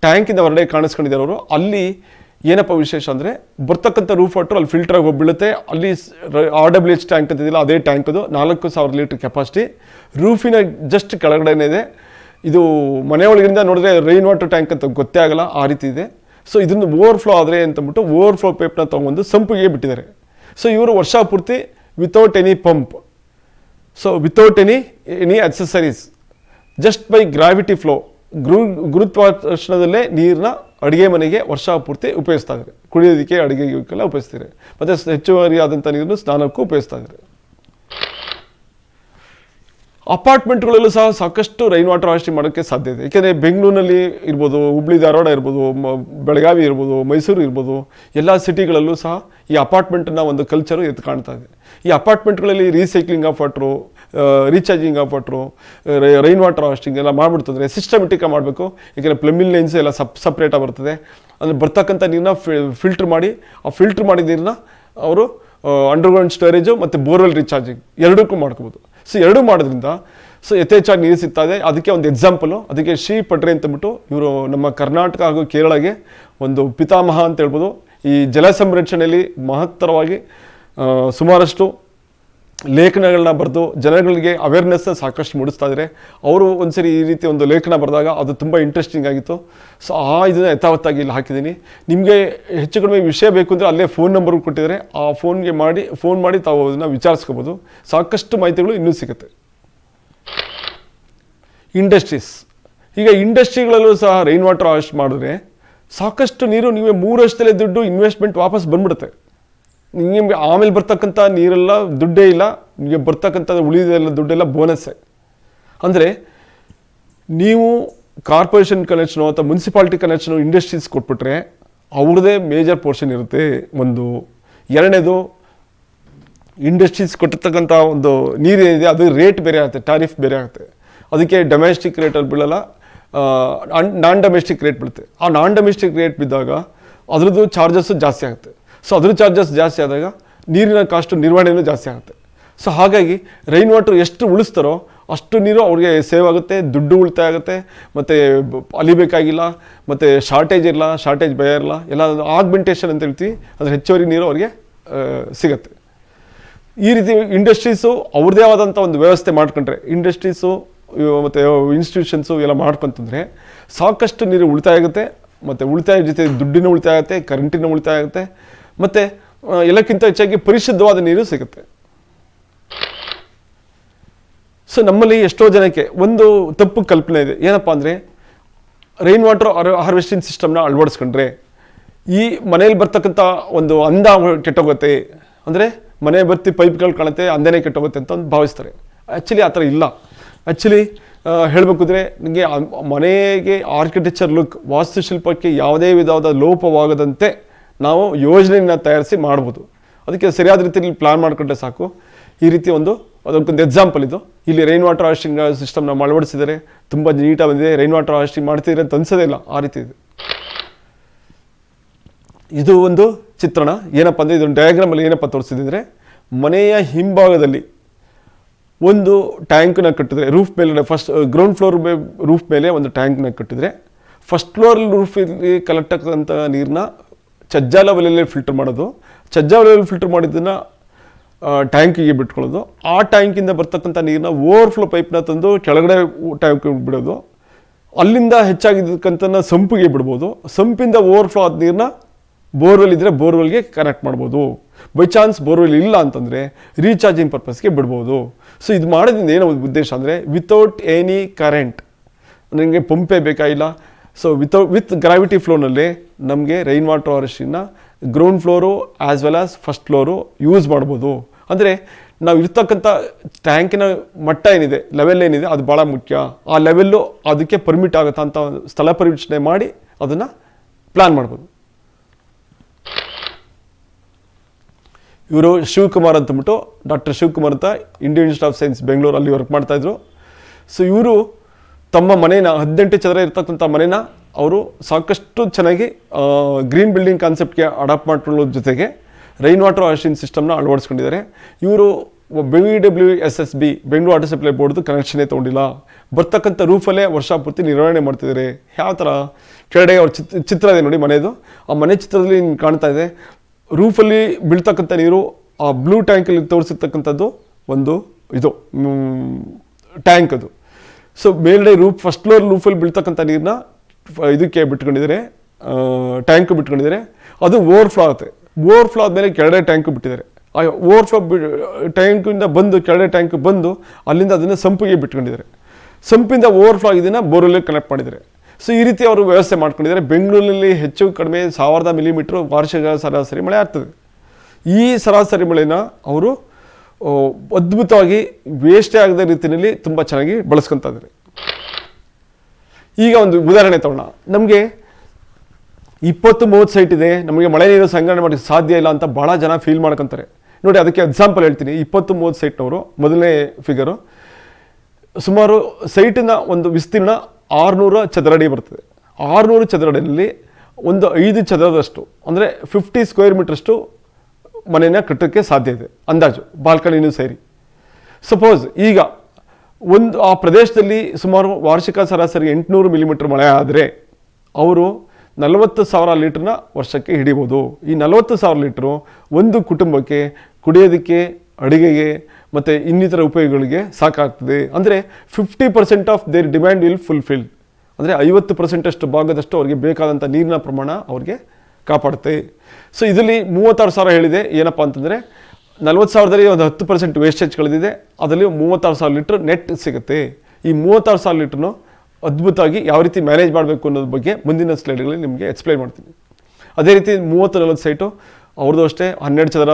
ಟ್ಯಾಂಕಿಂದ ಹೊರಗಡೆ ಕಾಣಿಸ್ಕೊಂಡಿದ್ದಾರೆ ಅವರು. ಅಲ್ಲಿ ಏನಪ್ಪ ವಿಶೇಷ ಅಂದರೆ ಬರ್ತಕ್ಕಂಥ ರೂಫ್ ವಾಟರ್ ಅಲ್ಲಿ ಫಿಲ್ಟ್ರಾಗಿ ಹೋಗಿ ಬೀಳುತ್ತೆ. ಅಲ್ಲಿ RWH ಟ್ಯಾಂಕ್ ಅಂತಿದ್ದಿಲ್ಲ, ಅದೇ ಟ್ಯಾಂಕ್ ಅದು, 4000 ಲೀಟರ್ ಕೆಪಾಸಿಟಿ. ರೂಫಿನ ಜಸ್ಟ್ ಕೆಳಗಡೆನೇ ಇದೆ. ಇದು ಮನೆಯೊಳಗಿಂದ ನೋಡಿದ್ರೆ ರೈನ್ ವಾಟರ್ ಟ್ಯಾಂಕ್ ಅಂತ ಗೊತ್ತೇ ಆಗಲ್ಲ, ಆ ರೀತಿ ಇದೆ. ಸೊ ಇದನ್ನು ಓವರ್ಫ್ಲೋ ಆದರೆ ಅಂತಂದ್ಬಿಟ್ಟು ಓವರ್ಫ್ಲೋ ಪೈಪ್ನ ತೊಗೊಂಡು ಸಂಪಿಗೆ ಬಿಟ್ಟಿದ್ದಾರೆ. ಸೊ ಇವರು ವರ್ಷ ಪೂರ್ತಿ without any pump, so without any accessories, just by gravity flow, ಗುರುತ್ವಾಕರ್ಷಣದಲ್ಲೇ ನೀರನ್ನ ಅಡುಗೆ ಮನೆಗೆ ವರ್ಷ ಪೂರ್ತಿ ಉಪಯೋಗಿಸ್ತಾ ಇದ್ದಾರೆ. ಕುಡಿಯೋದಕ್ಕೆ, ಅಡುಗೆಗೆಲ್ಲ ಉಪಯೋಗಿಸ್ತಾರೆ. ಮತ್ತು ಹೆಚ್ಚುವರಿ ಆದಂಥ ನೀರನ್ನು ಸ್ನಾನಕ್ಕೂ ಉಪಯೋಗಿಸ್ತಾ ಇದ್ದಾರೆ. ಅಪಾರ್ಟ್ಮೆಂಟ್ಗಳಲ್ಲೂ ಸಹ ಸಾಕಷ್ಟು ರೈನ್ ವಾಟರ್ ಹಾರ್ವೆಸ್ಟಿಂಗ್ ಮಾಡೋಕ್ಕೆ ಸಾಧ್ಯ ಇದೆ. ಏಕೆಂದರೆ ಬೆಂಗಳೂರಿನಲ್ಲಿ ಇರ್ಬೋದು, ಹುಬ್ಳಿ ಧಾರವಾಡ ಇರ್ಬೋದು, ಬೆಳಗಾವಿ ಇರ್ಬೋದು, ಮೈಸೂರು ಇರ್ಬೋದು, ಎಲ್ಲ ಸಿಟಿಗಳಲ್ಲೂ ಸಹ ಈ ಅಪಾರ್ಟ್ಮೆಂಟನ್ನ ಒಂದು ಕಲ್ಚರು ಎದ್ದು ಕಾಣ್ತಾ ಇದೆ. ಈ ಅಪಾರ್ಟ್ಮೆಂಟ್ಗಳಲ್ಲಿ recycling of water, recharging of water, rain water harvesting ಎಲ್ಲ ಮಾಡಿಬಿಡ್ತಂದ್ರೆ ಸಿಸ್ಟಮೆಟಿಕ್ಕಾಗಿ ಮಾಡಬೇಕು. ಯಾಕೆಂದರೆ ಪ್ಲಂಬಿಂಗ್ ಲೈನ್ಸ್ ಎಲ್ಲ ಸಪ್ರೇಟಾಗಿ ಬರ್ತದೆ. ಅಂದರೆ ಬರ್ತಕ್ಕಂಥ ನೀರನ್ನ ಫಿಲ್ಟ್ರ್ ಮಾಡಿ, ಆ ಫಿಲ್ಟ್ರ್ ಮಾಡಿದ ನೀರನ್ನ ಅವರು ಅಂಡರ್ಗ್ರೌಂಡ್ ಸ್ಟೋರೇಜು ಮತ್ತು ಬೋರ್ವೆಲ್ ರೀಚಾರ್ಜಿಂಗ್ ಎರಡಕ್ಕೂ ಮಾಡ್ಕೋಬೋದು. ಸೊ ಎರಡೂ ಮಾಡೋದ್ರಿಂದ ಸೊ ಯಥೇಚ್ಛಾಗಿ ನೀರು ಸಿಗ್ತದೆ. ಅದಕ್ಕೆ ಒಂದು ಎಕ್ಸಾಂಪಲು, ಅದಕ್ಕೆ ಶ್ರೀ ಪಟ್ರೆ ಅಂತಂದ್ಬಿಟ್ಟು ಇವರು ನಮ್ಮ ಕರ್ನಾಟಕ ಹಾಗೂ ಕೇರಳಗೆ ಒಂದು ಪಿತಾಮಹ ಅಂತ ಹೇಳ್ಬೋದು. ಈ ಜಲ ಸಂರಕ್ಷಣೆಯಲ್ಲಿ ಮಹತ್ತರವಾಗಿ ಸುಮಾರಷ್ಟು ಲೇಖನಗಳನ್ನ ಬರೆದು ಜನಗಳಿಗೆ ಅವೇರ್ನೆಸ್ನ ಸಾಕಷ್ಟು ಮೂಡಿಸ್ತಾ ಇದ್ದಾರೆ. ಅವರು ಒಂದ್ಸರಿ ಈ ರೀತಿ ಒಂದು ಲೇಖನ ಬರೆದಾಗ ಅದು ತುಂಬ ಇಂಟ್ರೆಸ್ಟಿಂಗ್ ಆಗಿತ್ತು. ಸೊ ಇದನ್ನು ಯಥಾವತ್ತಾಗಿ ಇಲ್ಲಿ ಹಾಕಿದ್ದೀನಿ. ನಿಮಗೆ ಹೆಚ್ಚು ಕಡಿಮೆ ವಿಷಯ ಬೇಕು ಅಂದರೆ ಅಲ್ಲೇ ಫೋನ್ ನಂಬರ್ ಕೊಟ್ಟಿದ್ದಾರೆ, ಆ ಫೋನ್ ಮಾಡಿ ತಾವು ಅದನ್ನು ವಿಚಾರಿಸ್ಕೋಬೋದು. ಸಾಕಷ್ಟು ಮಾಹಿತಿಗಳು ಇನ್ನೂ ಸಿಗುತ್ತೆ. ಇಂಡಸ್ಟ್ರೀಸ್, ಈಗ ಇಂಡಸ್ಟ್ರಿಗಳಲ್ಲೂ ಸಹ ರೈನ್ ವಾಟರ್ ಹಾರ್ವೆಸ್ಟ್ ಮಾಡಿದ್ರೆ ಸಾಕಷ್ಟು ನೀರು ನೀವೇ 3 ವರ್ಷದಲ್ಲೇ ದುಡ್ಡು ಇನ್ವೆಸ್ಟ್ಮೆಂಟ್ ವಾಪಸ್ ಬಂದ್ಬಿಡುತ್ತೆ. ನಿಮಗೆ ಆಮೇಲೆ ಬರ್ತಕ್ಕಂಥ ನೀರೆಲ್ಲ ದುಡ್ಡೇ ಇಲ್ಲ, ನಿಮಗೆ ಬರ್ತಕ್ಕಂಥ ಉಳಿದೆಲ್ಲ ದುಡ್ಡೆಲ್ಲ ಬೋನಸ್ಸೇ. ಅಂದರೆ ನೀವು ಕಾರ್ಪೊರೇಷನ್ ಕನೆಕ್ಷನು ಅಥವಾ ಮುನ್ಸಿಪಾಲ್ಟಿ ಕನೆಕ್ಷನು ಇಂಡಸ್ಟ್ರೀಸ್ ಕೊಟ್ಬಿಟ್ರೆ ಅವ್ರದ್ದೇ ಮೇಜರ್ ಪೋರ್ಷನ್ ಇರುತ್ತೆ. ಒಂದು ಎರಡನೇದು, ಇಂಡಸ್ಟ್ರೀಸ್ ಕೊಟ್ಟಿರ್ತಕ್ಕಂಥ ಒಂದು ನೀರೇನಿದೆ ಅದು ರೇಟ್ ಬೇರೆ ಆಗುತ್ತೆ, ಟಾರಿಫ್ ಬೇರೆ ಆಗುತ್ತೆ. ಅದಕ್ಕೆ ಡೊಮೆಸ್ಟಿಕ್ ರೇಟಲ್ಲಿ ಬೀಳಲ್ಲ, ನಾನ್ ಡೊಮೆಸ್ಟಿಕ್ ರೇಟ್ ಬೀಳುತ್ತೆ. ಆ ನಾನ್ ಡೊಮೆಸ್ಟಿಕ್ ರೇಟ್ ಬಿದ್ದಾಗ ಅದ್ರದ್ದು ಚಾರ್ಜಸ್ಸು ಜಾಸ್ತಿ ಆಗುತ್ತೆ. ಸೊ ಅದ್ರ ಚಾರ್ಜಸ್ ಜಾಸ್ತಿ ಆದಾಗ ನೀರಿನ ಕಾಸ್ಟು ನಿರ್ವಹಣೆಯೂ ಜಾಸ್ತಿ ಆಗುತ್ತೆ. ಸೊ ಹಾಗಾಗಿ ರೈನ್ ವಾಟರ್ ಎಷ್ಟು ಉಳಿಸ್ತಾರೋ ಅಷ್ಟು ನೀರು ಅವ್ರಿಗೆ ಸೇವ್ ಆಗುತ್ತೆ, ದುಡ್ಡು ಉಳಿತಾಯ ಆಗುತ್ತೆ, ಮತ್ತು ಅಲಿಬೇಕಾಗಿಲ್ಲ, ಮತ್ತು ಶಾರ್ಟೇಜ್ ಭಯ ಇರಲ್ಲ, ಎಲ್ಲ ಆಗ್ಮೆಂಟೇಷನ್ ಅಂತ ಹೇಳ್ತೀವಿ, ಅಂದರೆ ಹೆಚ್ಚುವರಿ ನೀರು ಅವ್ರಿಗೆ ಸಿಗುತ್ತೆ. ಈ ರೀತಿ ಇಂಡಸ್ಟ್ರೀಸು ಅವ್ರದ್ದೇ ಆದಂಥ ಒಂದು ವ್ಯವಸ್ಥೆ ಮಾಡ್ಕೊಂಡ್ರೆ, ಇಂಡಸ್ಟ್ರೀಸು ಮತ್ತು ಇನ್ಸ್ಟಿಟ್ಯೂಷನ್ಸು ಎಲ್ಲ ಮಾಡ್ಕೊಂತಂದರೆ ಸಾಕಷ್ಟು ನೀರು ಉಳಿತಾಯ ಆಗುತ್ತೆ. ಮತ್ತು ಉಳಿತಾಯ ಜೊತೆ ದುಡ್ಡಿನ ಉಳಿತಾಯ ಆಗುತ್ತೆ, ಕರೆಂಟಿನ ಉಳಿತಾಯ ಆಗುತ್ತೆ, ಮತ್ತು ಎಲ್ಲಕ್ಕಿಂತ ಹೆಚ್ಚಾಗಿ ಪರಿಶುದ್ಧವಾದ ನೀರು ಸಿಗುತ್ತೆ. ಸೊ ನಮ್ಮಲ್ಲಿ ಎಷ್ಟೋ ಜನಕ್ಕೆ ಒಂದು ತಪ್ಪು ಕಲ್ಪನೆ ಇದೆ. ಏನಪ್ಪ ಅಂದರೆ ರೈನ್ ವಾಟರ್ ಹಾರ್ವೆಸ್ಟಿಂಗ್ ಸಿಸ್ಟಮ್ನ ಅಳವಡಿಸ್ಕೊಂಡ್ರೆ ಈ ಮನೇಲಿ ಬರ್ತಕ್ಕಂಥ ಒಂದು ಅಂದ ಕೆಟ್ಟೋಗುತ್ತೆ, ಅಂದರೆ ಮನೆ ಬರ್ತಿ ಪೈಪ್ಗಳು ಕಾಣುತ್ತೆ, ಅಂದನೇ ಕೆಟ್ಟೋಗುತ್ತೆ ಅಂತ ಒಂದು ಭಾವಿಸ್ತಾರೆ. ಆ್ಯಕ್ಚುಲಿ ಆ ಥರ ಇಲ್ಲ. ಆ್ಯಕ್ಚುಲಿ ಹೇಳಬೇಕಿದ್ರೆ ನಿಮಗೆ ಮನೆಗೆ ಆರ್ಕಿಟೆಕ್ಚರ್ ಲುಕ್, ವಾಸ್ತುಶಿಲ್ಪಕ್ಕೆ ಯಾವುದೇ ವಿಧವಾದ ಲೋಪವಾಗದಂತೆ ನಾವು ಯೋಜನೆಯನ್ನು ತಯಾರಿಸಿ ಮಾಡ್ಬೋದು. ಅದಕ್ಕೆ ಸರಿಯಾದ ರೀತಿಯಲ್ಲಿ ಪ್ಲಾನ್ ಮಾಡಿಕೊಂಡ್ರೆ ಸಾಕು. ಈ ರೀತಿ ಅದಕ್ಕೊಂದು ಎಕ್ಸಾಂಪಲ್ ಇದು. ಇಲ್ಲಿ ರೈನ್ ವಾಟರ್ ಹಾರ್ವೆಸ್ಟಿಂಗ್ ಸಿಸ್ಟಮ್ನ ಅಳವಡಿಸಿದ್ದಾರೆ, ತುಂಬ ನೀಟಾಗಿ ಬಂದಿದೆ. ರೈನ್ ವಾಟರ್ ಹಾರ್ವೆಸ್ಟಿಂಗ್ ಮಾಡ್ತಿದ್ರೆ ಅಂತ ಅನ್ಸೋದೇ ಇಲ್ಲ, ಆ ರೀತಿ ಇದೆ. ಇದು ಒಂದು ಚಿತ್ರಣ. ಏನಪ್ಪ ಅಂದರೆ ಇದೊಂದು ಡಯಾಗ್ರಾಮಲ್ಲಿ ಏನಪ್ಪ ತೋರಿಸಿದ್ರೆ, ಮನೆಯ ಹಿಂಭಾಗದಲ್ಲಿ ಒಂದು ಟ್ಯಾಂಕ್ನ ಕಟ್ಟಿದ್ರೆ, ರೂಫ್ ಮೇಲೆ ಗ್ರೌಂಡ್ ಫ್ಲೋರ್ ರೂಫ್ ಮೇಲೆ ಒಂದು ಟ್ಯಾಂಕ್ನ ಕಟ್ಟಿದ್ರೆ, ಫಸ್ಟ್ ಫ್ಲೋರ್ ರೂಫಲ್ಲಿ ಕಲೆಕ್ಟ್ ಆಗ್ತಕ್ಕಂಥ ನೀರನ್ನ ಚಜ್ಜಾಲ ಒಲೆಯಲ್ಲಿ ಫಿಲ್ಟರ್ ಮಾಡೋದು, ಚಜ್ಜಾಲ ಒಲೆಯಲ್ಲಿ ಫಿಲ್ಟರ್ ಮಾಡಿದ್ದನ್ನು ಟ್ಯಾಂಕಿಗೆ ಬಿಟ್ಕೊಳ್ಳೋದು, ಆ ಟ್ಯಾಂಕಿಂದ ಬರ್ತಕ್ಕಂಥ ನೀರನ್ನ ಓವರ್ಫ್ಲೋ ಪೈಪ್ನ ತಂದು ಕೆಳಗಡೆ ಟ್ಯಾಂಕಿಗೆ ಬಿಡೋದು, ಅಲ್ಲಿಂದ ಹೆಚ್ಚಾಗಿದ್ದಕ್ಕಂಥ ಸಂಪಿಗೆ ಬಿಡ್ಬೋದು, ಸಂಪಿಂದ ಓವರ್ಫ್ಲೋ ಆದ ನೀರನ್ನ ಬೋರ್ವೆಲ್ ಇದ್ದರೆ ಬೋರ್ವೆಲ್ಗೆ ಕನೆಕ್ಟ್ ಮಾಡ್ಬೋದು. ಬೈ ಚಾನ್ಸ್ ಬೋರ್ವೆಲ್ ಇಲ್ಲ ಅಂತಂದರೆ ರೀಚಾರ್ಜಿಂಗ್ ಪರ್ಪಸ್ಗೆ ಬಿಡ್ಬೋದು. ಸೊ ಇದು ಮಾಡೋದ್ರಿಂದ ಏನೋ ಒಂದು ಉದ್ದೇಶ ಅಂದರೆ ವಿತೌಟ್ ಎನಿ ಕರೆಂಟ್, ನನಗೆ ಪಂಪೇ ಬೇಕಾಗಿಲ್ಲ. ಸೊ ವಿತ್ ಗ್ರಾವಿಟಿ ಫ್ಲೋನಲ್ಲಿ ನಮಗೆ ರೈನ್ ವಾಟರ್ ಹಾರ್ವೆಸ್ಟಿಂಗ್ನ ground floor as well as first floor use ಮಾಡ್ಬೋದು. ಅಂದರೆ ನಾವು ಇರ್ತಕ್ಕಂಥ ಟ್ಯಾಂಕಿನ ಮಟ್ಟ ಏನಿದೆ, ಲೆವೆಲ್ ಏನಿದೆ, ಅದು ಭಾಳ ಮುಖ್ಯ. ಆ ಲೆವೆಲ್ಲು ಅದಕ್ಕೆ ಪರ್ಮಿಟ್ ಆಗುತ್ತಾ ಅಂತ ಸ್ಥಳ ಪರಿವೀಕ್ಷಣೆ ಮಾಡಿ ಅದನ್ನು ಪ್ಲ್ಯಾನ್ ಮಾಡ್ಬೋದು. ಇವರು ಶಿವಕುಮಾರ್ ಅಂತಂದ್ಬಿಟ್ಟು, ಡಾಕ್ಟರ್ ಶಿವಕುಮಾರ್ ಅಂತ, Indian institute of science Bengaluru, ಅಲ್ಲಿ ವರ್ಕ್ ಮಾಡ್ತಾಯಿದ್ರು. ಸೊ ಇವರು ತಮ್ಮ ಮನೇನ 18 ಚದರ ಇರ್ತಕ್ಕಂಥ ಮನೇನ ಅವರು ಸಾಕಷ್ಟು ಚೆನ್ನಾಗಿ ಗ್ರೀನ್ ಬಿಲ್ಡಿಂಗ್ ಕಾನ್ಸೆಪ್ಟ್ಗೆ ಅಡಾಪ್ಟ್ ಮಾಡ್ಕೊಳ್ಳೋದ್ರ ಜೊತೆಗೆ ರೈನ್ ವಾಟರ್ ಹಾರ್ವೆಸ್ಟಿಂಗ್ ಸಿಸ್ಟಮ್ನ ಅಳವಡಿಸ್ಕೊಂಡಿದ್ದಾರೆ. ಇವರು BWSSB ಬೆಂಗಳೂರು ವಾಟರ್ ಸಪ್ಲೈ ಬೋರ್ಡ್ದು ಕನೆಕ್ಷನ್ನೇ ತೊಗೊಂಡಿಲ್ಲ. ಬರ್ತಕ್ಕಂಥ ರೂಫಲ್ಲೇ ವರ್ಷ ಪೂರ್ತಿ ನಿರ್ವಹಣೆ ಮಾಡ್ತಿದ್ದಾರೆ. ಯಾವ ಥರ ಕೆಳಗಡೆ ಅವ್ರ ಚಿತ್ರ ಇದೆ ನೋಡಿ ಮನೆಯದು, ಆ ಮನೆ ಚಿತ್ರದಲ್ಲಿ ಕಾಣ್ತಾ ಇದೆ. ರೂಫಲ್ಲಿ ಬೀಳ್ತಕ್ಕಂಥ ನೀರು ಆ ಬ್ಲೂ ಟ್ಯಾಂಕಲ್ಲಿ ತೋರಿಸಿರ್ತಕ್ಕಂಥದ್ದು ಒಂದು ಇದು ಟ್ಯಾಂಕ್ ಅದು. ಸೊ ಮೇಲ್ಗಡೆ ಫಸ್ಟ್ ಫ್ಲೋರ್ ರೂಫಲ್ಲಿ ಬೀಳ್ತಕ್ಕಂಥ ನೀರನ್ನ ಇದಕ್ಕೆ ಬಿಟ್ಕೊಂಡಿದ್ದಾರೆ, ಟ್ಯಾಂಕ್ ಬಿಟ್ಕೊಂಡಿದ್ದಾರೆ. ಅದು ಓವರ್ಫ್ಲೋ ಆಗುತ್ತೆ. ಓವರ್ಫ್ಲೋ ಆದಮೇಲೆ ಕೆಳಗಡೆ ಟ್ಯಾಂಕ್ ಬಿಟ್ಟಿದ್ದಾರೆ. ಆ ಓವರ್ಫ್ಲೋ ಟ್ಯಾಂಕಿಂದ ಬಂದು ಕೆಳಗಡೆ ಟ್ಯಾಂಕ್ ಬಂದು ಅಲ್ಲಿಂದ ಅದನ್ನು ಸಂಪಿಗೆ ಬಿಟ್ಕೊಂಡಿದ್ದಾರೆ. ಸಂಪಿಂದ ಓವರ್ಫ್ಲೋ ಆಗಿದ್ದನ್ನು ಬೋರ್ವೆಲ್ಗೆ ಕನೆಕ್ಟ್ ಮಾಡಿದ್ದಾರೆ. ಸೊ ಈ ರೀತಿ ಅವರು ವ್ಯವಸ್ಥೆ ಮಾಡ್ಕೊಂಡಿದ್ದಾರೆ. ಬೆಂಗಳೂರಿನಲ್ಲಿ ಹೆಚ್ಚು ಕಡಿಮೆ 1000 ಮಿಲಿಮೀಟ್ರ್ ವಾರ್ಷಿಕ ಸರಾಸರಿ ಮಳೆ ಆಗ್ತದೆ. ಈ ಸರಾಸರಿ ಮಳೆನ ಅವರು ಅದ್ಭುತವಾಗಿ ವೇಸ್ಟೇ ಆಗದ ರೀತಿಯಲ್ಲಿ ತುಂಬ ಚೆನ್ನಾಗಿ ಬಳಸ್ಕೊತಾ ಇದ್ದಾರೆ. ಈಗ ಒಂದು ಉದಾಹರಣೆ ತಗೋಣ. ನಮಗೆ 20-30 ಸೈಟ್ ಇದೆ, ನಮಗೆ ಮಳೆ ನೀರು ಸಂಗ್ರಹಣೆ ಮಾಡೋಕ್ಕೆ ಸಾಧ್ಯ ಇಲ್ಲ ಅಂತ ಭಾಳ ಜನ ಫೀಲ್ ಮಾಡ್ಕೊತಾರೆ. ನೋಡಿ, ಅದಕ್ಕೆ ಎಕ್ಸಾಂಪಲ್ ಹೇಳ್ತೀನಿ. 20-30 ಸೈಟ್ನವರು ಮೊದಲನೇ ಫಿಗರು, ಸುಮಾರು ಸೈಟಿನ ಒಂದು ವಿಸ್ತೀರ್ಣ 600 ಚದರಡಿ ಬರ್ತದೆ. 600 ಚದರಡಿಯಲ್ಲಿ ಒಂದು 5 ಚದರದಷ್ಟು ಅಂದರೆ 50 ಸ್ಕ್ವೇರ್ ಮೀಟ್ರಷ್ಟು ಮನೆಯನ್ನು ಕಟ್ಟೋಕ್ಕೆ ಸಾಧ್ಯ ಇದೆ ಅಂದಾಜು, ಬಾಲ್ಕನಿನೂ ಸೇರಿ. ಸಪೋಸ್ ಈಗ ಆ ಪ್ರದೇಶದಲ್ಲಿ ಸುಮಾರು ವಾರ್ಷಿಕ ಸರಾಸರಿ 800 ಮಿಲಿಮೀಟರ್ ಮಳೆ ಆದರೆ ಅವರು 40,000 ಲೀಟ್ರನ್ನ ವರ್ಷಕ್ಕೆ ಹಿಡಿಬೋದು. ಈ 40,000 ಲೀಟ್ರು ಒಂದು ಕುಟುಂಬಕ್ಕೆ ಕುಡಿಯೋದಕ್ಕೆ, ಅಡುಗೆಗೆ ಮತ್ತು ಇನ್ನಿತರ ಉಪಯೋಗಗಳಿಗೆ ಸಾಕಾಗ್ತದೆ. ಅಂದರೆ 50% of their demand will fulfil. ಅಂದರೆ 50% ಭಾಗದಷ್ಟು ಅವ್ರಿಗೆ ಬೇಕಾದಂಥ ನೀರಿನ ಪ್ರಮಾಣ ಅವ್ರಿಗೆ ಕಾಪಾಡುತ್ತೆ. ಸೊ ಇದರಲ್ಲಿ 36,000 ಹೇಳಿದೆ. ಏನಪ್ಪ ಅಂತಂದರೆ 40,000ದಲ್ಲಿ ಒಂದು 10% ವೇಸ್ಟೇಜ್ ಕಳೆದಿದೆ. ಅದರಲ್ಲಿ 36,000 ಲೀಟ್ರ್ ನೆಟ್ ಸಿಗುತ್ತೆ. ಈ 36,000 ಲೀಟ್ರನ್ನು ಅದ್ಭುತವಾಗಿ ಯಾವ ರೀತಿ ಮ್ಯಾನೇಜ್ ಮಾಡಬೇಕು ಅನ್ನೋದ್ರ ಬಗ್ಗೆ ಮುಂದಿನ ಸ್ಲೈಡ್ಗಳಲ್ಲಿ ನಿಮಗೆ ಎಕ್ಸ್ಪ್ಲೈನ್ ಮಾಡ್ತೀನಿ. ಅದೇ ರೀತಿ 30-40 ಸೈಟು ಅವ್ರದ್ದು ಅಷ್ಟೇ 12 ಚದರ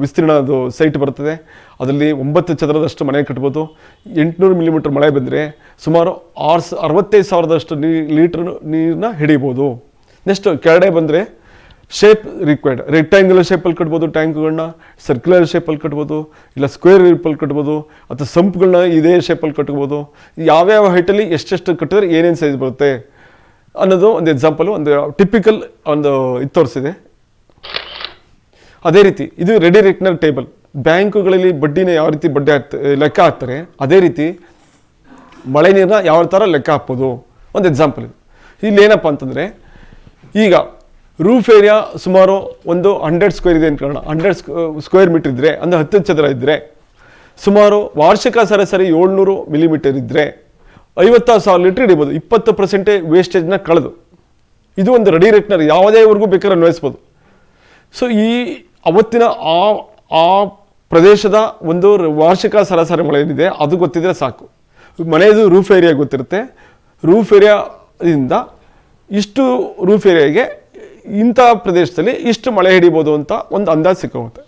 ವಿಸ್ತೀರ್ಣದ ಸೈಟ್ ಬರ್ತದೆ. ಅದರಲ್ಲಿ 9 ಚದರದಷ್ಟು ಮನೆ ಕಟ್ಬೋದು. 800 ಮಿಲಿಮೀಟರ್ ಮಳೆ ಬಂದರೆ ಸುಮಾರು 65,000 ಲೀಟ್ರ್ ನೀರನ್ನ ಹಿಡಿಬೋದು. ನೆಕ್ಸ್ಟ್ ಕೆಳಗಡೆ ಬಂದರೆ ಶೇಪ್ ರಿಕ್ವೈರ್ಡ್, ರೆಕ್ಟ್ಯಾಂಗ್ಯುಲರ್ ಶೇಪಲ್ಲಿ ಕಟ್ಬೋದು ಟ್ಯಾಂಕ್ಗಳನ್ನ, ಸರ್ಕ್ಯುಲರ್ ಶೇಪಲ್ಲಿ ಕಟ್ಬೋದು, ಇಲ್ಲ ಸ್ಕ್ವೇರ್ ಶೇಪಲ್ಲಿ ಕಟ್ಬೋದು, ಅಥವಾ ಸಂಪ್ಗಳನ್ನ ಇದೇ ಶೇಪಲ್ಲಿ ಕಟ್ಬೋದು. ಯಾವ್ಯಾವ ಹೈಟಲ್ಲಿ ಎಷ್ಟೆಷ್ಟು ಕಟ್ಟಿದ್ರೆ ಏನೇನು ಸೈಜ್ ಬರುತ್ತೆ ಅನ್ನೋದು ಒಂದು ಎಕ್ಸಾಂಪಲು, ಒಂದು ಟಿಪಿಕಲ್ ಒಂದು ಇದು ತೋರಿಸಿದೆ. ಅದೇ ರೀತಿ ಇದು ರೆಡಿ ರೆಕ್ನರ್ ಟೇಬಲ್. ಬ್ಯಾಂಕುಗಳಲ್ಲಿ ಬಡ್ಡಿನ ಯಾವ ರೀತಿ ಲೆಕ್ಕ ಹಾಕ್ತಾರೆ, ಅದೇ ರೀತಿ ಮಳೆ ನೀರನ್ನ ಯಾವ ಥರ ಲೆಕ್ಕ ಹಾಕ್ಬೋದು ಒಂದು ಎಕ್ಸಾಂಪಲ್ ಇದು. ಇಲ್ಲಿ ಏನಪ್ಪ ಅಂತಂದರೆ, ಈಗ ರೂಫ್ ಏರಿಯಾ ಸುಮಾರು ಒಂದು 100 ಸ್ಕ್ವೇರ್ ಇದೆ ಅನ್ಕೊಳ್ಳೋಣ. 100 ಸ್ಕ್ವೇರ್ ಮೀಟರ್ ಇದ್ದರೆ, ಅಂದರೆ 10 ಚದರ ಇದ್ದರೆ, ಸುಮಾರು ವಾರ್ಷಿಕ ಸರಾಸರಿ 700 ಮಿಲಿಮೀಟರ್ ಇದ್ದರೆ 56,000 ಲೀಟ್ರ್ ಹಿಡಿಬೋದು. 20% ವೇಸ್ಟೇಜ್ನ ಕಳೆದು. ಇದು ಒಂದು ರೆಡಿ ರೆಕ್ನರ್, ಯಾವುದೇವರೆಗೂ ಬೇಕಾದ್ರೆ ಅನ್ವಯಿಸ್ಬೋದು. ಸೊ ಈ ಅವತ್ತಿನ ಆ ಪ್ರದೇಶದ ಒಂದು ವಾರ್ಷಿಕ ಸರಾಸರಿ ಮಳೆ ಏನಿದೆ ಅದು ಗೊತ್ತಿದ್ರೆ ಸಾಕು. ಮನೆಯದು ರೂಫ್ ಏರಿಯಾ ಗೊತ್ತಿರುತ್ತೆ. ರೂಫ್ ಏರಿಯಾದಿಂದ ಇಷ್ಟು ರೂಫ್ ಏರಿಯಾಗೆ ಇಂಥ ಪ್ರದೇಶದಲ್ಲಿ ಇಷ್ಟು ಮಳೆ ಹಿಡಿಬೋದು ಅಂತ ಒಂದು ಅಂದಾಜು ಸಿಕ್ಕೋಗುತ್ತೆ.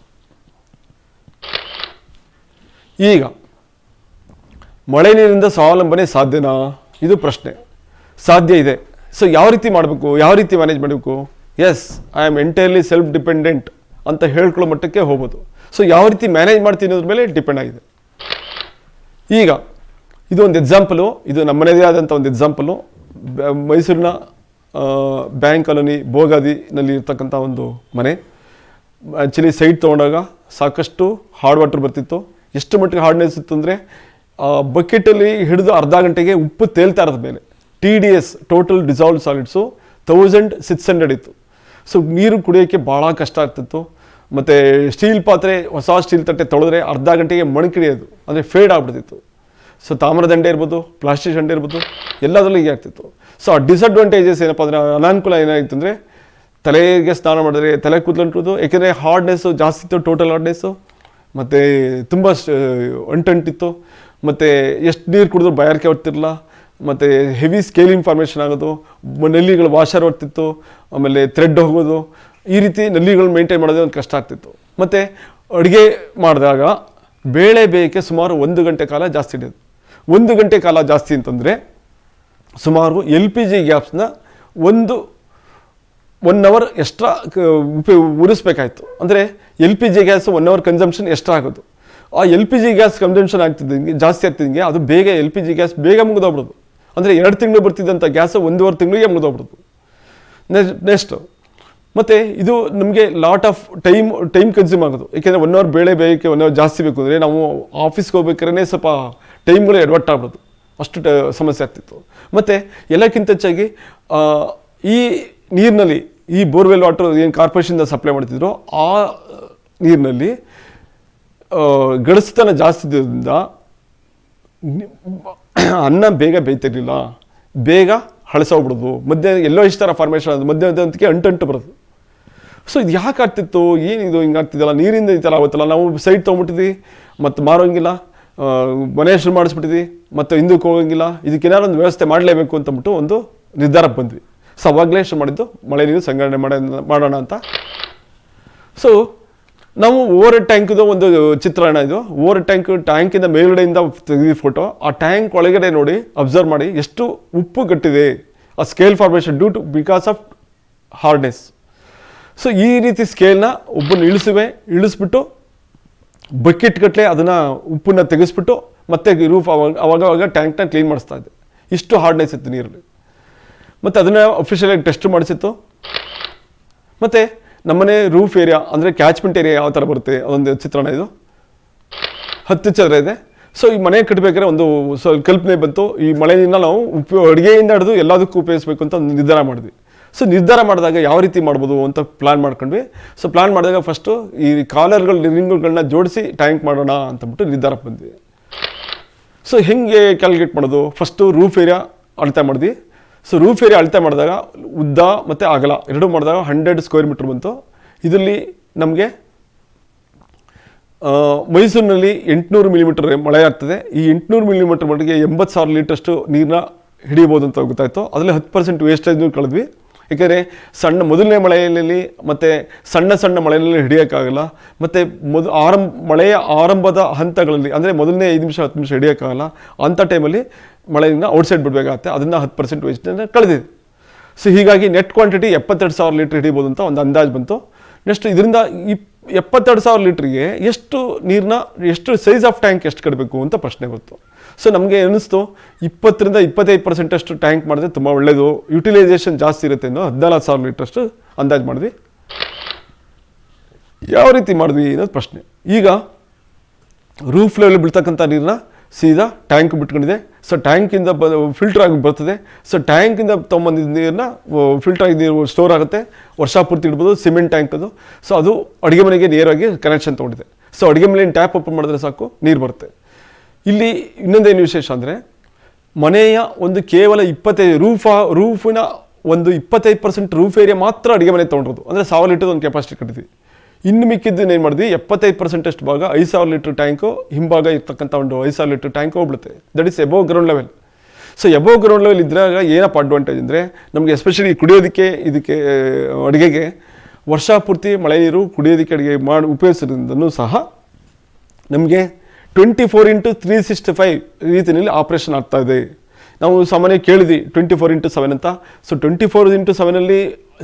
ಈಗ ಮಳೆ ನೀರಿನಿಂದ ಸ್ವಾವಲಂಬನೆ ಸಾಧ್ಯನಾ? ಇದು ಪ್ರಶ್ನೆ. ಸಾಧ್ಯ ಇದೆ. ಸೊ ಯಾವ ರೀತಿ ಮಾಡಬೇಕು, ಯಾವ ರೀತಿ ಮ್ಯಾನೇಜ್ ಮಾಡಬೇಕು? Yes, I am entirely self dependent ಅಂತ ಹೇಳ್ಕೊಳ್ಳೋ ಮಟ್ಟಕ್ಕೆ ಹೋಗ್ಬೋದು. ಸೊ ಯಾವ ರೀತಿ ಮ್ಯಾನೇಜ್ ಮಾಡ್ತೀನಿ ಅನ್ನೋದ್ರ ಮೇಲೆ ಡಿಪೆಂಡ್ ಆಗಿದೆ. ಈಗ ಇದು ಒಂದು ಎಕ್ಸಾಂಪಲು, ಇದು ನಮ್ಮನೇದೇ ಆದಂಥ ಒಂದು ಎಕ್ಸಾಂಪಲು. ಮೈಸೂರಿನ ಬ್ಯಾಂಕ್ ಕಾಲೋನಿ ಬೋಗಾದಿನಲ್ಲಿ ಇರ್ತಕ್ಕಂಥ ಒಂದು ಮನೆ. ಆ್ಯಕ್ಚುಲಿ ಸೈಟ್ ತೊಗೊಂಡಾಗ ಸಾಕಷ್ಟು ಹಾರ್ಡ್ ವಾಟರ್ ಬರ್ತಿತ್ತು. ಎಷ್ಟು ಮಟ್ಟಿಗೆ ಹಾರ್ಡ್ನೆಸ್ ಇತ್ತು ಅಂದರೆ, ಬಕೆಟಲ್ಲಿ ಹಿಡಿದು ಅರ್ಧ ಗಂಟೆಗೆ ಉಪ್ಪು ತೇಲ್ತಾ ಇರೋದ ಮೇಲೆ TDS ಟೋಟಲ್ ಡಿಸಾಲ್ವ್ ಸಾಲಿಡ್ಸು 1600 ಇತ್ತು. ಸೊ ನೀರು ಕುಡಿಯೋಕ್ಕೆ ಭಾಳ ಕಷ್ಟ ಆಗ್ತಿತ್ತು. ಮತ್ತು ಸ್ಟೀಲ್ ಪಾತ್ರೆ, ಹೊಸ ಸ್ಟೀಲ್ ತಟ್ಟೆ ತೊಳೆದ್ರೆ ಅರ್ಧ ಗಂಟೆಗೆ ಮಣಕಿಡಿಯೋದು, ಅಂದರೆ ಫೇಡ್ ಆಗ್ಬಿಡ್ತಿತ್ತು. ಸೊ ತಾಮ್ರ ದಂಡೆ ಇರ್ಬೋದು, ಪ್ಲಾಸ್ಟಿಕ್ ದಂಡೆ ಇರ್ಬೋದು, ಎಲ್ಲದರಲ್ಲೂ ಹೀಗೆ ಆಗ್ತಿತ್ತು. ಸೊ ಆ ಡಿಸಡ್ವಾಂಟೇಜಸ್ ಏನಪ್ಪ ಅಂದರೆ, ಅನಾನುಕೂಲ ಏನಾಗಿತ್ತು ಅಂದರೆ, ತಲೆಗೆ ಸ್ನಾನ ಮಾಡಿದ್ರೆ ತಲೆ ಕೂತ್ಲಂಟುವುದು. ಏಕೆಂದರೆ ಹಾರ್ಡ್ನೆಸ್ಸು ಜಾಸ್ತಿ ಇತ್ತು, ಟೋಟಲ್ ಹಾರ್ಡ್ನೆಸ್ಸು. ಮತ್ತು ತುಂಬ ಅಂಟಿತ್ತು. ಮತ್ತು ಎಷ್ಟು ನೀರು ಕುಡಿದ್ರು ಬಾಯಾರಿಕೆ ಹೊರ್ತಿರಲಿಲ್ಲ. ಮತ್ತು ಹೆವಿ ಸ್ಕೇಲಿಂಗ್ ಫಾರ್ಮೇಷನ್ ಆಗೋದು, ನಲ್ಲಿಗಳು ವಾಷರ್ ಹೊರ್ತಿತ್ತು, ಆಮೇಲೆ ಥ್ರೆಡ್ ಹೋಗೋದು. ಈ ರೀತಿ ನಲ್ಲಿಗಳು ಮೇಂಟೈನ್ ಮಾಡೋದೇ ಒಂದು ಕಷ್ಟ ಆಗ್ತಿತ್ತು. ಮತ್ತು ಅಡುಗೆ ಮಾಡಿದಾಗ ಬೇಳೆ ಬೇಯಕ್ಕೆ ಸುಮಾರು 1 ಗಂಟೆ ಕಾಲ ಜಾಸ್ತಿ ಹಿಡಿಯೋದು. 1 ಗಂಟೆ ಕಾಲ ಜಾಸ್ತಿ ಅಂತಂದರೆ ಸುಮಾರು LPG ಗ್ಯಾಸ್ನ 1 ಅವರ್ ಎಕ್ಸ್ಟ್ರಾ ಉರಿಸ್ಬೇಕಾಯ್ತು. ಅಂದರೆ LPG gas 1 hour consumption extra ಆಗೋದು. ಆ LPG ಗ್ಯಾಸ್ ಕನ್ಸಂಪ್ಷನ್ ಆಗ್ತಿದ್ದಂಗೆ ಜಾಸ್ತಿ ಆಗ್ತಿದ್ದಂಗೆ ಅದು ಬೇಗ LPG ಗ್ಯಾಸ್ ಬೇಗ ಮುಗಿದೋಗ್ಬಿಡೋದು. ಅಂದರೆ 2 ತಿಂಗಳು ಬರ್ತಿದ್ದಂಥ ಗ್ಯಾಸು 1.5 ತಿಂಗಳಿಗೆ ಮುಗಿದೋಗ್ಬಿಡೋದು. ನೆಕ್ಸ್ಟು ಮತ್ತು ಇದು ನಮಗೆ ಲಾಟ್ ಆಫ್ ಟೈಮ್ ಕನ್ಸ್ಯೂಮ್ ಆಗೋದು. ಏಕೆಂದರೆ 1 ಅವರ್ ಬೇಳೆ ಬೇಯಕ್ಕೆ 1 ಅವರ್ ಜಾಸ್ತಿ ಬೇಕು ಅಂದರೆ ನಾವು ಆಫೀಸ್ಗೆ ಹೋಗ್ಬೇಕಾದ್ರೆ ಸ್ವಲ್ಪ ಟೈಮ್ಗಳು ಎಡವಟ್ಟಾಗ್ಬಿಡೋದು, ಅಷ್ಟು ಸಮಸ್ಯೆ ಆಗ್ತಿತ್ತು. ಮತ್ತು ಎಲ್ಲಕ್ಕಿಂತ ಹೆಚ್ಚಾಗಿ ಈ ನೀರಿನಲ್ಲಿ ಈ ಬೋರ್ವೆಲ್ ವಾಟರ್ ಏನು ಕಾರ್ಪೊರೇಷನ್ದ ಸಪ್ಲೈ ಮಾಡ್ತಿದ್ರು, ಆ ನೀರಿನಲ್ಲಿ ಗಡಸುತನ ಜಾಸ್ತಿ ಇದ್ದರಿಂದ ಅನ್ನ ಬೇಗ ಬೇಯ್ತಿರ್ಲಿಲ್ಲ, ಬೇಗ ಹಳಸೋಗ್ಬಿಡೋದು. ಎಲ್ಲೋ ಇಷ್ಟು ಥರ ಫಾರ್ಮೇಷನ್ ಅದು ಮಧ್ಯಕ್ಕೆ ಅಂಟು ಬರೋದು. ಸೊ ಇದು ಯಾಕೆ ಆಗ್ತಿತ್ತು, ಏನಿದು ಹಿಂಗೆ ಆಗ್ತಿದ್ದಲ್ಲ, ನೀರಿಂದ ಈ ಥರ ಆಗುತ್ತಲ್ಲ, ನಾವು ಸೈಟ್ ತೊಗೊಂಬಿಟ್ಟಿದ್ವಿ ಮತ್ತು ಮಾರೋಂಗಿಲ್ಲ, ಮನೆ ಶುರು ಮಾಡಿಸ್ಬಿಟ್ಟಿದ್ವಿ, ಮತ್ತು ಹಿಂದಕ್ಕೆ ಹೋಗೋಂಗಿಲ್ಲ, ಇದಕ್ಕೇನಾದ್ರು ಒಂದು ವ್ಯವಸ್ಥೆ ಮಾಡಲೇಬೇಕು ಅಂತಂದ್ಬಿಟ್ಟು ಒಂದು ನಿರ್ಧಾರಕ್ಕೆ ಬಂದ್ವಿ. ಸೊ ಅವಾಗಲೇ ಶುರು ಮಾಡಿದ್ದು ಮಳೆ ನೀರು ಸಂಗ್ರಹಣೆ ಮಾಡೋಣ ಅಂತ. ಸೊ ನಾವು ಓವರ್ ಟ್ಯಾಂಕ್ದು ಒಂದು ಚಿತ್ರಣ ಇದು. ಓವರ್ ಟ್ಯಾಂಕಿಂದ ಮೇಲ್ಗಡೆಯಿಂದ ತೆಗೆದ ಫೋಟೋ. ಆ ಟ್ಯಾಂಕ್ ಒಳಗಡೆ ನೋಡಿ, ಅಬ್ಸರ್ವ್ ಮಾಡಿ ಎಷ್ಟು ಉಪ್ಪು ಗಟ್ಟಿದೆ. ಆ scale formation because of hardness. So ಈ ರೀತಿ ಸ್ಕೇಲ್ನ ಒಬ್ಬನ ಇಳಿಸ್ಬಿಟ್ಟು ಬಕೆಟ್ ಗಟ್ಟಲೆ ಅದನ್ನು ಉಪ್ಪನ್ನು ತೆಗೆಸ್ಬಿಟ್ಟು ಮತ್ತೆ ರೂಫ್ ಅವಾಗ ಟ್ಯಾಂಕ್ನ ಕ್ಲೀನ್ ಮಾಡಿಸ್ತಾ ಇದ್ದೆ. ಇಷ್ಟು ಹಾರ್ಡ್ನೆಸ್ ಇತ್ತು ನೀರಲ್ಲಿ. ಮತ್ತು ಅದನ್ನು ಅಫಿಷಿಯಲಾಗಿ ಟೆಸ್ಟ್ ಮಾಡಿಸಿತ್ತು. ಮತ್ತು ನಮ್ಮನೆ ರೂಫ್ ಏರಿಯಾ ಅಂದರೆ ಕ್ಯಾಚ್ಮೆಂಟ್ ಏರಿಯಾ ಯಾವ ಥರ ಬರುತ್ತೆ ಅದೊಂದು ಚಿತ್ರಣ. ಇದು 10 ಚದರ ಇದೆ. ಸೊ ಈ ಮನೆ ಕಟ್ಟಬೇಕಾದ್ರೆ ಒಂದು ಕಲ್ಪನೆ ಬಂತು, ಈ ಮಳೆ ನೀರನ್ನ ನಾವು ಅಡುಗೆಯಿಂದ ಹಿಡಿದು ಎಲ್ಲದಕ್ಕೂ ಉಪಯೋಗಿಸ್ಬೇಕು ಅಂತ ಒಂದು ನಿರ್ಧಾರ ಮಾಡಿದ್ವಿ. ಸೊ ನಿರ್ಧಾರ ಮಾಡಿದಾಗ ಯಾವ ರೀತಿ ಮಾಡ್ಬೋದು ಅಂತ ಪ್ಲ್ಯಾನ್ ಮಾಡ್ಕೊಂಡ್ವಿ. ಸೊ ಪ್ಲ್ಯಾನ್ ಮಾಡಿದಾಗ ಫಸ್ಟು ಈ ರಿಂಗ್ಗಳನ್ನ ಜೋಡಿಸಿ ಟ್ಯಾಂಕ್ ಮಾಡೋಣ ಅಂತಂದ್ಬಿಟ್ಟು ನಿರ್ಧಾರ ಬಂದ್ವಿ. ಸೊ ಹೆಂಗೆ ಕ್ಯಾಲ್ಕುಲೇಟ್ ಮಾಡೋದು? ಫಸ್ಟು ರೂಫ್ ಏರಿಯಾ ಅಳತೆ ಮಾಡಿದ್ವಿ. ಸೊ ರೂಫ್ ಏರಿಯಾ ಅಳತೆ ಮಾಡಿದಾಗ ಉದ್ದ ಮತ್ತು ಅಗಲ ಎರಡೂ ಮಾಡಿದಾಗ 100 ಸ್ಕ್ವೇರ್ ಮೀಟ್ರ್ ಬಂತು. ಇದರಲ್ಲಿ ನಮಗೆ ಮೈಸೂರಿನಲ್ಲಿ 800 ಮಿಲಿಮೀಟರ್ ಮಳೆ ಆಗ್ತದೆ. ಈ 800 ಮಿಲಿಮೀಟರ್ ಮಟ್ಟಿಗೆ 80,000 ಲೀಟ್ರಷ್ಟು ನೀರನ್ನ ಹಿಡಿಯಬೋದು ಅಂತ ಗೊತ್ತಾಯಿತು. ಅದರಲ್ಲಿ 10% ವೇಸ್ಟೇಜ್ ನೀರು ಕಳೆದ್ವಿ. ಏಕೆಂದರೆ ಮೊದಲನೇ ಮಳೆಯಲ್ಲಿ ಮತ್ತು ಸಣ್ಣ ಮಳೆಯಲ್ಲಿ ಹಿಡಿಯೋಕ್ಕಾಗಲ್ಲ. ಮತ್ತು ಮಳೆಯ ಆರಂಭದ ಹಂತಗಳಲ್ಲಿ ಅಂದರೆ ಮೊದಲನೇ 5 ನಿಮಿಷ 10 ನಿಮಿಷ ಹಿಡಿಯೋಕ್ಕಾಗಲ್ಲ. ಅಂಥ ಟೈಮಲ್ಲಿ ಮಳೆಯಿಂದ ಔಟ್ಸೈಡ್ ಬಿಡಬೇಕಾಗತ್ತೆ. ಅದನ್ನು 10% ವೇಸ್ಟೇಜನ್ನು ಕಳೆದಿದೆ. ಸೊ ಹೀಗಾಗಿ ನೆಟ್ ಕ್ವಾಂಟಿಟಿ 72,000 ಲೀಟ್ರ್ ಹಿಡಿಬೋದು ಅಂತ ಒಂದು ಅಂದಾಜು ಬಂತು. ನೆಕ್ಸ್ಟ್ ಇದರಿಂದ 72,000 ಲೀಟ್ರಿಗೆ ಎಷ್ಟು ಸೈಜ್ ಆಫ್ ಟ್ಯಾಂಕ್ ಎಷ್ಟು ಕಟ್ಟಬೇಕು ಅಂತ ಪ್ರಶ್ನೆ ಬಂತು. ಸೊ ನಮಗೆ ಅನ್ನಿಸ್ತು 20 to 25% ಅಷ್ಟು ಟ್ಯಾಂಕ್ ಮಾಡಿದ್ರೆ ತುಂಬ ಒಳ್ಳೆಯದು, ಯುಟಿಲೈಸೇಷನ್ ಜಾಸ್ತಿ ಇರುತ್ತೆ ಅನ್ನೋ 14,000 ಲೀಟ್ರಷ್ಟು ಅಂದಾಜು ಮಾಡಿದ್ವಿ. ಯಾವ ರೀತಿ ಮಾಡಿದ್ವಿ ಅನ್ನೋದು ಪ್ರಶ್ನೆ. ಈಗ ರೂಫ್ ಲೆವೆಲ್ ಬೀಳ್ತಕ್ಕಂಥ ನೀರನ್ನ ಸೀದಾ ಟ್ಯಾಂಕ್ ಬಿಟ್ಕೊಂಡಿದೆ. ಸೊ ಟ್ಯಾಂಕಿಂದ ಫಿಲ್ಟರ್ ಆಗಿ ಬರ್ತದೆ. ಸೊ ಟ್ಯಾಂಕಿಂದ ತೊಗೊಂಬಂದಿದ್ದ ನೀರನ್ನ ಫಿಲ್ಟರ್ ಆಗಿ ನೀರು ಸ್ಟೋರ್ ಆಗುತ್ತೆ, ವರ್ಷ ಪೂರ್ತಿ ಇಡ್ಬೋದು. ಸಿಮೆಂಟ್ ಟ್ಯಾಂಕ್ ಅದು. ಸೊ ಅದು ಅಡುಗೆ ಮನೆಗೆ ನೇರವಾಗಿ ಕನೆಕ್ಷನ್ ತೊಗೊಂಡಿದೆ. ಸೊ ಅಡುಗೆ ಮನೆಯಲ್ಲಿ ಟ್ಯಾಪ್ ಓಪನ್ ಮಾಡಿದ್ರೆ ಸಾಕು ನೀರು ಬರುತ್ತೆ. ಇಲ್ಲಿ ಇನ್ನೊಂದೇನು ವಿಶೇಷ ಅಂದರೆ ಮನೆಯ ಒಂದು ಕೇವಲ 25 ರೂಫಿನ ಒಂದು 25% ರೂಫ್ ಏರಿಯಾ ಮಾತ್ರ ಅಡುಗೆ ಮನೆ ತೊಗೊಂಡಿರೋದು. ಅಂದರೆ 1000 ಲೀಟರ್ ಒಂದು ಕೆಪಾಸಿಟಿ ಕಟ್ಟಿದ್ವಿ. ಇನ್ನು ಮಿಕ್ಕಿದ್ದನ್ನು ಏನು ಮಾಡಿದ್ವಿ, 75% ಅಷ್ಟು ಭಾಗ 5,000 ಲೀಟ್ರ್ ಟ್ಯಾಂಕು ಹಿಂಭಾಗ ಇರ್ತಕ್ಕಂಥ ಒಂದು 5,000 ಲೀಟ್ರ್ ಟ್ಯಾಂಕ್ ಹೋಗ್ಬಿಡುತ್ತೆ. That is above ground level. So above ground level ಇದ್ದಾಗ ಏನಪ್ಪ ಅಡ್ವಾಂಟೇಜ್ ಅಂದರೆ ನಮಗೆ ಎಸ್ಪೆಷಲಿ ಕುಡಿಯೋದಕ್ಕೆ ಇದಕ್ಕೆ ಅಡುಗೆಗೆ ವರ್ಷ ಪೂರ್ತಿ ಮಳೆ ನೀರು ಕುಡಿಯೋದಕ್ಕೆ ಅಡುಗೆ ಉಪಯೋಗಿಸೋದ್ರಿಂದನೂ ಸಹ ನಮಗೆ 24/365 ರೀತಿಯಲ್ಲಿ ಆಪ್ರೇಷನ್ ಆಗ್ತಾಯಿದೆ. ನಾವು ಸಾಮಾನ್ಯ ಕೇಳಿದ್ವಿ 24/7 ಅಂತ. ಸೊ 24/7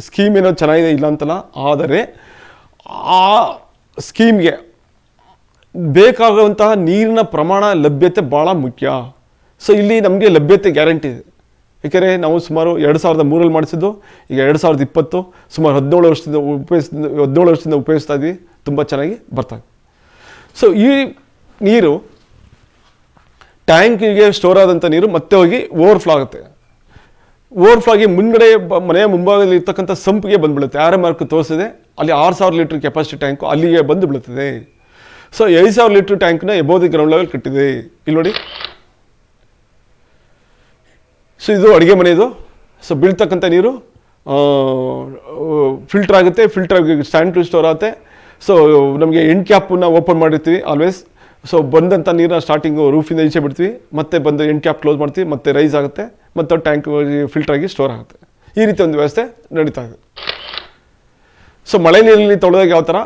ಸ್ಕೀಮ್ ಏನೋ ಚೆನ್ನಾಗಿದೆ ಇಲ್ಲ ಅಂತಲ್ಲ, ಆದರೆ ಆ ಸ್ಕೀಮ್ಗೆ ಬೇಕಾಗುವಂತಹ ನೀರಿನ ಪ್ರಮಾಣ ಲಭ್ಯತೆ ಭಾಳ ಮುಖ್ಯ. ಸೊ ಇಲ್ಲಿ ನಮಗೆ ಲಭ್ಯತೆ ಗ್ಯಾರಂಟಿ ಇದೆ. ಏಕೆಂದರೆ ನಾವು ಸುಮಾರು 2003 ಮಾಡಿಸಿದ್ದು, ಈಗ 2020 ಸುಮಾರು 17 ವರ್ಷದಿಂದ ಉಪಯೋಗಿಸ್ತಾ ಇದ್ವಿ. ತುಂಬ ಚೆನ್ನಾಗಿ ಬರ್ತಾಯಿದೆ. ಸೊ ಈ ನೀರು ಟ್ಯಾಂಕಿಗೆ ಸ್ಟೋರ್ ಆದಂಥ ನೀರು ಮತ್ತೆ ಹೋಗಿ ಓವರ್ಫ್ಲೋ ಆಗುತ್ತೆ. ಓವರ್ಫ್ಲೋ ಆಗಿ ಮುಂದ್ಗಡೆ ಮನೆಯ ಮುಂಭಾಗದಲ್ಲಿ ಇರ್ತಕ್ಕಂಥ ಸಂಪಿಗೆ ಬಂದುಬಿಡುತ್ತೆ. ಆರ್ ಮಾರ್ಕ್ ತೋರಿಸಿದೆ, ಅಲ್ಲಿ 6,000 ಲೀಟ್ರ್ ಕೆಪಾಸಿಟಿ ಟ್ಯಾಂಕು ಅಲ್ಲಿಗೆ ಬಂದು ಬೀಳುತ್ತದೆ. ಸೊ 5,000 ಲೀಟ್ರ್ ಟ್ಯಾಂಕ್ನ ಎಬೋವ್ ದಿ ಗ್ರೌಂಡ್ ಲೆವೆಲ್ ಕಟ್ಟಿದೆ. ಇಲ್ಲಿ ನೋಡಿ, ಸೊ ಇದು ಅಡುಗೆ ಮನೆಯದು. ಸೊ ಬೀಳ್ತಕ್ಕಂಥ ನೀರು ಫಿಲ್ಟರ್ ಆಗುತ್ತೆ, ಫಿಲ್ಟರ್ ಆಗಿ ಸ್ಟ್ಯಾಂಡ್ ಟು ಸ್ಟೋರ್ ಆಗುತ್ತೆ. ಸೊ ನಮಗೆ ಎಂಡ್ ಕ್ಯಾಪನ್ನ ಓಪನ್ ಮಾಡಿರ್ತೀವಿ ಆಲ್ವೇಸ್. ಸೊ ಬಂದಂಥ ನೀರನ್ನ ಸ್ಟಾರ್ಟಿಂಗು ರೂಫಿಂದ ಈಚೆ ಬಿಡ್ತೀವಿ, ಮತ್ತೆ ಬಂದು ಎಂಡ್ ಕ್ಯಾಪ್ ಕ್ಲೋಸ್ ಮಾಡ್ತೀವಿ, ಮತ್ತೆ ರೈಸ್ ಆಗುತ್ತೆ, ಮತ್ತು ಟ್ಯಾಂಕ್ ಫಿಲ್ಟರ್ ಆಗಿ ಸ್ಟೋರ್ ಆಗುತ್ತೆ. ಈ ರೀತಿ ಒಂದು ವ್ಯವಸ್ಥೆ ನಡೀತಾ ಇದೆ. ಸೊ ಮಳೆ ನೀರಲ್ಲಿ ತೊಳೆದಾಗ ಯಾವ ಥರ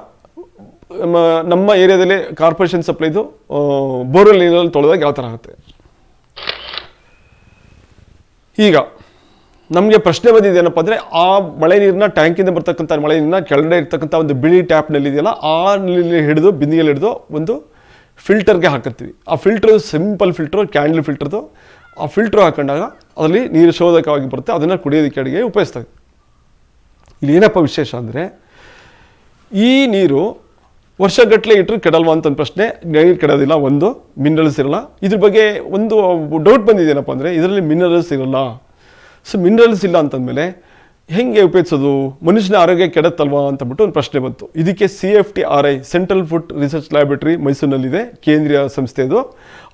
ನಮ್ಮ ಏರಿಯಾದಲ್ಲಿ ಕಾರ್ಪೊರೇಷನ್ ಸಪ್ಲೈದು ಬೋರ್ವೆಲ್ ನೀರಲ್ಲಿ ತೊಳೆದಾಗ ಯಾವ ಥರ ಆಗುತ್ತೆ. ಈಗ ನಮಗೆ ಪ್ರಶ್ನೆ ಬಂದಿದ್ದೇನಪ್ಪ ಅಂದರೆ ಆ ಮಳೆ ನೀರನ್ನ ಟ್ಯಾಂಕಿಂದ ಬರ್ತಕ್ಕಂಥ ಮಳೆ ನೀರನ್ನ ಕೆಳಗಡೆ ಇರ್ತಕ್ಕಂಥ ಒಂದು ಬಿಳಿ ಟ್ಯಾಪ್ನಲ್ಲಿ ಇದೆಯಲ್ಲ, ಆ ನೀರಲ್ಲಿ ಹಿಡಿದು ಬಿಂದಿಗೆಯಲ್ಲಿ ಹಿಡಿದು ಒಂದು ಫಿಲ್ಟರ್ಗೆ ಹಾಕಿರ್ತೀವಿ. ಆ ಫಿಲ್ಟ್ರು ಸಿಂಪಲ್ ಫಿಲ್ಟ್ರು, ಕ್ಯಾಂಡಲ್ ಫಿಲ್ಟರ್ದು. ಆ ಫಿಲ್ಟ್ರು ಹಾಕೊಂಡಾಗ ಅದರಲ್ಲಿ ನೀರು ಶೋಧಕವಾಗಿ ಬರುತ್ತೆ, ಅದನ್ನು ಕುಡಿಯೋದಕ್ಕೆ ಅಡುಗೆ ಉಪಯೋಗಿಸ್ತಾ ಇದ್ವಿ. ಇಲ್ಲಿ ಏನಪ್ಪ ವಿಶೇಷ ಅಂದರೆ ಈ ನೀರು ವರ್ಷಗಟ್ಟಲೆ ಇಟ್ಟರು ಕೆಡಲ್ವಾ ಅಂತ ಒಂದು ಪ್ರಶ್ನೆ. ನೀರು ಕೆಡೋದಿಲ್ಲ, ಒಂದು ಮಿನರಲ್ಸ್ ಇರಲ್ಲ. ಇದ್ರ ಬಗ್ಗೆ ಒಂದು ಡೌಟ್ ಬಂದಿದ್ದೇನಪ್ಪ ಅಂದರೆ ಇದರಲ್ಲಿ ಮಿನರಲ್ಸ್ ಇರಲ್ಲ. ಸೊ ಮಿನರಲ್ಸ್ ಇಲ್ಲ ಅಂತಂದಮೇಲೆ ಹೆಂಗೆ ಉಪಯೋಗಿಸೋದು, ಮನುಷ್ಯನ ಆರೋಗ್ಯ ಕೆಡತ್ತಲ್ವಾ ಅಂತಂದ್ಬಿಟ್ಟು ಒಂದು ಪ್ರಶ್ನೆ ಬಂತು. ಇದಕ್ಕೆ CFTRI central food research laboratory ಮೈಸೂರಿನಲ್ಲಿದೆ, ಕೇಂದ್ರೀಯ ಸಂಸ್ಥೆ ಅದು.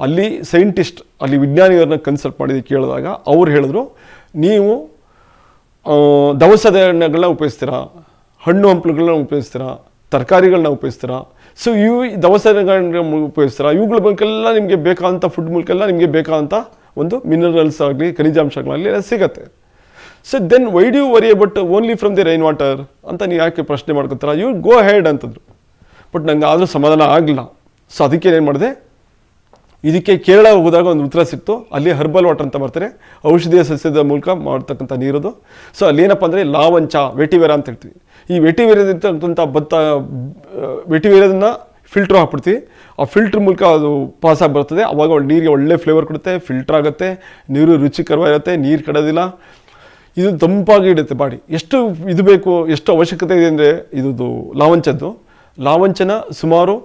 ಅಲ್ಲಿ ಸೈಂಟಿಸ್ಟ್, ಅಲ್ಲಿ ವಿಜ್ಞಾನಿಗಳನ್ನ ಕನ್ಸಲ್ಟ್ ಮಾಡಿ ಕೇಳಿದಾಗ ಅವ್ರು ಹೇಳಿದ್ರು, ನೀವು ದವಸ ಧಾನ್ಯಗಳನ್ನ ಉಪಯೋಗಿಸ್ತೀರಾ, ಹಣ್ಣು ಹಂಪಲುಗಳನ್ನ ಉಪಯೋಗಿಸ್ತೀರಾ, ತರಕಾರಿಗಳನ್ನ ಉಪಯೋಗಿಸ್ತೀರಾ. ಸೊ ದವಸ ಧಾನ್ಯಗಳನ್ನ ಉಪಯೋಗಿಸ್ತೀರಾ, ಇವುಗಳ ಮೂಲಕೆಲ್ಲ ನಿಮಗೆ ಬೇಕಾದಂಥ ಫುಡ್ ಮೂಲಕೆಲ್ಲ ನಿಮಗೆ ಬೇಕಾದಂಥ ಒಂದು ಮಿನರಲ್ಸ್ ಆಗಲಿ ಖನಿಜಾಂಶಗಳಾಗಲಿ ಎಲ್ಲ ಸಿಗುತ್ತೆ. So then why do you worry about only from the rain water ಅಂತ ನೀವು ಯಾಕೆ ಪ್ರಶ್ನೆ ಮಾಡ್ಕೊತೀರಾ, ಯು ಗೋ ಹೆಡ್ ಅಂತಂದರು. ಬಟ್ ನಂಗೆ ಆದರೂ ಸಮಾಧಾನ ಆಗಲಿಲ್ಲ. ಸೊ ಅದಕ್ಕೆ ಏನು ಮಾಡಿದೆ, ಇದಕ್ಕೆ ಕೇರಳ ಹೋದಾಗ ಒಂದು ಉತ್ತರ ಸಿಕ್ತು. ಅಲ್ಲಿ ಹರ್ಬಲ್ ವಾಟರ್ ಅಂತ ಬರ್ತಾರೆ, ಔಷಧೀಯ ಸಸ್ಯದ ಮೂಲಕ ಮಾಡ್ತಕ್ಕಂಥ ನೀರದು. ಸೊ ಅಲ್ಲೇನಪ್ಪ ಅಂದರೆ ಲಾವಂಚ, ವೆಟಿವೇರ ಅಂತ ಹೇಳ್ತೀವಿ. ಈ ವೆಟಿವೇರದಿರ್ತಕ್ಕಂಥ ವೆಟಿವೇರದನ್ನ ಫಿಲ್ಟ್ರ್ ಹಾಕ್ಬಿಡ್ತೀವಿ. ಆ ಫಿಲ್ಟ್ರ್ ಮೂಲಕ ಅದು ಪಾಸಾಗಿ ಬರ್ತದೆ. ಅವಾಗ ನೀರಿಗೆ ಒಳ್ಳೆ ಫ್ಲೇವರ್ ಕೊಡುತ್ತೆ, ಫಿಲ್ಟ್ರ್ ಆಗುತ್ತೆ, ನೀರು ರುಚಿಕರವಾಗಿರುತ್ತೆ, ನೀರು ಕೆಡೋದಿಲ್ಲ, ಇದು ತಂಪಾಗಿ ಇಡುತ್ತೆ ಬಾಡಿ. ಎಷ್ಟು ಇದು ಬೇಕು, ಎಷ್ಟು ಅವಶ್ಯಕತೆ ಇದೆ ಅಂದರೆ ಇದು ಲಾವಂಚದ್ದು. ಲಾವಂಚನ ಸುಮಾರು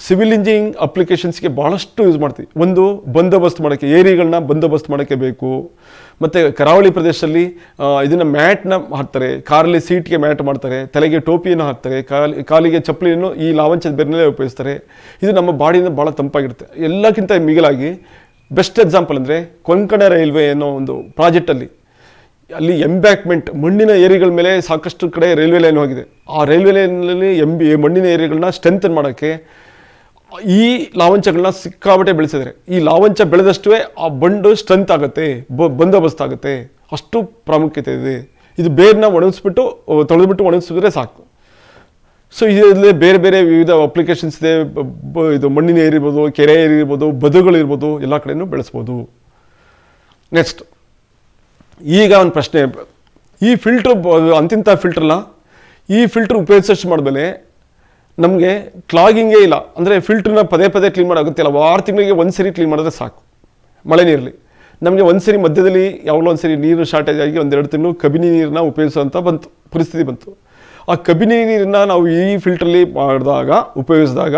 ಸಿವಿಲ್ ಇಂಜಿನಿಯರಿಂಗ್ ಅಪ್ಲಿಕೇಶನ್ಸ್ಗೆ ಭಾಳಷ್ಟು ಯೂಸ್ ಮಾಡ್ತೀವಿ. ಒಂದು ಬಂದೋಬಸ್ತ್ ಮಾಡೋಕ್ಕೆ, ಏರಿಗಳನ್ನ ಬಂದೋಬಸ್ತ್ ಮಾಡೋಕ್ಕೆ ಬೇಕು. ಮತ್ತು ಕರಾವಳಿ ಪ್ರದೇಶದಲ್ಲಿ ಇದನ್ನು ಮ್ಯಾಟ್ನ ಹಾಕ್ತಾರೆ, ಕಾರಲ್ಲಿ ಸೀಟ್ಗೆ ಮ್ಯಾಟ್ ಮಾಡ್ತಾರೆ, ತಲೆಗೆ ಟೋಪಿಯನ್ನು ಹಾಕ್ತಾರೆ, ಕಾಲಿಗೆ ಚಪ್ಪಲಿಯನ್ನು ಈ ಲಾವಂಚದ ಬೆರನಲ್ಲೇ ಉಪಯೋಗಿಸ್ತಾರೆ. ಇದು ನಮ್ಮ ಬಾಡಿಯಿಂದ ಭಾಳ ತಂಪಾಗಿರುತ್ತೆ. ಎಲ್ಲಕ್ಕಿಂತ ಮಿಗಿಲಾಗಿ ಬೆಸ್ಟ್ ಎಕ್ಸಾಂಪಲ್ ಅಂದರೆ ಕೊಂಕಣ ರೈಲ್ವೆ ಅನ್ನೋ ಒಂದು ಪ್ರಾಜೆಕ್ಟಲ್ಲಿ ಅಲ್ಲಿ ಎಂಬ್ಯಾಕ್ಮೆಂಟ್, ಮಣ್ಣಿನ ಏರಿಗಳ ಮೇಲೆ ಸಾಕಷ್ಟು ಕಡೆ ರೈಲ್ವೆ ಲೈನ್ ಹೋಗಿದೆ. ಆ ರೈಲ್ವೆ ಲೈನಲ್ಲಿ ಮಣ್ಣಿನ ಏರಿಗಳನ್ನ ಸ್ಟ್ರೆಂಥನ್ ಮಾಡೋಕ್ಕೆ ಈ ಲಾವಂಚಗಳನ್ನ ಸಿಕ್ಕಾಬಟ್ಟೆ ಬೆಳೆಸಿದ್ದಾರೆ. ಈ ಲಾವಂಚ ಬೆಳೆದಷ್ಟೇ ಆ ಬಂಡು ಸ್ಟ್ರೆಂತ್ ಆಗುತ್ತೆ, ಬಂದೋಬಸ್ತ್ ಆಗುತ್ತೆ, ಅಷ್ಟು ಪ್ರಾಮುಖ್ಯತೆ ಇದೆ. ಇದು ಬೇರ್ನ ಒಣಗಿಸ್ಬಿಟ್ಟು ತೊಳೆದ್ಬಿಟ್ಟು ಒಣಗಿಸಿದ್ರೆ ಸಾಕು. ಸೊ ಇದರಲ್ಲಿ ಬೇರೆ ಬೇರೆ ವಿವಿಧ ಅಪ್ಲಿಕೇಶನ್ಸ್ ಇದೆ. ಇದು ಮಣ್ಣಿನ ಏರಿ ಇರ್ಬೋದು, ಕೆರೆ ಏರಿ ಇರ್ಬೋದು, ಬದುಗಳಿರ್ಬೋದು, ಎಲ್ಲ ಕಡೆಯೂ ಬೆಳೆಸ್ಬೋದು. ನೆಕ್ಸ್ಟ್ ಈಗ ಒಂದು ಪ್ರಶ್ನೆ, ಈ ಫಿಲ್ಟ್ರ್ ಅಂತಿಂಥ ಫಿಲ್ಟ್ರಲ್ಲ, ಈ ಫಿಲ್ಟ್ರ್ ಉಪಯೋಗಿಸೋಷ್ಟು ಮಾಡಿದ್ಮೇಲೆ ನಮಗೆ ಕ್ಲಾಗಿಂಗೇ ಇಲ್ಲ. ಅಂದರೆ ಫಿಲ್ಟ್ರನ್ನ ಪದೇ ಪದೇ ಕ್ಲೀನ್ ಮಾಡೋಗುತ್ತಿಲ್ಲ. 6 ತಿಂಗಳಿಗೆ ಒಂದು ಸರಿ ಕ್ಲೀನ್ ಮಾಡಿದ್ರೆ ಸಾಕು. ಮಳೆ ನೀರಲ್ಲಿ ನಮಗೆ ಒಂದು ಸರಿ ಮಧ್ಯದಲ್ಲಿ ಯಾವಾಗಲೂ ಒಂದು ಸರಿ ನೀರು ಶಾರ್ಟೇಜ್ ಆಗಿ 1-2 ತಿಂಗಳು ಕಬಿನಿ ನೀರನ್ನ ಉಪಯೋಗಿಸೋಂಥ ಪರಿಸ್ಥಿತಿ ಬಂತು. ಆ ಕಬಿನಿ ನೀರನ್ನ ನಾವು ಈ ಫಿಲ್ಟ್ರಲ್ಲಿ ಉಪಯೋಗಿಸಿದಾಗ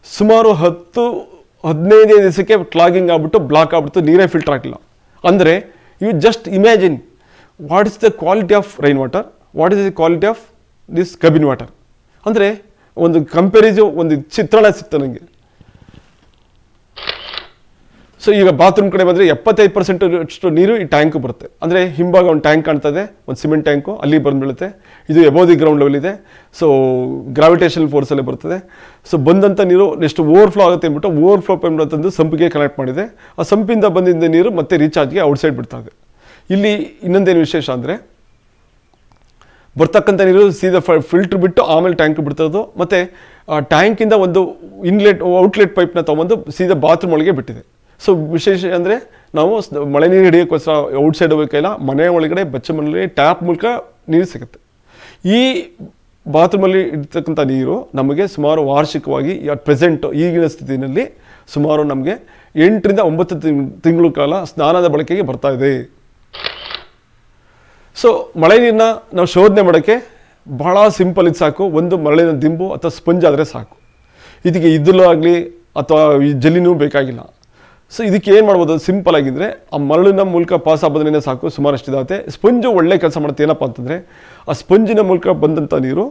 ಸುಮಾರು 10-15 ದಿವಸಕ್ಕೆ ಕ್ಲಾಗಿಂಗ್ ಆಗ್ಬಿಟ್ಟು ಬ್ಲಾಕ್ ಆಗ್ಬಿಟ್ಟು ನೀರೇ ಫಿಲ್ಟರ್ ಆಗಿಲ್ಲ. ಅಂದರೆ you just imagine what is the quality of rain water, what is the quality of this Kabini water. ಅಂದರೆ ಒಂದು ಕಂಪ್ಯಾರಿಸನ್, ಒಂದು ಚಿತ್ರಣ ಸಿಗ್ತದೆ ನನಗೆ. ಸೊ ಈಗ ಬಾತ್ರೂಮ್ ಕಡೆ ಬಂದರೆ 75% ಅಷ್ಟು ನೀರು ಈ ಟ್ಯಾಂಕ್ ಬರುತ್ತೆ. ಅಂದರೆ ಹಿಂಭಾಗ ಒಂದು ಟ್ಯಾಂಕ್ ಕಾಣ್ತದೆ, ಒಂದು ಸಿಮೆಂಟ್ ಟ್ಯಾಂಕು, ಅಲ್ಲಿ ಬಂದು ಬೀಳುತ್ತೆ. ಇದು ಎಬೋವ್ ದಿ ಗ್ರೌಂಡ್ ಲೆವೆಲ್ ಇದೆ. ಸೊ ಗ್ರಾವಿಟೇಷನಲ್ ಫೋರ್ಸಲ್ಲೇ ಬರ್ತದೆ. ಸೊ ಬಂದಂಥ ನೀರು ನೆಕ್ಸ್ಟ್ ಓವರ್ಫ್ಲೋ ಆಗುತ್ತೆ ಅಂದ್ಬಿಟ್ಟು ಓವರ್ಫ್ಲೋ ಪೈಪ್ ತಂದು ಸಂಪಿಗೆ ಕನೆಕ್ಟ್ ಮಾಡಿದೆ. ಆ ಸಂಪಿಂದ ಬಂದಿದ್ದ ನೀರು ಮತ್ತೆ ರೀಚಾರ್ಜ್ಗೆ ಔಟ್ಸೈಡ್ ಬಿಡ್ತಾ ಇದೆ. ಇಲ್ಲಿ ಇನ್ನೊಂದೇನು ವಿಶೇಷ ಅಂದರೆ ಬರ್ತಕ್ಕಂಥ ನೀರು ಸೀದಾ ಫಿಲ್ಟ್ರ್ ಬಿಟ್ಟು ಆಮೇಲೆ ಟ್ಯಾಂಕ್ ಬಿಡ್ತದ್ದು. ಮತ್ತು ಆ ಟ್ಯಾಂಕಿಂದ ಒಂದು ಔಟ್ಲೆಟ್ ಪೈಪ್ನ ತೊಗೊಂಡು ಸೀದಾ ಬಾತ್ರೂಮ್ ಒಳಗೆ ಬಿಟ್ಟಿದೆ. ಸೊ ವಿಶೇಷ ಅಂದರೆ ನಾವು ಮಳೆ ನೀರು ಹಿಡಿಯೋಕ್ಕೋಸ್ಕರ ಔಟ್ಸೈಡ್ ಹೋಗೋಕ್ಕಿಲ್ಲ, ಮನೆ ಒಳಗಡೆ ಮನೆಯಲ್ಲಿ ಟ್ಯಾಪ್ ಮೂಲಕ ನೀರು ಸಿಗುತ್ತೆ. ಈ ಬಾತ್ರೂಮಲ್ಲಿ ಇರ್ತಕ್ಕಂಥ ನೀರು ನಮಗೆ ಸುಮಾರು ವಾರ್ಷಿಕವಾಗಿ ಪ್ರೆಸೆಂಟ್ ಈಗಿನ ಸ್ಥಿತಿಯಲ್ಲಿ ಸುಮಾರು ನಮಗೆ 8ರಿಂದ 9 ತಿಂಗಳ ಕಾಲ ಸ್ನಾನದ ಬಳಕೆಗೆ ಬರ್ತಾ ಇದೆ. ಸೊ ಮಳೆ ನೀರನ್ನ ನಾವು ಶೋಧನೆ ಮಾಡೋಕ್ಕೆ ಭಾಳ ಸಿಂಪಲ್ ಇದು ಸಾಕು. ಒಂದು ಮರಳಿನ ದಿಂಬು ಅಥವಾ ಸ್ಪಂಜ್ ಆದರೆ ಸಾಕು. ಇದಕ್ಕೆ ಇದ್ದಲು ಆಗಲಿ ಅಥವಾ ಈ ಜಲ್ಲಿನೂ ಬೇಕಾಗಿಲ್ಲ. ಸೊ ಇದಕ್ಕೆ ಏನು ಮಾಡ್ಬೋದು, ಸಿಂಪಲ್ ಆಗಿದ್ದರೆ ಆ ಮರಳಿನ ಮೂಲಕ ಪಾಸ್ ಆಗೋದ್ರೇ ಸಾಕು, ಸುಮಾರಷ್ಟಿದಾಗುತ್ತೆ. ಸ್ಪಂಜು ಒಳ್ಳೆ ಕೆಲಸ ಮಾಡುತ್ತೆ. ಏನಪ್ಪ ಅಂತಂದರೆ ಆ ಸ್ಪಂಜಿನ ಮೂಲಕ ಬಂದಂಥ ನೀರು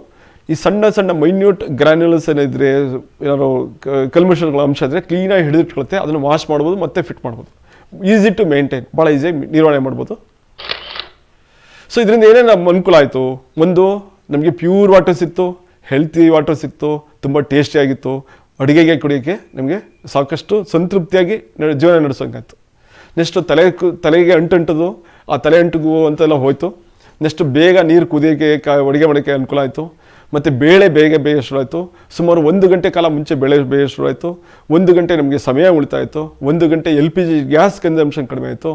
ಈ ಸಣ್ಣ ಸಣ್ಣ ಮೈನ್ಯೂಟ್ ಗ್ರ್ಯಾನ್ಯುಲಸ್ ಏನಿದ್ರೆ, ಏನಾದ್ರು ಕಲ್ಮಶಗಳ ಅಂಶ ಇದ್ದರೆ ಕ್ಲೀನಾಗಿ ಹಿಡಿದಿಟ್ಕೊಳುತ್ತೆ. ಅದನ್ನು ವಾಶ್ ಮಾಡ್ಬೋದು, ಮತ್ತೆ ಫಿಟ್ ಮಾಡ್ಬೋದು. ಈಸಿ ಟು ಮೇಂಟೈನ್, ಭಾಳ ಈಸಿಯಾಗಿ ನಿರ್ವಹಣೆ ಮಾಡ್ಬೋದು. ಸೊ ಇದರಿಂದ ಏನೇನು ನಮ್ಮ ಅನುಕೂಲ ಆಯಿತು, ಒಂದು ನಮಗೆ ಪ್ಯೂರ್ ವಾಟರ್ ಸಿಕ್ತು, ಹೆಲ್ತಿ ವಾಟರ್ ಸಿಕ್ತು, ತುಂಬ ಟೇಸ್ಟಿಯಾಗಿತ್ತು, ಅಡುಗೆಗೆ ಕುಡಿಯೋಕ್ಕೆ ನಮಗೆ ಸಾಕಷ್ಟು ಸಂತೃಪ್ತಿಯಾಗಿ ಜೀವನ ನಡೆಸೋಂಗಾಯ್ತು. ನೆಕ್ಸ್ಟು ತಲೆಗೆ ಅಂಟಂಟದು, ಆ ತಲೆ ಅಂಟಿಗೂ ಅಂತೆಲ್ಲ ಹೋಯಿತು. ನೆಕ್ಸ್ಟ್ ಬೇಗ ನೀರು ಕುದಿಯೋಕ್ಕೆ ಅಡುಗೆ ಮಾಡೋಕ್ಕೆ ಅನುಕೂಲ ಆಯಿತು. ಮತ್ತು ಬೇಳೆ ಬೇಗ ಶುರು ಆಯಿತು. ಸುಮಾರು 1 ಗಂಟೆ ಕಾಲ ಮುಂಚೆ ಬೇಳೆ ಶುರು ಆಯಿತು. 1 ಗಂಟೆ ನಮಗೆ ಸಮಯ ಉಳಿತಾಯಿತು. 1 ಗಂಟೆ LPG ಗ್ಯಾಸ್ ಕನ್ಸಂಪ್ಷನ್ ಕಡಿಮೆ ಆಯಿತು.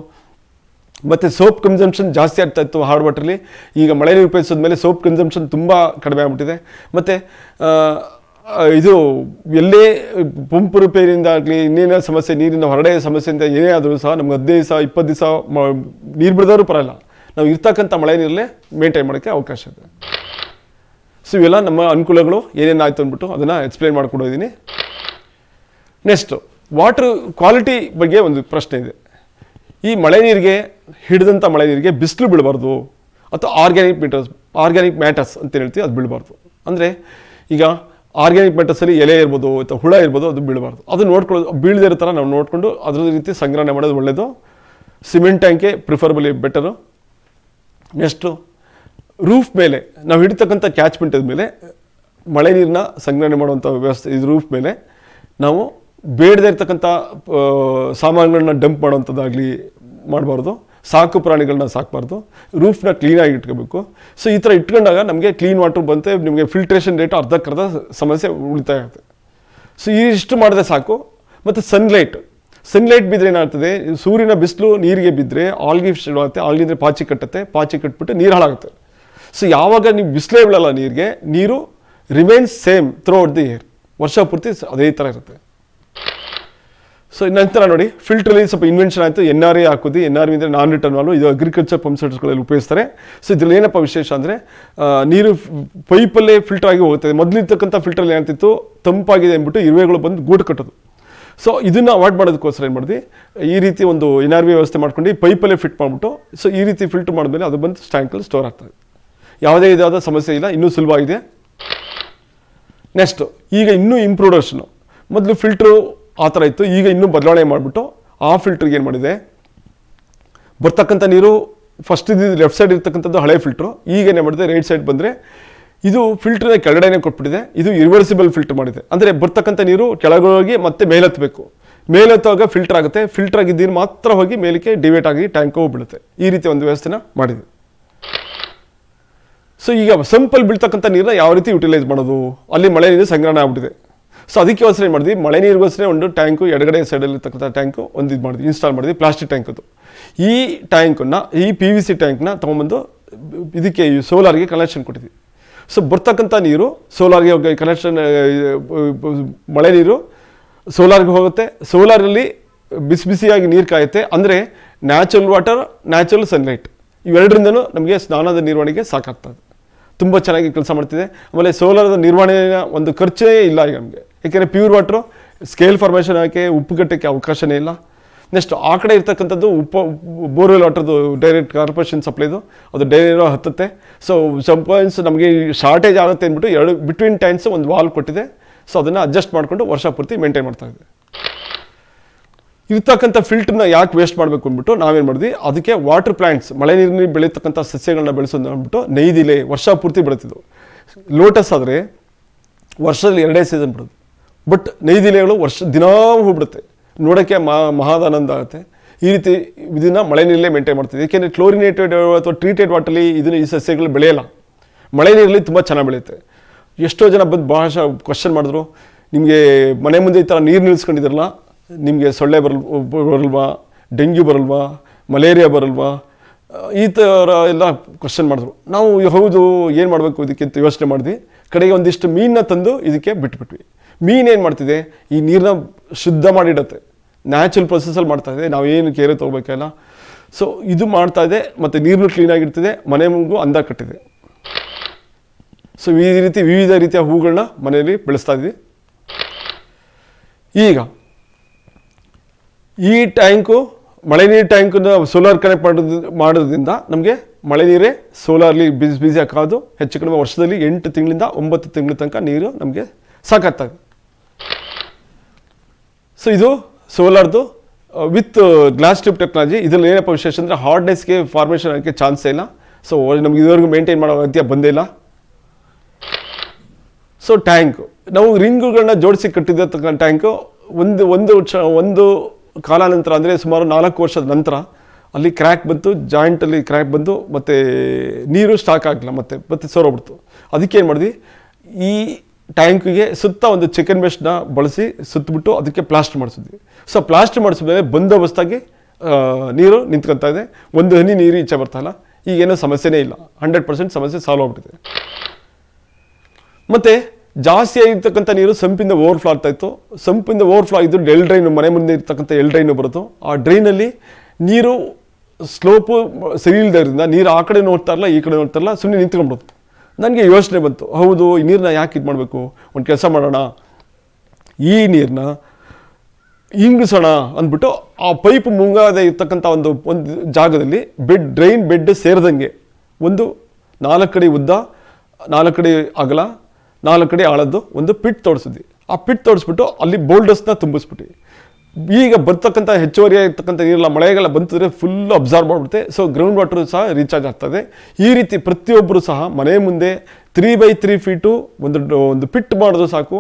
ಮತ್ತು ಸೋಪ್ ಕನ್ಸಂಪ್ಷನ್ ಜಾಸ್ತಿ ಆಗ್ತಾಯಿತ್ತು ಹಾರ್ಡ್ ವಾಟ್ರಲ್ಲಿ. ಈಗ ಮಳೆ ನೀರು ಉಪಯೋಗಿಸಿದ ಮೇಲೆ ಸೋಪ್ ಕನ್ಸಂಪ್ಷನ್ ತುಂಬ ಕಡಿಮೆ ಆಗ್ಬಿಟ್ಟಿದೆ. ಮತ್ತು ಇದು ಎಲ್ಲೇ ಪಂಪ್ ರಿಪೇರಿಯಿಂದ ಆಗಲಿ, ಇನ್ನೇನೋ ಸಮಸ್ಯೆ, ನೀರಿನ ಹೊರಡೆ ಸಮಸ್ಯೆಯಿಂದ ಏನೇ ಆದರೂ ಸಹ ನಮ್ಗೆ 15 ದಿವಸ 20 ದಿವಸ ನೀರು ಬಿಡೋರು ಪರಲ್ಲ, ನಾವು ಇರ್ತಕ್ಕಂಥ ಮಳೆ ನೀರಲ್ಲೇ ಮೇಂಟೈನ್ ಮಾಡೋಕ್ಕೆ ಅವಕಾಶ ಇದೆ. ಸೊ ಇವೆಲ್ಲ ನಮ್ಮ ಅನುಕೂಲಗಳು ಏನೇನಾಯಿತು ಅಂದ್ಬಿಟ್ಟು ಅದನ್ನು ಎಕ್ಸ್ಪ್ಲೇನ್ ಮಾಡ್ಕೊಡೋದೀನಿ. ನೆಕ್ಸ್ಟು ವಾಟರ್ ಕ್ವಾಲಿಟಿ ಬಗ್ಗೆ ಒಂದು ಪ್ರಶ್ನೆ ಇದೆ. ಈ ಮಳೆ ನೀರಿಗೆ ಹಿಡಿದಂಥ ಮಳೆ ನೀರಿಗೆ ಬಿಸಿಲು ಬೀಳಬಾರ್ದು, ಅಥವಾ ಆರ್ಗ್ಯಾನಿಕ್ ಮ್ಯಾಟರ್ಸ್ ಅಂತ ಹೇಳ್ತೀವಿ, ಅದು ಬೀಳಬಾರ್ದು. ಅಂದರೆ ಈಗ ಆರ್ಗ್ಯಾನಿಕ್ ಮ್ಯಾಟರ್ಸಲ್ಲಿ ಎಲೆ ಇರ್ಬೋದು ಅಥವಾ ಹುಳ ಇರ್ಬೋದು, ಅದು ಬೀಳಬಾರ್ದು. ಅದು ನೋಡ್ಕೊಳ್ಳೋದು, ಬೀಳದೇ ಇರೋ ಥರ ನಾವು ನೋಡಿಕೊಂಡು ಅದರ ರೀತಿ ಸಂಗ್ರಹಣೆ ಮಾಡೋದು ಒಳ್ಳೆಯದು. ಸಿಮೆಂಟ್ ಟ್ಯಾಂಕೆ ಪ್ರಿಫರಬಲಿ ಬೆಟರು. ನೆಕ್ಸ್ಟು ರೂಫ್ ಮೇಲೆ ನಾವು ಹಿಡಿತಕ್ಕಂಥ ಕ್ಯಾಚ್ಮೆಂಟದ ಮೇಲೆ ಮಳೆ ನೀರನ್ನ ಸಂಗ್ರಹಣೆ ಮಾಡುವಂಥ ವ್ಯವಸ್ಥೆ, ಇದು ರೂಫ್ ಮೇಲೆ ನಾವು ಬೇಡದೇ ಇರ್ತಕ್ಕಂಥ ಸಾಮಾನುಗಳನ್ನ ಡಂಪ್ ಮಾಡುವಂಥದ್ದಾಗಲಿ ಮಾಡಬಾರ್ದು. ಸಾಕು ಪ್ರಾಣಿಗಳನ್ನ ಸಾಕಬಾರ್ದು. ರೂಫ್ನ ಕ್ಲೀನಾಗಿ ಇಟ್ಕೋಬೇಕು. ಸೊ ಈ ಥರ ಇಟ್ಕೊಂಡಾಗ ನಮಗೆ ಕ್ಲೀನ್ ವಾಟರ್ ಬಂತೆ, ನಿಮಗೆ ಫಿಲ್ಟ್ರೇಷನ್ ರೇಟ್ ಅರ್ಧಕ್ಕರ್ಧ ಸಮಸ್ಯೆ ಉಳಿತಾಯ ಆಗುತ್ತೆ. ಸೊ ಇಷ್ಟು ಮಾಡಿದ್ರೆ ಸಾಕು. ಮತ್ತು ಸನ್ಲೈಟ್ ಬಿದ್ದರೆ ಏನಾಗ್ತದೆ, ಸೂರ್ಯನ ಬಿಸಿಲು ನೀರಿಗೆ ಬಿದ್ದರೆ ಆಲ್ಗಿ ಶುರು ಆಗುತ್ತೆ. ಆಲ್ಗಿ ಅಂದರೆ ಪಾಚಿ ಕಟ್ಬಿಟ್ಟು ನೀರು ಹಾಳಾಗುತ್ತೆ. ಸೊ ಯಾವಾಗ ನೀವು ಬಿಸಿಲೇ ಬೀಳಲ್ಲ ನೀರಿಗೆ, ನೀರು remains same through out the year. ವರ್ಷ ಪೂರ್ತಿ ಅದೇ ಥರ ಇರುತ್ತೆ. ಸೊ ನಂತರ ನೋಡಿ ಫಿಲ್ಟ್ರಲ್ಲಿ ಸ್ವಲ್ಪ ಇನ್ವೆನ್ಷನ್ ಆಯಿತು, NRA ಹಾಕೋದು. NRA ಅಂದರೆ ನಾನ್ ರಿಟರ್ನ್ ವಾಲ್ವ್, ಇದು ಅಗ್ರಿಕಲ್ಚರ್ ಪಂಪ್ ಸೆಟ್ಸ್ಗಳಲ್ಲಿ ಉಪಯೋಗಿಸ್ತಾರೆ. ಸೊ ಇದ್ರಲ್ಲಿ ಏನಪ್ಪ ವಿಶೇಷ ಅಂದರೆ ನೀರು ಪೈಪಲ್ಲೇ ಫಿಲ್ಟರ್ ಆಗಿ ಹೋಗ್ತದೆ. ಮೊದಲಿರ್ತಕ್ಕಂಥ ಫಿಲ್ಟ್ರಲ್ಲಿ ಏನಾಗ್ತಿತ್ತು, ತಂಪಾಗಿದೆ ಅಂದ್ಬಿಟ್ಟು ಇರುವೆಗಳು ಬಂದು ಗೂಡು ಕಟ್ಟೋದು. ಸೊ ಇದನ್ನು ಅವಾಯ್ಡ್ ಮಾಡೋದಕ್ಕೋಸ್ಕರ ಏನು ಮಾಡಿದ್ವಿ, ಈ ರೀತಿ ಒಂದು NRV ವ್ಯವಸ್ಥೆ ಮಾಡ್ಕೊಂಡು ಪೈಪಲ್ಲೇ ಫಿಟ್ ಮಾಡಿಬಿಟ್ಟು, ಸೊ ಈ ರೀತಿ ಫಿಲ್ಟರ್ ಮಾಡಿದ್ಮೇಲೆ ಅದು ಬಂದು ಟ್ಯಾಂಕಲ್ಲಿ ಸ್ಟೋರ್ ಆಗ್ತದೆ. ಯಾವುದೇ ಇದಾದ ಸಮಸ್ಯೆ ಇಲ್ಲ, ಇನ್ನೂ ಸುಲಭವಾಗಿದೆ. ನೆಕ್ಸ್ಟು ಈಗ ಇನ್ನೂ ಇಂಪ್ರೂವ್ಡ್ ವರ್ಷನು. ಮೊದಲು ಫಿಲ್ಟ್ರು ಆ ಥರ ಇತ್ತು, ಈಗ ಇನ್ನೂ ಬದಲಾವಣೆ ಮಾಡಿಬಿಟ್ಟು ಆ ಫಿಲ್ಟ್ರಿಗೆ ಏನು ಮಾಡಿದೆ, ಬರ್ತಕ್ಕಂಥ ನೀರು ಫಸ್ಟ್ ಇದ್ದಿದ್ದು ಲೆಫ್ಟ್ ಸೈಡ್ ಇರ್ತಕ್ಕಂಥದ್ದು ಹಳೆ ಫಿಲ್ಟ್ರು, ಈಗೇನೇ ಮಾಡಿದೆ ರೈಟ್ ಸೈಡ್ ಬಂದರೆ ಇದು ಫಿಲ್ಟ್ರನ್ನ ಕೆಳಗಡೆನೇ ಕೊಟ್ಬಿಟ್ಟಿದೆ. ಇದು ರಿವರ್ಸಿಬಲ್ ಫಿಲ್ಟರ್ ಮಾಡಿದೆ, ಅಂದರೆ ಬರ್ತಕ್ಕಂಥ ನೀರು ಕೆಳಗೋಗಿ ಮತ್ತೆ ಮೇಲೆತ್ತಬೇಕು. ಮೇಲೆತ್ತುವಾಗ ಫಿಲ್ಟರ್ ಆಗುತ್ತೆ, ಫಿಲ್ಟರ್ ಆಗಿದ್ದ ನೀರು ಮಾತ್ರ ಹೋಗಿ ಮೇಲಕ್ಕೆ ಡಿವೇಟ್ ಆಗಿ ಟ್ಯಾಂಕ್ ಹೋಗ್ಬಿಡುತ್ತೆ. ಈ ರೀತಿ ಒಂದು ವ್ಯವಸ್ಥೆನ ಮಾಡಿದೆ. ಸೊ ಈಗ ಸಂಪಲ್ಲಿ ಬೀಳ್ತಕ್ಕಂಥ ನೀರನ್ನ ಯಾವ ರೀತಿ ಯುಟಿಲೈಸ್ ಮಾಡೋದು, ಅಲ್ಲಿ ಮಳೆ ನೀರು ಸಂಗ್ರಹಣೆ ಆಗ್ಬಿಟ್ಟಿದೆ. ಸೊ ಅದಕ್ಕೋಸ್ಕರ ಏನು ಮಾಡಿದ್ವಿ, ಮಳೆ ನೀರಿಗೋಸ್ಕರ ಒಂದು ಟ್ಯಾಂಕು ಎಡಗಡೆ ಸೈಡಲ್ಲಿರ್ತಕ್ಕಂಥ ಟ್ಯಾಂಕು ಒಂದು ಇದು ಮಾಡಿದ್ವಿ, ಇನ್ಸ್ಟಾಲ್ ಮಾಡಿದ್ವಿ, ಪ್ಲಾಸ್ಟಿಕ್ ಟ್ಯಾಂಕ್ ಅದು. ಈ ಟ್ಯಾಂಕನ್ನು, ಈ PVC ಟ್ಯಾಂಕ್ನ ತೊಗೊಂಬಂದು ಇದಕ್ಕೆ ಸೋಲಾರ್ಗೆ ಕನೆಕ್ಷನ್ ಕೊಟ್ಟಿದ್ವಿ. ಸೊ ಬರ್ತಕ್ಕಂಥ ನೀರು ಸೋಲಾರ್ಗೆ ಕನೆಕ್ಷನ್, ಮಳೆ ನೀರು ಸೋಲಾರ್ಗೆ ಹೋಗುತ್ತೆ. ಸೋಲಾರಲ್ಲಿ ಬಿಸಿಯಾಗಿ ನೀರು ಕಾಯುತ್ತೆ, ಅಂದರೆ ನ್ಯಾಚುರಲ್ ವಾಟರ್, ನ್ಯಾಚುರಲ್ ಸನ್ಲೈಟ್, ಇವೆರಡರಿಂದನೂ ನಮಗೆ ಸ್ನಾನದ ನಿರ್ವಹಣೆಗೆ ಸಾಕಾಗ್ತದೆ. ತುಂಬ ಚೆನ್ನಾಗಿ ಕೆಲಸ ಮಾಡ್ತಿದೆ. ಆಮೇಲೆ ಸೋಲಾರದ ನಿರ್ವಹಣೆಯ ಒಂದು ಖರ್ಚೇ ಇಲ್ಲ ಈಗ ನಮಗೆ, ಯಾಕೆಂದರೆ ಪ್ಯೂರ್ ವಾಟ್ರು ಸ್ಕೇಲ್ ಫಾರ್ಮೇಷನ್ ಹಾಕಿ ಉಪ್ಪುಗಟ್ಟಕ್ಕೆ ಅವಕಾಶನೇ ಇಲ್ಲ. ನೆಕ್ಸ್ಟ್ ಆ ಕಡೆ ಇರ್ತಕ್ಕಂಥದ್ದು ಬೋರ್ವೆಲ್ ವಾಟರ್ದು ಡೈರೆಕ್ಟ್ ಕಾರ್ಪೊರೇಷನ್ ಸಪ್ಲೈದು, ಅದು ಡೈರೆಕ್ಟ್ ಹತ್ತುತ್ತೆ. ಸೊ ಸಮ್ಟೈಮ್ಸ್ ನಮಗೆ ಶಾರ್ಟೇಜ್ ಆಗುತ್ತೆ ಅಂದ್ಬಿಟ್ಟು ಎರಡು ಬಿಟ್ವೀನ್ ಟೈಮ್ಸ್ ಒಂದು ವಾಲ್ ಕೊಟ್ಟಿದೆ. ಸೊ ಅದನ್ನು ಅಡ್ಜಸ್ಟ್ ಮಾಡಿಕೊಂಡು ವರ್ಷ ಪೂರ್ತಿ ಮೇಂಟೈನ್ ಮಾಡ್ತಾ ಇದೆ. ಇರ್ತಕ್ಕಂಥ ಫಿಲ್ಟ್ರನ್ನ ಯಾಕೆ ವೇಸ್ಟ್ ಮಾಡಬೇಕು ಅಂದ್ಬಿಟ್ಟು ನಾವೇನು ಮಾಡಿದ್ವಿ, ಅದಕ್ಕೆ ವಾಟರ್ ಪ್ಲಾಂಟ್ಸ್, ಮಳೆ ನೀರಿನಲ್ಲಿ ಬೆಳೀತಕ್ಕಂಥ ಸಸ್ಯಗಳನ್ನ ಬೆಳೆಸೋದು ಅಂದ್ಬಿಟ್ಟು ನೈದಿಲೆ ವರ್ಷ ಪೂರ್ತಿ ಬೆಳೀತಿದ್ವು. ಲೋಟಸ್ ಆದರೆ ವರ್ಷದಲ್ಲಿ 2 ಸೀಸನ್ ಬಿಡೋದು, ಬಟ್ ನೈದಿಲೆಗಳು ದಿನಾ ಹೋಗ್ಬಿಡುತ್ತೆ, ನೋಡೋಕ್ಕೆ ಮಹಾದಾನಂದ ಆಗುತ್ತೆ. ಈ ರೀತಿ ಇದನ್ನು ಮಳೆ ನೀರಲ್ಲೇ ಮೇಂಟೈನ್ ಮಾಡ್ತಿದ್ವಿ. ಏಕೆಂದರೆ ಕ್ಲೋರಿನೇಟೆಡ್ ಅಥವಾ ಟ್ರೀಟೆಡ್ ವಾಟರ್ಲಿ ಇದನ್ನು ಈ ಸಸ್ಯಗಳು ಬೆಳೆಯಲ್ಲ, ಮಳೆ ನೀರಲ್ಲಿ ತುಂಬ ಚೆನ್ನಾಗಿ ಬೆಳೆಯುತ್ತೆ. ಎಷ್ಟೋ ಜನ ಬಂದು ಭಾಷಾ ಕ್ವಶನ್ ಮಾಡಿದ್ರು, ನಿಮಗೆ ಮನೆ ಮುಂದೆ ಈ ಥರ ನೀರು ನಿಲ್ಲಿಸ್ಕೊಂಡಿದ್ರಲ್ಲ, ನಿಮಗೆ ಸೊಳ್ಳೆ ಬರಲ್ವಾ, ಡೆಂಗ್ಯೂ ಬರಲ್ವಾ, ಮಲೇರಿಯಾ ಬರಲ್ವಾ, ಈ ಥರ ಎಲ್ಲ ಕ್ವಶನ್ ಮಾಡಿದ್ರು. ನಾವು ಹೌದು ಏನು ಮಾಡಬೇಕು ಇದಕ್ಕೆ ಅಂತ ಯೋಚನೆ ಮಾಡಿದ್ವಿ. ಕಡೆಗೆ ಒಂದಿಷ್ಟು ಮೀನನ್ನ ತಂದು ಇದಕ್ಕೆ ಬಿಟ್ಬಿಟ್ವಿ. ಮೀನು ಏನು ಮಾಡ್ತಿದೆ, ಈ ನೀರನ್ನ ಶುದ್ಧ ಮಾಡಿಡತ್ತೆ, ನ್ಯಾಚುರಲ್ ಪ್ರೊಸೆಸಲ್ಲಿ ಮಾಡ್ತಾಯಿದೆ, ನಾವು ಏನು ಕೇರೆ ತೊಗೋಬೇಕಲ್ಲ. ಸೊ ಇದು ಮಾಡ್ತಾಯಿದೆ, ಮತ್ತು ನೀರನ್ನು ಕ್ಲೀನಾಗಿರ್ತಿದೆ, ಮನೆ ಮುಂಗೂ ಅಂದ ಕಟ್ಟಿದೆ. ಸೊ ಈ ರೀತಿ ವಿವಿಧ ರೀತಿಯ ಹೂಗಳನ್ನ ಮನೆಯಲ್ಲಿ ಬೆಳೆಸ್ತಾ ಇದ್ವಿ. ಈಗ ಈ ಟ್ಯಾಂಕು, ಮಳೆ ನೀರು ಟ್ಯಾಂಕನ್ನು ಸೋಲಾರ್ ಕನೆಕ್ಟ್ ಮಾಡೋದ್ರಿಂದ ನಮಗೆ ಮಳೆ ನೀರೇ ಸೋಲಾರ್ಲಿ ಬಿಸಿ ಹಾಕೋದು. ಹೆಚ್ಚು ಕಡಿಮೆ ವರ್ಷದಲ್ಲಿ 8 ತಿಂಗಳಿಂದ 9 ತಿಂಗಳ ತನಕ ನೀರು ನಮಗೆ ಸಾಕಾಗ್ತದೆ. ಸೊ ಇದು ಸೋಲಾರ್ದು ವಿತ್ ಗ್ಲಾಸ್ ಟ್ಯೂಬ್ ಟೆಕ್ನಾಲಜಿ. ಇದರಲ್ಲಿ ಏನಪ್ಪ ವಿಶೇಷ ಅಂದರೆ ಹಾರ್ಡ್ನೆಸ್ಗೆ ಫಾರ್ಮೇಷನ್ ಆಗೋಕ್ಕೆ ಚಾನ್ಸೇ ಇಲ್ಲ. ಸೊ ನಮ್ಗೆ ಇದುವರೆಗೂ ಮೇಂಟೈನ್ ಮಾಡೋ ಅಗತ್ಯ ಬಂದೇ ಇಲ್ಲ. ಸೊ ಟ್ಯಾಂಕು ನಾವು ರಿಂಗುಗಳನ್ನ ಜೋಡಿಸಿ ಕಟ್ಟಿದ್ದಕ್ಕಂಥ ಟ್ಯಾಂಕು ಒಂದು ಕಾಲಾನಂತರ, ಅಂದರೆ ಸುಮಾರು 4 ವರ್ಷದ ನಂತರ ಅಲ್ಲಿ ಕ್ರ್ಯಾಕ್ ಬಂತು, ಜಾಯಿಂಟಲ್ಲಿ ಕ್ರ್ಯಾಕ್ ಬಂದು ಮತ್ತು ನೀರು ಸ್ಟಾಕ್ ಆಗಲಿಲ್ಲ, ಮತ್ತೆ ಸೋರೋಗ್ಬಿಡ್ತು. ಅದಕ್ಕೆ ಏನು ಮಾಡಿದ್ವಿ, ಈ ಟ್ಯಾಂಕಿಗೆ ಸುತ್ತ ಒಂದು ಚಿಕನ್ ಮೆಶ್ನ ಬಳಸಿ ಸುತ್ತಬಿಟ್ಟು ಅದಕ್ಕೆ ಪ್ಲಾಸ್ಟರ್ ಮಾಡಿಸಿದ್ವಿ. ಸೊ ಪ್ಲಾಸ್ಟರ್ ಮಾಡಿಸಿದ್ಮೇಲೆ ಬಂದೋಬಸ್ತಾಗಿ ನೀರು ನಿಂತ್ಕೊತಾ ಇದೆ, ಒಂದು ಹನಿ ನೀರು ಈಚೆ ಬರ್ತಾಯಿಲ್ಲ. ಈಗೇನೋ ಸಮಸ್ಯೆನೇ ಇಲ್ಲ, 100% ಸಮಸ್ಯೆ ಸಾಲ್ವ್ ಆಗ್ಬಿಟ್ಟಿದೆ. ಮತ್ತು ಜಾಸ್ತಿ ಆಗಿರ್ತಕ್ಕಂಥ ನೀರು ಸಂಪಿಂದ ಓವರ್ಫ್ಲೋ ಆಗ್ತಾಯಿತ್ತು. ಸಂಪಿಂದ ಓವರ್ಫ್ಲೋ ಆಗಿದ್ದು ಎಲ್ ಡ್ರೈನು, ಮನೆ ಮುಂದೆ ಇರ್ತಕ್ಕಂಥ ಎಲ್ ಡ್ರೈನು ಬರೋದು. ಆ ಡ್ರೈನಲ್ಲಿ ನೀರು ಸ್ಲೋಪು ಸರಿ ಇಲ್ಲದ್ರಿಂದ ನೀರು ಆ ಕಡೆ ನೋಡ್ತಾ ಇರಲ್ಲ, ಈ ಕಡೆ ನೋಡ್ತಾ ಇರಲ್ಲ, ಸುಮ್ಮನೆ ನಿಂತ್ಕೊಂಡ್ಬಿಡೋದು. ನನಗೆ ಯೋಚನೆ ಬಂತು, ಹೌದು ಈ ನೀರನ್ನ ಯಾಕೆ ಇದು ಮಾಡಬೇಕು, ಒಂದು ಕೆಲಸ ಮಾಡೋಣ, ಈ ನೀರನ್ನ ಇಂಗಿಸೋಣ ಅಂದ್ಬಿಟ್ಟು ಆ ಪೈಪ್ ಮುಂಗಾದ ಇರ್ತಕ್ಕಂಥ ಒಂದು ಜಾಗದಲ್ಲಿ ಡ್ರೈನ್ ಬೆಡ್ ಸೇರಿದಂಗೆ ಒಂದು 4 ಅಡಿ ಉದ್ದ, 4 ಅಡಿ ಅಗಲ, 4 ಅಡಿ ಆಳದ್ದು ಒಂದು ಪಿಟ್ ತೋಡಿಸಿದ್ವಿ. ಆ ಪಿಟ್ ತೋಡಿಸ್ಬಿಟ್ಟು ಅಲ್ಲಿ ಬೋಲ್ಡರ್ಸ್ನ ತುಂಬಿಸ್ಬಿಟ್ವಿ. ಈಗ ಬರ್ತಕ್ಕಂಥ ಹೆಚ್ಚುವರಿಯಾಗಿರ್ತಕ್ಕಂಥ ನೀರೆಲ್ಲ ಮಳೆಗೆಲ್ಲ ಬಂತಿದ್ರೆ ಫುಲ್ ಅಬ್ಸಾರ್ಬ್ ಮಾಡಿಬಿಡುತ್ತೆ. ಸೊ ಗ್ರೌಂಡ್ ವಾಟರ್ ಸಹ ರೀಚಾರ್ಜ್ ಆಗ್ತದೆ. ಈ ರೀತಿ ಪ್ರತಿಯೊಬ್ಬರು ಸಹ ಮನೆ ಮುಂದೆ 3x3 ಫೀಟು ಒಂದು ಪಿಟ್ ಮಾಡಿದ್ರು ಸಾಕು.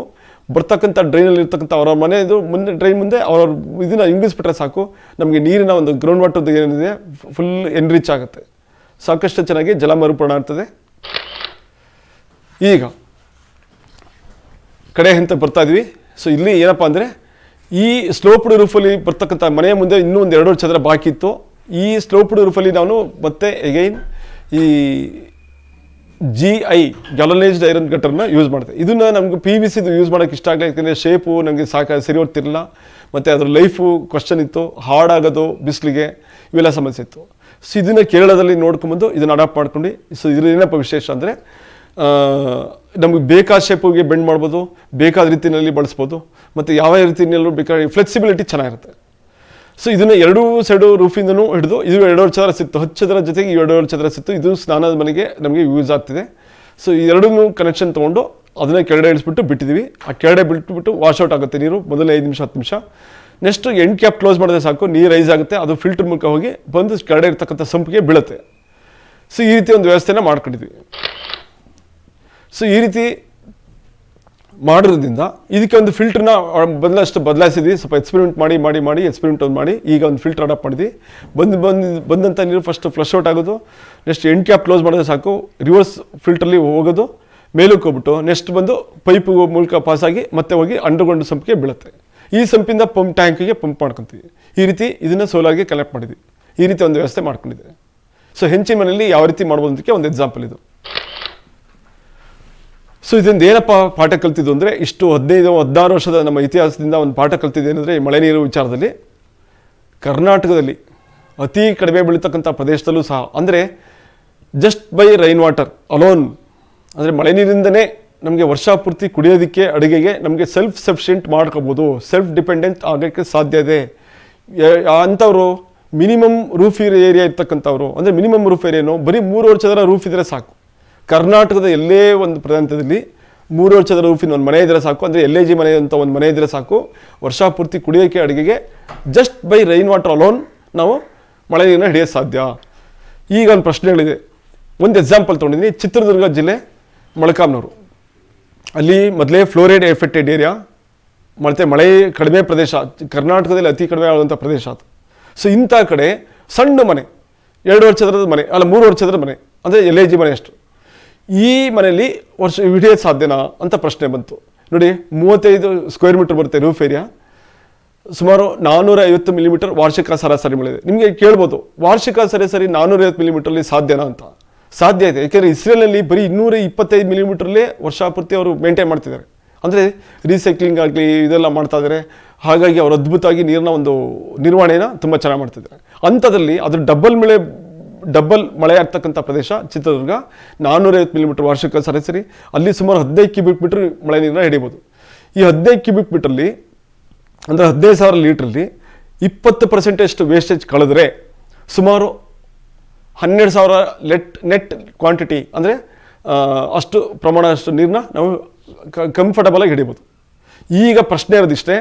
ಬರ್ತಕ್ಕಂಥ ಡ್ರೈನಲ್ಲಿ ಇರ್ತಕ್ಕಂಥ ಅವರ ಮನೆಯದು ಮುಂದೆ ಡ್ರೈನ್ ಮುಂದೆ ಅವ್ರ ಇದನ್ನು ಇಂಗಿಸ್ಬಿಟ್ರೆ ಸಾಕು, ನಮಗೆ ನೀರಿನ ಒಂದು ಗ್ರೌಂಡ್ ವಾಟರ್ದು ಏನಿದೆ ಫುಲ್ ಎನ್ರಿಚ್ ಆಗುತ್ತೆ, ಸಾಕಷ್ಟು ಚೆನ್ನಾಗಿ ಜಲ ಮರುಪೂರಣ ಆಗ್ತದೆ. ಈಗ ಕಡೆ ಹಂತ ಬರ್ತಾ ಇದ್ವಿ. ಸೊ ಇಲ್ಲಿ ಏನಪ್ಪ ಅಂದರೆ ಈ ಸ್ಲೋಪ್ಡ್ ರೂಫಲ್ಲಿ ಬರ್ತಕ್ಕಂಥ ಮನೆಯ ಮುಂದೆ ಇನ್ನೂ ಒಂದು 2 ಚದರ ಬಾಕಿ ಇತ್ತು. ಈ ಸ್ಲೋಪ್ಡ್ ರೂಫಲ್ಲಿ ನಾನು ಮತ್ತೆ ಎಗೈನ್ ಈ GI ಗ್ಯಾಲನೈಸ್ಡ್ ಐರನ್ ಗಟ್ಟರ್ನ ಯೂಸ್ ಮಾಡ್ತೇವೆ. ಇದನ್ನು ನಮ್ಗೆ PVC ಯೂಸ್ ಮಾಡೋಕ್ಕೆ ಇಷ್ಟ ಆಗಲಿಲ್ಲ, ಯಾಕಂದರೆ ಶೇಪು ನನಗೆ ಸರಿ ಹೋಗ್ತಿರಲಿಲ್ಲ, ಮತ್ತು ಅದ್ರ ಲೈಫು ಕ್ವಶನ್ ಇತ್ತು, ಹಾರ್ಡ್ ಆಗೋದು ಬಿಸಿಲಿಗೆ, ಇವೆಲ್ಲ ಸಮಸ್ಯೆ ಇತ್ತು. ಸೊ ಇದನ್ನು ಕೇರಳದಲ್ಲಿ ನೋಡ್ಕೊಂಬಂದು ಇದನ್ನು ಅಡಾಪ್ಟ್ ಮಾಡ್ಕೊಂಡು, ಸೊ ಇದ್ರ ಏನಪ್ಪ ವಿಶೇಷ ಅಂದರೆ ನಮಗೆ ಬೇಕಾದ ಶೇಪಿಗೆ ಬೆಂಡ್ ಮಾಡ್ಬೋದು, ಬೇಕಾದ ರೀತಿಯಲ್ಲಿ ಬಳಸ್ಬೋದು, ಮತ್ತು ಯಾವ ರೀತಿಯಲ್ಲೂ ಬೇಕಾದ ಫ್ಲೆಕ್ಸಿಬಿಲಿಟಿ ಚೆನ್ನಾಗಿರುತ್ತೆ. ಸೊ ಇದನ್ನು ಎರಡೂ ಸೈಡು ರೂಫಿಂದನೂ ಹಿಡಿದು ಇದು 2.5 ಚದರ ಸಿಕ್ತು, 10 ಚದರ ಜೊತೆಗೆ 2.5 ಚದರ ಸಿಕ್ತು. ಇದು ಸ್ನಾನದ ಮನೆಗೆ ನಮಗೆ ಯೂಸ್ ಆಗ್ತಿದೆ. ಸೊ ಈ ಎರಡೂ ಕನೆಕ್ಷನ್ ತೊಗೊಂಡು ಅದನ್ನ ಕೆಳಗಡೆ ಇಳಿಸ್ಬಿಟ್ಟು ಬಿಟ್ಟಿದ್ದೀವಿ. ಆ ಕೆಳಗಡೆ ಬಿಟ್ಬಿಟ್ಟು ವಾಶ್ಔಟ್ ಆಗುತ್ತೆ ನೀರು ಮೊದಲೇ 5 ನಿಮಿಷ 10 ನಿಮಿಷ. ನೆಕ್ಸ್ಟ್ ಎಂಡ್ ಕ್ಯಾಪ್ ಕ್ಲೋಸ್ ಮಾಡಿದ್ರೆ ಸಾಕು, ನೀರು ರೈಸ್ ಆಗುತ್ತೆ, ಅದು ಫಿಲ್ಟರ್ ಮೂಲಕ ಹೋಗಿ ಬಂದು ಕೆಳಗಡೆ ಇರ್ತಕ್ಕಂಥ ಸಂಪಿಗೆ ಬೀಳುತ್ತೆ. ಸೊ ಈ ರೀತಿ ಒಂದು ವ್ಯವಸ್ಥೆನ ಮಾಡ್ಕೊಂಡಿದ್ವಿ. ಸೊ ಈ ರೀತಿ ಮಾಡೋದ್ರಿಂದ ಇದಕ್ಕೆ ಒಂದು ಫಿಲ್ಟರ್ನ ಬದಲಾಯಿಸಿದ್ವಿ. ಸ್ವಲ್ಪ ಎಕ್ಸ್ಪೆರಿಮೆಂಟ್ ಮಾಡಿ ಎಕ್ಸ್ಪೆರಿಮೆಂಟ್ ಒಂದು ಮಾಡಿ ಈಗ ಒಂದು ಫಿಲ್ಟರ್ ಅಡಾಪ್ಟ್ ಮಾಡಿದ್ವಿ. ಬಂದಂಥ ನೀರು ಫಸ್ಟ್ ಫ್ಲಶ್ ಔಟ್ ಆಗೋದು, ನೆಕ್ಸ್ಟ್ ಎಂಡ್ ಕ್ಯಾಪ್ ಕ್ಲೋಸ್ ಮಾಡಿದ್ರೆ ಸಾಕು, ರಿವರ್ಸ್ ಫಿಲ್ಟರ್ಲಿ ಹೋಗೋದು, ಮೇಲಕ್ಕೆ ಹೋಗ್ಬಿಟ್ಟು ನೆಕ್ಸ್ಟ್ ಬಂದು ಪೈಪ್ ಮೂಲಕ ಪಾಸಾಗಿ ಮತ್ತೆ ಹೋಗಿ ಅಂಡರ್ಗ್ರೌಂಡ್ ಸಂಪಿಗೆ ಬೀಳುತ್ತೆ. ಈ ಸಂಪಿಂದ ಪಂಪ್ ಟ್ಯಾಂಕಿಗೆ ಪಂಪ್ ಮಾಡ್ಕೊತೀವಿ. ಈ ರೀತಿ ಇದನ್ನು ಸೋಲಾರ್ಗೆ ಕನೆಕ್ಟ್ ಮಾಡಿದ್ವಿ. ಈ ರೀತಿ ಒಂದು ವ್ಯವಸ್ಥೆ ಮಾಡ್ಕೊಂಡಿದ್ದೆ. ಸೊ ಹೆಂಚಿನ ಮನೆಯಲ್ಲಿ ಯಾವ ರೀತಿ ಮಾಡ್ಬೋದು ಅದಕ್ಕೆ ಒಂದು ಎಕ್ಸಾಂಪಲ್ ಇದು. ಸೊ ಇದರಿಂದ ಏನಪ್ಪ ಪಾಠ ಕಲ್ತಿದ್ದು ಅಂದರೆ, ಇಷ್ಟು 15-16 ವರ್ಷದ ನಮ್ಮ ಇತಿಹಾಸದಿಂದ ಒಂದು ಪಾಠ ಕಲ್ತಿದ್ದು ಏನಂದರೆ, ಮಳೆ ನೀರು ವಿಚಾರದಲ್ಲಿ ಕರ್ನಾಟಕದಲ್ಲಿ ಅತಿ ಕಡಿಮೆ ಬೀಳ್ತಕ್ಕಂಥ ಪ್ರದೇಶದಲ್ಲೂ ಸಹ, ಅಂದರೆ just by rain water alone, ಅಂದರೆ ಮಳೆ ನೀರಿಂದನೇ ನಮಗೆ ವರ್ಷ ಪೂರ್ತಿ ಕುಡಿಯೋದಕ್ಕೆ, ಅಡುಗೆಗೆ ನಮಗೆ ಸೆಲ್ಫ್ ಸಫಿಷಿಯೆಂಟ್ ಮಾಡ್ಕೋಬೋದು, ಸೆಲ್ಫ್ ಡಿಪೆಂಡೆಂಟ್ ಆಗೋಕ್ಕೆ ಸಾಧ್ಯ ಇದೆ. ಅಂಥವರು ಮಿನಿಮಮ್ ರೂಫ್ ಏರಿಯಾ ಇರ್ತಕ್ಕಂಥವ್ರು, ಅಂದರೆ ಮಿನಿಮಮ್ ರೂಫ್ ಏರಿಯಾನು ಬರೀ 3.5 ಚದರ ರೂಫ್ ಇದ್ದರೆ ಸಾಕು. ಕರ್ನಾಟಕದ ಎಲ್ಲೇ ಒಂದು ಪ್ರಾಂತ್ಯದಲ್ಲಿ 3.5 ಚದರ ರೂಫಿನ ಒಂದು ಮನೆ ಇದ್ದರೆ ಸಾಕು, ಅಂದರೆ LIG ಮನೆ ಅಂತ ಒಂದು ಮನೆ ಇದ್ದರೆ ಸಾಕು, ವರ್ಷ ಪೂರ್ತಿ ಕುಡಿಯೋಕ್ಕೆ, ಅಡುಗೆಗೆ just by rain water alone ನಾವು ಮಳೆ ನೀರನ್ನ ಹಿಡಿಯೋಕ್ಕೆ ಸಾಧ್ಯ. ಈಗ ಒಂದು ಪ್ರಶ್ನೆಗಳಿದೆ. ಒಂದು ಎಕ್ಸಾಂಪಲ್ ತೊಗೊಂಡಿದ್ದೀನಿ. ಚಿತ್ರದುರ್ಗ ಜಿಲ್ಲೆ ಮೊಳಕಾಮ್ನೂರು, ಅಲ್ಲಿ ಮೊದಲೇ ಫ್ಲೋರೈಡ್ ಎಫೆಕ್ಟೆಡ್ ಏರಿಯಾ, ಮತ್ತು ಮಳೆ ಕಡಿಮೆ ಪ್ರದೇಶ, ಕರ್ನಾಟಕದಲ್ಲಿ ಅತಿ ಕಡಿಮೆ ಆಗುವಂಥ ಪ್ರದೇಶ ಅದು. ಸೊ ಇಂಥ ಕಡೆ ಸಣ್ಣ ಮನೆ, 2.5 ಚದರದ ಮನೆ, ಅಲ್ಲ 3.5 ಚದರದ ಮನೆ, ಅಂದರೆ LIG ಮನೆ ಅಷ್ಟು, ಈ ಮನೆಯಲ್ಲಿ ವರ್ಷ ಹಿಡಿಯೋದು ಸಾಧ್ಯನಾ ಅಂತ ಪ್ರಶ್ನೆ ಬಂತು. ನೋಡಿ, 35 ಸ್ಕ್ವೇರ್ ಮೀಟರ್ ಬರುತ್ತೆ ರೂಫ್ ಏರಿಯಾ, ಸುಮಾರು 450 ಮಿಲಿಮೀಟರ್ ವಾರ್ಷಿಕ ಸರಾಸರಿ ಮಳೆ ಇದೆ. ನಿಮಗೆ ಕೇಳ್ಬೋದು, ವಾರ್ಷಿಕ ಸರಾಸರಿ 450 ಮಿಲಿಮೀಟರ್ಲಿ ಸಾಧ್ಯನಾ ಅಂತ. ಸಾಧ್ಯ ಇದೆ, ಯಾಕೆಂದರೆ ಇಸ್ರೇಲಲ್ಲಿ ಬರೀ 225 ಮಿಲಿಮೀಟರ್ಲೇ ವರ್ಷ ಪೂರ್ತಿ ಅವರು ಮೇಂಟೈನ್ ಮಾಡ್ತಿದ್ದಾರೆ. ಅಂದರೆ ರೀಸೈಕ್ಲಿಂಗ್ ಆಗಲಿ ಇದೆಲ್ಲ ಮಾಡ್ತಾ ಇದ್ದಾರೆ. ಹಾಗಾಗಿ ಅವರು ಅದ್ಭುತವಾಗಿ ನೀರಿನ ಒಂದು ನಿರ್ವಹಣೆನ ತುಂಬ ಚೆನ್ನಾಗಿ ಮಾಡ್ತಿದ್ದಾರೆ. ಅಂಥದ್ರಲ್ಲಿ ಅದ್ರ ಡಬಲ್ ಮಳೆ ಆಗ್ತಕ್ಕಂಥ ಪ್ರದೇಶ ಚಿತ್ರದುರ್ಗ, 450 ಮಿಲಿಮೀಟರ್ ವಾರ್ಷಿಕ ಸರಾಸರಿ, ಅಲ್ಲಿ ಸುಮಾರು 15 ಕ್ಯೂಬಿಕ್ ಮೀಟರ್ ಮಳೆ ನೀರನ್ನ ಹಿಡಿಬೋದು. ಈ 15 ಕ್ಯೂಬಿಕ್ ಮೀಟರ್ಲಿ, ಅಂದರೆ 15,000 ಲೀಟ್ರಲ್ಲಿ 20% ವೇಸ್ಟೇಜ್ ಕಳೆದ್ರೆ ಸುಮಾರು 12,000 ನೆಟ್ ಕ್ವಾಂಟಿಟಿ, ಅಂದರೆ ಅಷ್ಟು ಪ್ರಮಾಣ ಅಷ್ಟು ನೀರನ್ನ ನಾವು ಕಂಫರ್ಟಬಲಾಗಿ ಹಿಡಿಬೋದು. ಈಗ ಪ್ರಶ್ನೆ ಇರೋದಿಷ್ಟೇ,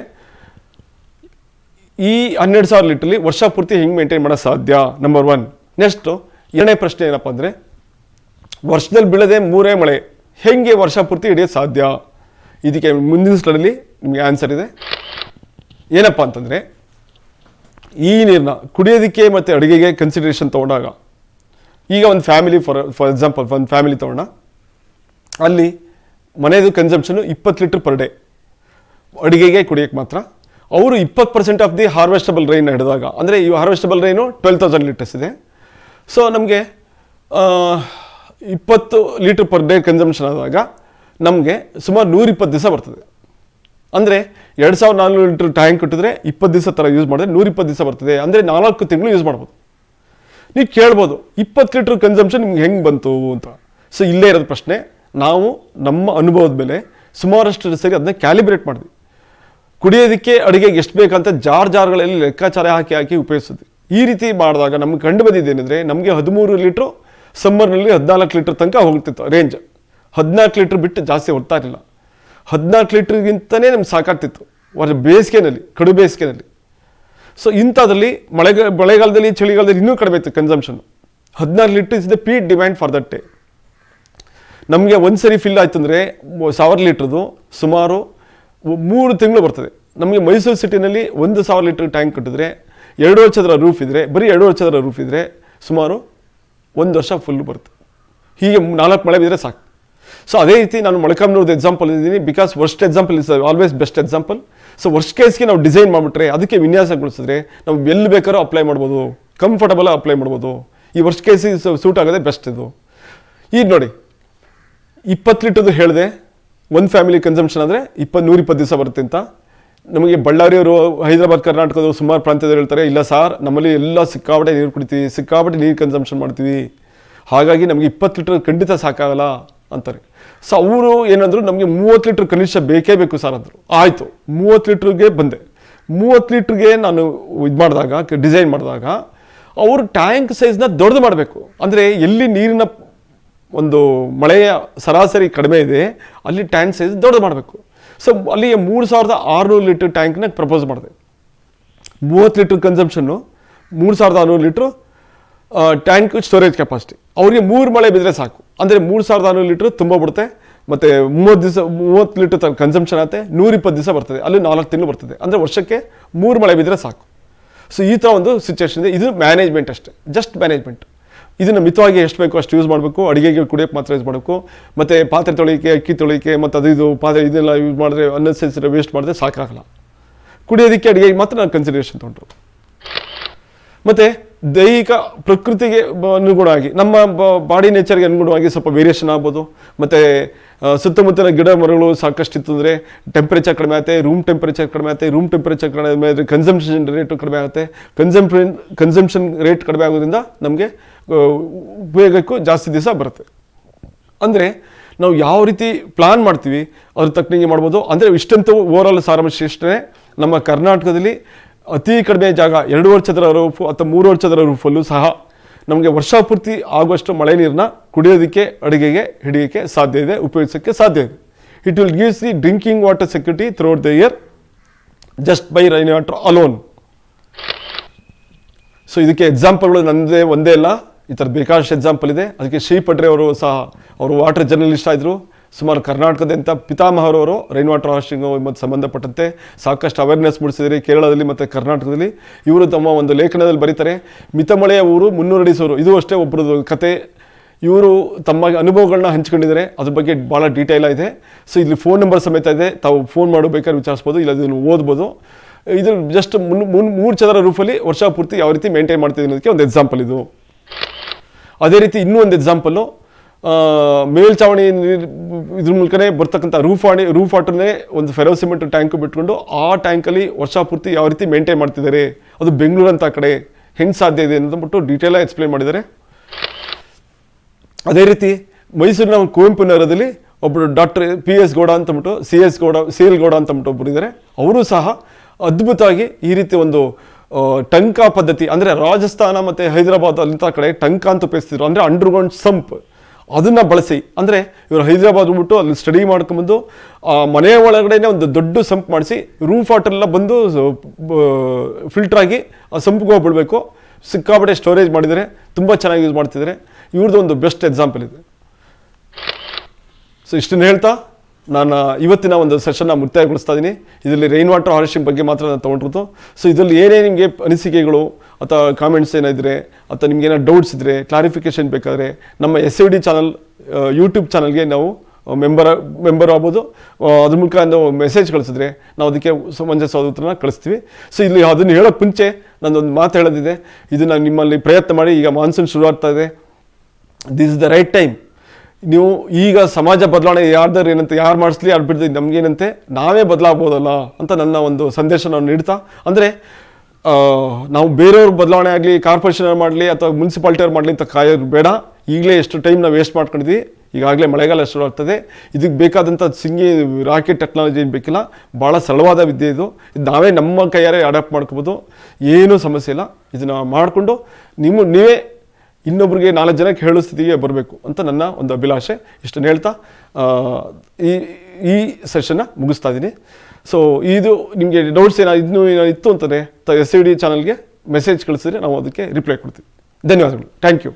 ಈ 12,000 ಲೀಟ್ರಲ್ಲಿ ವರ್ಷ ಪೂರ್ತಿ ಹೆಂಗೆ ಮೇಂಟೈನ್ ಮಾಡೋದು ಸಾಧ್ಯ, ನಂಬರ್ 1. ನೆಕ್ಸ್ಟು ಎರಡನೇ ಪ್ರಶ್ನೆ ಏನಪ್ಪ ಅಂದರೆ, ವರ್ಷದಲ್ಲಿ ಬೀಳದೆ 3 ಮಳೆ ಹೆಂಗೆ ವರ್ಷ ಪೂರ್ತಿ ಹಿಡಿಯೋದು ಸಾಧ್ಯ? ಇದಕ್ಕೆ ಮುಂದಿನ ಸ್ಲೈಡಲ್ಲಿ ನಿಮಗೆ ಆನ್ಸರ್ ಇದೆ. ಏನಪ್ಪ ಅಂತಂದರೆ, ಈ ನೀರನ್ನ ಕುಡಿಯೋದಕ್ಕೆ ಮತ್ತು ಅಡುಗೆಗೆ ಕನ್ಸಿಡರೇಷನ್ ತೊಗೊಂಡಾಗ, ಈಗ ಒಂದು ಫ್ಯಾಮಿಲಿ ಫಾರ್ ಎಕ್ಸಾಂಪಲ್ ಒಂದು ಫ್ಯಾಮಿಲಿ ತೊಗೊಂಡ, ಅಲ್ಲಿ ಮನೆಯದು ಕನ್ಸಂಪ್ಷನು 20 ಲೀಟ್ರ್ ಪರ್ ಡೇ ಅಡುಗೆಗೆ ಕುಡಿಯೋಕ್ಕೆ ಮಾತ್ರ. ಅವರು 20% ಆಫ್ ದಿ ಹಾರ್ವೆಸ್ಟಬಲ್ ರೈನ್ ಹಿಡಿದಾಗ, ಅಂದರೆ ಈ ಹಾರ್ವೆಸ್ಟಬಲ್ ರೈನು 12,000 ಲೀಟರ್ಸ್ ಇದೆ. ಸೊ ನಮಗೆ 20 ಲೀಟ್ರ್ ಪರ್ ಡೇ ಕನ್ಸಂಪ್ಷನ್ ಆದಾಗ ನಮಗೆ ಸುಮಾರು 120 ದಿವಸ ಬರ್ತದೆ. ಅಂದರೆ 2,400 ಲೀಟ್ರ್ ಟ್ಯಾಂಕ್ ಇಟ್ಟಿದ್ರೆ 20 ದಿವಸ ಥರ ಯೂಸ್ ಮಾಡಿದ್ರೆ 120 ದಿವಸ ಬರ್ತದೆ. ಅಂದರೆ 4 ತಿಂಗಳು ಯೂಸ್ ಮಾಡ್ಬೋದು. ನೀವು ಕೇಳ್ಬೋದು, 20 ಲೀಟ್ರ್ ಕನ್ಸಂಪ್ಷನ್ ನಿಮ್ಗೆ ಹೆಂಗೆ ಬಂತು ಅಂತ. ಸೊ ಇಲ್ಲೇ ಇರೋದು ಪ್ರಶ್ನೆ. ನಾವು ನಮ್ಮ ಅನುಭವದ ಮೇಲೆ ಸುಮಾರಷ್ಟು ಸರಿ ಅದನ್ನ ಕ್ಯಾಲಿಬ್ರೇಟ್ ಮಾಡಿದ್ವಿ. ಕುಡಿಯೋದಕ್ಕೆ ಅಡುಗೆಗೆ ಎಷ್ಟು ಬೇಕಂತ ಜಾರ್ಗಳಲ್ಲಿ ಲೆಕ್ಕಾಚಾರ ಹಾಕಿ ಉಪಯೋಗಿಸಿದ್ವಿ. ಈ ರೀತಿ ಮಾಡಿದಾಗ ನಮ್ಗೆ ಕಂಡು ಬಂದಿದ್ದೇನೆಂದರೆ, ನಮಗೆ 13 ಲೀಟ್ರು ಸಮ್ಮರ್ನಲ್ಲಿ 14 ಲೀಟ್ರ್ ತನಕ ಹೋಗ್ತಿತ್ತು ರೇಂಜ್. 14 ಲೀಟ್ರ್ ಬಿಟ್ಟು ಜಾಸ್ತಿ ಹೋಗ್ತಾ ಇರಲಿಲ್ಲ. 14 ಲೀಟ್ರಿಗಿಂತಲೇ ನಮ್ಗೆ ಸಾಕಾಗ್ತಿತ್ತು ಬೇಸಿಗೆನಲ್ಲಿ, ಕಡು ಬೇಸಿಗೆನಲ್ಲಿ. ಸೊ ಇಂಥದ್ರಲ್ಲಿ ಮಳೆಗಾಲದಲ್ಲಿ, ಚಳಿಗಾಲದಲ್ಲಿ ಇನ್ನೂ ಕಡಿಮೆ ಇತ್ತು consumption. 14 litre is the peak demand for that day. ನಮಗೆ ಒಂದು ಸರಿ ಫಿಲ್ ಆಯ್ತು ಅಂದರೆ 1000 ಲೀಟ್ರದು ಸುಮಾರು 3 ತಿಂಗಳು ಬರ್ತದೆ. ನಮಗೆ ಮೈಸೂರು ಸಿಟಿನಲ್ಲಿ 1,000 ಲೀಟ್ರ್ ಟ್ಯಾಂಕ್ ಕಟ್ಟಿದ್ರೆ, 2.5 ಚದರ ರೂಫ್ ಇದ್ದರೆ, ಬರೀ 2.5 ಚದರ ರೂಫ್ ಇದ್ದರೆ ಸುಮಾರು 1 ವರ್ಷ ಫುಲ್ ಬರುತ್ತೆ. ಹೀಗೆ 4 ಮಳೆ ಬಿದ್ದರೆ ಸಾಕು. ಸೊ ಅದೇ ರೀತಿ ನಾನು ಮೊಳಕಾಮ್ನೂರ್ದು ಎಕ್ಸಾಂಪಲ್ ಇದ್ದೀನಿ, because worst example is always best example. So worst ಕೇಸ್ಗೆ ನಾವು ಡಿಸೈನ್ ಮಾಡಿಬಿಟ್ರೆ, ಅದಕ್ಕೆ ವಿನ್ಯಾಸಗೊಳಿಸಿದ್ರೆ ನಾವು ಎಲ್ಲಿ ಬೇಕಾದ್ರೂ ಅಪ್ಲೈ ಮಾಡ್ಬೋದು, ಕಂಫರ್ಟಬಲ್ ಅಪ್ಲೈ ಮಾಡ್ಬೋದು. ಈ ವರ್ಸ್ಟ್ ಕೇಸಿಗೆ ಸೂಟ್ ಆಗೋದೇ ಬೆಸ್ಟ್ ಇದು. ಈಗ ನೋಡಿ, 20 ಲೀಟರ್ದು ಹೇಳಿದೆ, ಒಂದು ಫ್ಯಾಮಿಲಿ ಕನ್ಸಂಪ್ಷನ್ ಅಂದರೆ 120 ದಿವಸ ಬರುತ್ತೆ ಅಂತ. ನಮಗೆ ಬಳ್ಳಾರಿಯವರು, ಹೈದರಾಬಾದ್, ಕರ್ನಾಟಕದವರು ಸುಮಾರು ಪ್ರಾಂತ್ಯದವರು ಹೇಳ್ತಾರೆ, ಇಲ್ಲ ಸಾರ್ ನಮ್ಮಲ್ಲಿ ಎಲ್ಲ ಸಿಕ್ಕಾಪಟ್ಟೆ ನೀರು ಕುಡಿತೀವಿ, ಸಿಕ್ಕಾಪಟ್ಟೆ ನೀರು ಕನ್ಸಂಪ್ಷನ್ ಮಾಡ್ತೀವಿ, ಹಾಗಾಗಿ ನಮಗೆ 20 ಲೀಟರ್ ಖಂಡಿತ ಸಾಕಾಗಲ್ಲ ಅಂತಾರೆ. ಸೊ ಅವರು ಏನಂದ್ರು, ನಮಗೆ 30 ಲೀಟ್ರ್ ಕನಿಷ್ಠ ಬೇಕೇ ಬೇಕು ಸರ್ ಅಂದರು. ಆಯಿತು, 30 ಲೀಟ್ರಿಗೆ ಬಂದೆ. 30 ಲೀಟ್ರಿಗೆ ನಾನು ಇದು ಮಾಡಿದಾಗ, ಡಿಸೈನ್ ಮಾಡಿದಾಗ ಅವರು ಟ್ಯಾಂಕ್ ಸೈಜ್ನ ದೊಡ್ಡದು ಮಾಡಬೇಕು. ಅಂದರೆ ಎಲ್ಲಿ ನೀರಿನ ಒಂದು ಮಳೆಯ ಸರಾಸರಿ ಕಡಿಮೆ ಇದೆ ಅಲ್ಲಿ ಟ್ಯಾಂಕ್ ಸೈಜ್ ದೊಡ್ಡದು ಮಾಡಬೇಕು. ಸೊ ಅಲ್ಲಿಗೆ 3600 ಲೀಟ್ರ್ ಟ್ಯಾಂಕ್ನ ಪ್ರಪೋಸ್ ಮಾಡಿದೆ. 30 ಲೀಟ್ರ್ ಕನ್ಸಂಪ್ಷನ್ನು, 3600 ಲೀಟ್ರು ಟ್ಯಾಂಕ್ ಸ್ಟೋರೇಜ್ ಕೆಪಾಸಿಟಿ. ಅವರಿಗೆ 3 ಮಳೆ ಬಿದ್ದರೆ ಸಾಕು. ಅಂದರೆ 3600 ಲೀಟ್ರ್ ತುಂಬ ಬಿಡುತ್ತೆ, ಮತ್ತು 30 ಲೀಟ್ರ್ ತನಕ ಕನ್ಸಂಪ್ಷನ್ ಆಗುತ್ತೆ, 120 ದಿವಸ ಬರ್ತದೆ, ಅಲ್ಲಿ 4 ತಿಂಗಳು ಬರ್ತದೆ. ಅಂದರೆ ವರ್ಷಕ್ಕೆ 3 ಮಳೆ ಬಿದ್ದರೆ ಸಾಕು. ಸೊ ಈ ಥರ ಒಂದು ಸಿಚುವೇಶನ್ ಇದೆ. ಇದು ಮ್ಯಾನೇಜ್ಮೆಂಟ್ ಅಷ್ಟೇ, ಜಸ್ಟ್ ಮ್ಯಾನೇಜ್ಮೆಂಟ್. ಇದನ್ನು ಮಿತವಾಗಿ ಎಷ್ಟು ಬೇಕೋ ಅಷ್ಟು ಯೂಸ್ ಮಾಡಬೇಕು. ಅಡುಗೆಗೆ ಕುಡಿಯೋಕ್ಕೆ ಮಾತ್ರ ಯೂಸ್ ಮಾಡಬೇಕು. ಮತ್ತು ಪಾತ್ರೆ ತೊಳಿಕೆ, ಅಕ್ಕಿ ತೊಳಿಕೆ, ಮತ್ತು ಅದು ಇದು ಪಾತ್ರೆ ಇದೆಲ್ಲ ಯೂಸ್ ಮಾಡಿದ್ರೆ ಅನ್ನೆಸೆಸರಿ ವೇಸ್ಟ್ ಮಾಡಿದ್ರೆ ಸಾಕಾಗಲ್ಲ. ಕುಡಿಯೋದಕ್ಕೆ, ಅಡುಗೆಗೆ ಮಾತ್ರ ನಾನು ಕನ್ಸಿಡರೇಷನ್ ತೊಗೊಂಡ್ರು. ಮತ್ತು ದೈಹಿಕ ಪ್ರಕೃತಿಗೆ ಅನುಗುಣವಾಗಿ, ನಮ್ಮ ಬಾಡಿ ನೇಚರ್ಗೆ ಅನುಗುಣವಾಗಿ ಸ್ವಲ್ಪ ವೇರಿಯೇಷನ್ ಆಗ್ಬೋದು. ಮತ್ತು ಸುತ್ತಮುತ್ತಲಿನ ಗಿಡ ಮರಗಳು ಸಾಕಷ್ಟು ಇತ್ತು ಅಂದರೆ ಟೆಂಪ್ರೇಚರ್ ಕಡಿಮೆ ಆಗುತ್ತೆ, ರೂಮ್ ಟೆಂಪ್ರೇಚರ್ ಕಡಿಮೆ ಆಗುತ್ತೆ. ರೂಮ್ ಟೆಂಪ್ರೇಚರ್ ಕಡಿಮೆ ಆದರೆ ಕನ್ಸಂಪ್ಷನ್ ರೇಟು ಕಡಿಮೆ ಆಗುತ್ತೆ. ಕನ್ಸಂಪ್ಷನ್ ರೇಟ್ ಕಡಿಮೆ ಆಗೋದ್ರಿಂದ ನಮಗೆ ಉಪಯೋಗಕ್ಕೂ ಜಾಸ್ತಿ ದಿವಸ ಬರುತ್ತೆ. ಅಂದರೆ ನಾವು ಯಾವ ರೀತಿ ಪ್ಲಾನ್ ಮಾಡ್ತೀವಿ ಅದ್ರ ತಕ್ಕನಿಗೆ ಮಾಡ್ಬೋದು. ಅಂದರೆ ಇಷ್ಟಂತೂ ಓವರಾಲ್ ಸಾರಾಂಶ ಇಷ್ಟೇ. ನಮ್ಮ ಕರ್ನಾಟಕದಲ್ಲಿ ಅತಿ ಕಡಿಮೆ ಜಾಗ 2.5 ಚದರ ರೂಫು ಅಥವಾ 3.5 ಚದರ ರೂಫಲ್ಲೂ ಸಹ ನಮಗೆ ವರ್ಷ ಪೂರ್ತಿ ಆಗುವಷ್ಟು ಮಳೆ ನೀರನ್ನ ಕುಡಿಯೋದಕ್ಕೆ, ಅಡುಗೆಗೆ, ಹಿಡಿಯೋಕ್ಕೆ ಸಾಧ್ಯ ಇದೆ, ಉಪಯೋಗಿಸೋಕ್ಕೆ ಸಾಧ್ಯ ಇದೆ. It will gives the drinking water security throughout the year just by rain water alone. So ಇದಕ್ಕೆ ಎಕ್ಸಾಂಪಲ್ಗಳು ನನ್ನದೇ ಒಂದೇ ಇಲ್ಲ, ಈ ಥರ ಬೇಕಾದಷ್ಟು ಎಕ್ಸಾಂಪಲ್ ಇದೆ. ಅದಕ್ಕೆ ಶ್ರೀ ಪಡ್ರೆ ಅವರು ಸಹ, ಅವರು ವಾಟರ್ ಜರ್ನಲಿಸ್ಟ್ ಆಗಿದ್ರು. ಸುಮಾರು ಕರ್ನಾಟಕದಂಥ ಪಿತಾಮಹರವರು ರೈನ್ ವಾಟರ್ ಹಾರ್ವೆಸ್ಟಿಂಗು ಮತ್ತು ಸಂಬಂಧಪಟ್ಟಂತೆ ಸಾಕಷ್ಟು ಅವೇರ್ನೆಸ್ ಮೂಡಿಸಿದರೆ ಕೇರಳದಲ್ಲಿ ಮತ್ತು ಕರ್ನಾಟಕದಲ್ಲಿ. ಇವರು ತಮ್ಮ ಒಂದು ಲೇಖನದಲ್ಲಿ ಬರೀತಾರೆ, ಮಿತಮಳೆಯ ಊರು 300 ಅಡಿ ಸೋರು. ಇದು ಅಷ್ಟೇ ಒಬ್ಬರದ್ದು ಕತೆ. ಇವರು ತಮ್ಮ ಅನುಭವಗಳನ್ನ ಹಂಚ್ಕೊಂಡಿದ್ದಾರೆ, ಅದ್ರ ಬಗ್ಗೆ ಭಾಳ ಡೀಟೇಲ್ ಇದೆ. ಸೊ ಇಲ್ಲಿ ಫೋನ್ ನಂಬರ್ ಸಮೇತ ಇದೆ, ತಾವು ಫೋನ್ ಮಾಡಬೇಕಾದ್ರೆ ವಿಚಾರಿಸ್ಬೋದು, ಇಲ್ಲ ಇದನ್ನು ಓದ್ಬೋದು. ಇದು ಜಸ್ಟ್ 3 ಚದರ ರೂಫಲ್ಲಿ ವರ್ಷ ಪೂರ್ತಿ ಯಾವ ರೀತಿ ಮೇಂಟೈನ್ ಮಾಡ್ತಿದ್ದೀವಿ ಅನ್ನೋದಕ್ಕೆ ಒಂದು ಎಕ್ಸಾಂಪಲ್ ಇದು. ಅದೇ ರೀತಿ ಇನ್ನೂ ಒಂದು ಎಕ್ಸಾಂಪಲ್ಲು, ಮೇಲ್ಚಾವಣಿ ಇದ್ರ ಮೂಲಕನೇ ಬರ್ತಕ್ಕಂಥ ರೂಫ್ ವಾಟರ್ನೇ ಒಂದು ಫೆರೋಸಿಮೆಂಟ್ ಟ್ಯಾಂಕು ಬಿಟ್ಕೊಂಡು ಆ ಟ್ಯಾಂಕಲ್ಲಿ ವರ್ಷ ಪೂರ್ತಿ ಯಾವ ರೀತಿ ಮೇಂಟೈನ್ ಮಾಡ್ತಿದ್ದಾರೆ, ಅದು ಬೆಂಗಳೂರು ಅಂತ ಕಡೆ ಹೆಂಗೆ ಸಾಧ್ಯ ಇದೆ ಅಂತಂದ್ಬಿಟ್ಟು ಡೀಟೇಲಾಗಿ ಎಕ್ಸ್ಪ್ಲೇನ್ ಮಾಡಿದ್ದಾರೆ. ಅದೇ ರೀತಿ ಮೈಸೂರಿನ ಕುವೆಂಪು ನಗರದಲ್ಲಿ ಒಬ್ಬರು ಡಾಕ್ಟರ್ PS ಗೌಡ ಅಂತಂದ್ಬಿಟ್ಟು, CL ಗೌಡ ಅಂತಂದ್ಬಿಟ್ಟು ಒಬ್ಬರು ಇದ್ದಾರೆ. ಅವರು ಸಹ ಅದ್ಭುತವಾಗಿ ಈ ರೀತಿ ಒಂದು ಟಂಕ ಪದ್ಧತಿ, ಅಂದರೆ ರಾಜಸ್ಥಾನ ಮತ್ತು ಹೈದರಾಬಾದ್ ಅಂತ ಕಡೆ ಟಂಕ ಅಂತ ಉಪಯೋಗಿಸ್ತಿದ್ರು, ಅಂದರೆ ಅಂಡರ್ಗ್ರೌಂಡ್ ಸಂಪ್, ಅದನ್ನು ಬಳಸಿ. ಅಂದರೆ ಇವರು ಹೈದರಾಬಾದ್ ಬಿಟ್ಟು ಅಲ್ಲಿ ಸ್ಟಡಿ ಮಾಡ್ಕೊಂಬಂದು ಮನೆಯ ಒಳಗಡೆನೇ ಒಂದು ದೊಡ್ಡ ಸಂಪ್ ಮಾಡಿಸಿ ರೂಫ್ ವಾಟರ್ ಎಲ್ಲ ಬಂದು ಫಿಲ್ಟ್ರಾಗಿ ಆ ಸಂಪ್ಗೆ ಹೋಗ್ಬಿಡ್ಬೇಕು. ಸಿಕ್ಕಾಪಟ್ಟೆ ಸ್ಟೋರೇಜ್ ಮಾಡಿದರೆ ತುಂಬ ಚೆನ್ನಾಗಿ ಯೂಸ್ ಮಾಡ್ತಿದ್ದಾರೆ. ಇವ್ರದ್ದು ಒಂದು ಬೆಸ್ಟ್ ಎಕ್ಸಾಂಪಲ್ ಇದೆ. ಸೊ ಇಷ್ಟನ್ನು ಹೇಳ್ತಾ ನಾನು ಇವತ್ತಿನ ಒಂದು ಸೆಷನ್ನ ಮುಕ್ತಾಯಗೊಳಿಸ್ತಾ ಇದ್ದೀನಿ. ಇದರಲ್ಲಿ ರೈನ್ ವಾಟರ್ ಹಾರ್ವೆಸ್ಟಿಂಗ್ ಬಗ್ಗೆ ಮಾತ್ರ ನಾನು ತೊಗೊಂಡಿರೋದು. ಸೊ ಇದರಲ್ಲಿ ಏನೇ ನಿಮಗೆ ಅನಿಸಿಕೆಗಳು ಅಥವಾ ಕಾಮೆಂಟ್ಸ್ ಏನಾದರೆ ಅಥವಾ ನಿಮ್ಗೆ ಏನೋ ಡೌಟ್ಸ್ ಇದ್ದರೆ, ಕ್ಲಾರಿಫಿಕೇಷನ್ ಬೇಕಾದರೆ ನಮ್ಮ SID ಚಾನಲ್ ಯೂಟ್ಯೂಬ್ ಚಾನಲ್ಗೆ ನಾವು ಮೆಂಬರ್ ಆಗ್ಬೋದು. ಅದ್ರ ಮೂಲಕ ನಾವು ಮೆಸೇಜ್ ಕಳಿಸಿದ್ರೆ ನಾವು ಅದಕ್ಕೆ ಸಮಂಜಸವಾದ ಉತ್ತರನ ಕಳಿಸ್ತೀವಿ. ಸೊ ಇಲ್ಲಿ ಅದನ್ನು ಹೇಳೋಕ್ಕೆ ಮುಂಚೆ ನನ್ನೊಂದು ಮಾತು ಹೇಳೋದಿದೆ. ಇದನ್ನು ನಿಮ್ಮಲ್ಲಿ ಪ್ರಯತ್ನ ಮಾಡಿ. ಈಗ ಮಾನ್ಸೂನ್ ಶುರು ಆಗ್ತಾ ಇದೆ. This is the right time. ನೀವು ಈಗ ಸಮಾಜ ಬದಲಾವಣೆ ಯಾರ್ದಾರು ಏನಂತೆ, ಯಾರು ಮಾಡಿಸ್ಲಿ ಯಾರು ಬಿಡ್ತೀವಿ, ನಮಗೇನಂತೆ ನಾವೇ ಬದಲಾಗ್ಬೋದಲ್ಲ ಅಂತ ನನ್ನ ಒಂದು ಸಂದೇಶ ನಾವು ನೀಡ್ತಾ, ಅಂದರೆ ನಾವು ಬೇರೆಯವ್ರ ಬದಲಾವಣೆ ಆಗಲಿ, ಕಾರ್ಪೊರೇಷನ್ ಮಾಡಲಿ ಅಥವಾ ಮುನ್ಸಿಪಾಲ್ಟಿಯವ್ರು ಮಾಡಲಿ ಅಂತ ಕಾಯೋದು ಬೇಡ. ಈಗಲೇ ಎಷ್ಟು ಟೈಮ್ ನಾವು ವೇಸ್ಟ್ ಮಾಡ್ಕೊಂಡಿದ್ವಿ. ಈಗಾಗಲೇ ಮಳೆಗಾಲ ಶುರು ಆಗ್ತದೆ. ಇದಕ್ಕೆ ಬೇಕಾದಂಥ ರಾಕೆಟ್ ಟೆಕ್ನಾಲಜಿ ಏನು ಬೇಕಿಲ್ಲ, ಭಾಳ ಸರಳವಾದ ವಿದ್ಯೆ ಇದು. ನಾವೇ ನಮ್ಮ ಕೈಯಾರೆ ಅಡಾಪ್ಟ್ ಮಾಡ್ಕೋಬೋದು, ಏನೂ ಸಮಸ್ಯೆ ಇಲ್ಲ. ಇದನ್ನು ಮಾಡಿಕೊಂಡು ನೀವೇ ಇನ್ನೊಬ್ರಿಗೆ 4 ಜನಕ್ಕೆ ಹೇಳೋ ಸ್ಥಿತಿಗೆ ಬರಬೇಕು ಅಂತ ನನ್ನ ಒಂದು ಅಭಿಲಾಷೆ. ಇಷ್ಟನ್ನು ಹೇಳ್ತಾ ಈ ಸೆಷನ್ನ ಮುಗಿಸ್ತಾ ಇದ್ದೀನಿ. ಸೊ ಇದು ನಿಮಗೆ ಡೌಟ್ಸ್ ಇನ್ನೂ ಇತ್ತು ಅಂತಂದರೆ SID ಚಾನಲ್ಗೆ ಮೆಸೇಜ್ ಕಳಿಸಿದ್ರೆ ನಾವು ಅದಕ್ಕೆ ರಿಪ್ಲೈ ಕೊಡ್ತೀವಿ. ಧನ್ಯವಾದಗಳು. Thank you.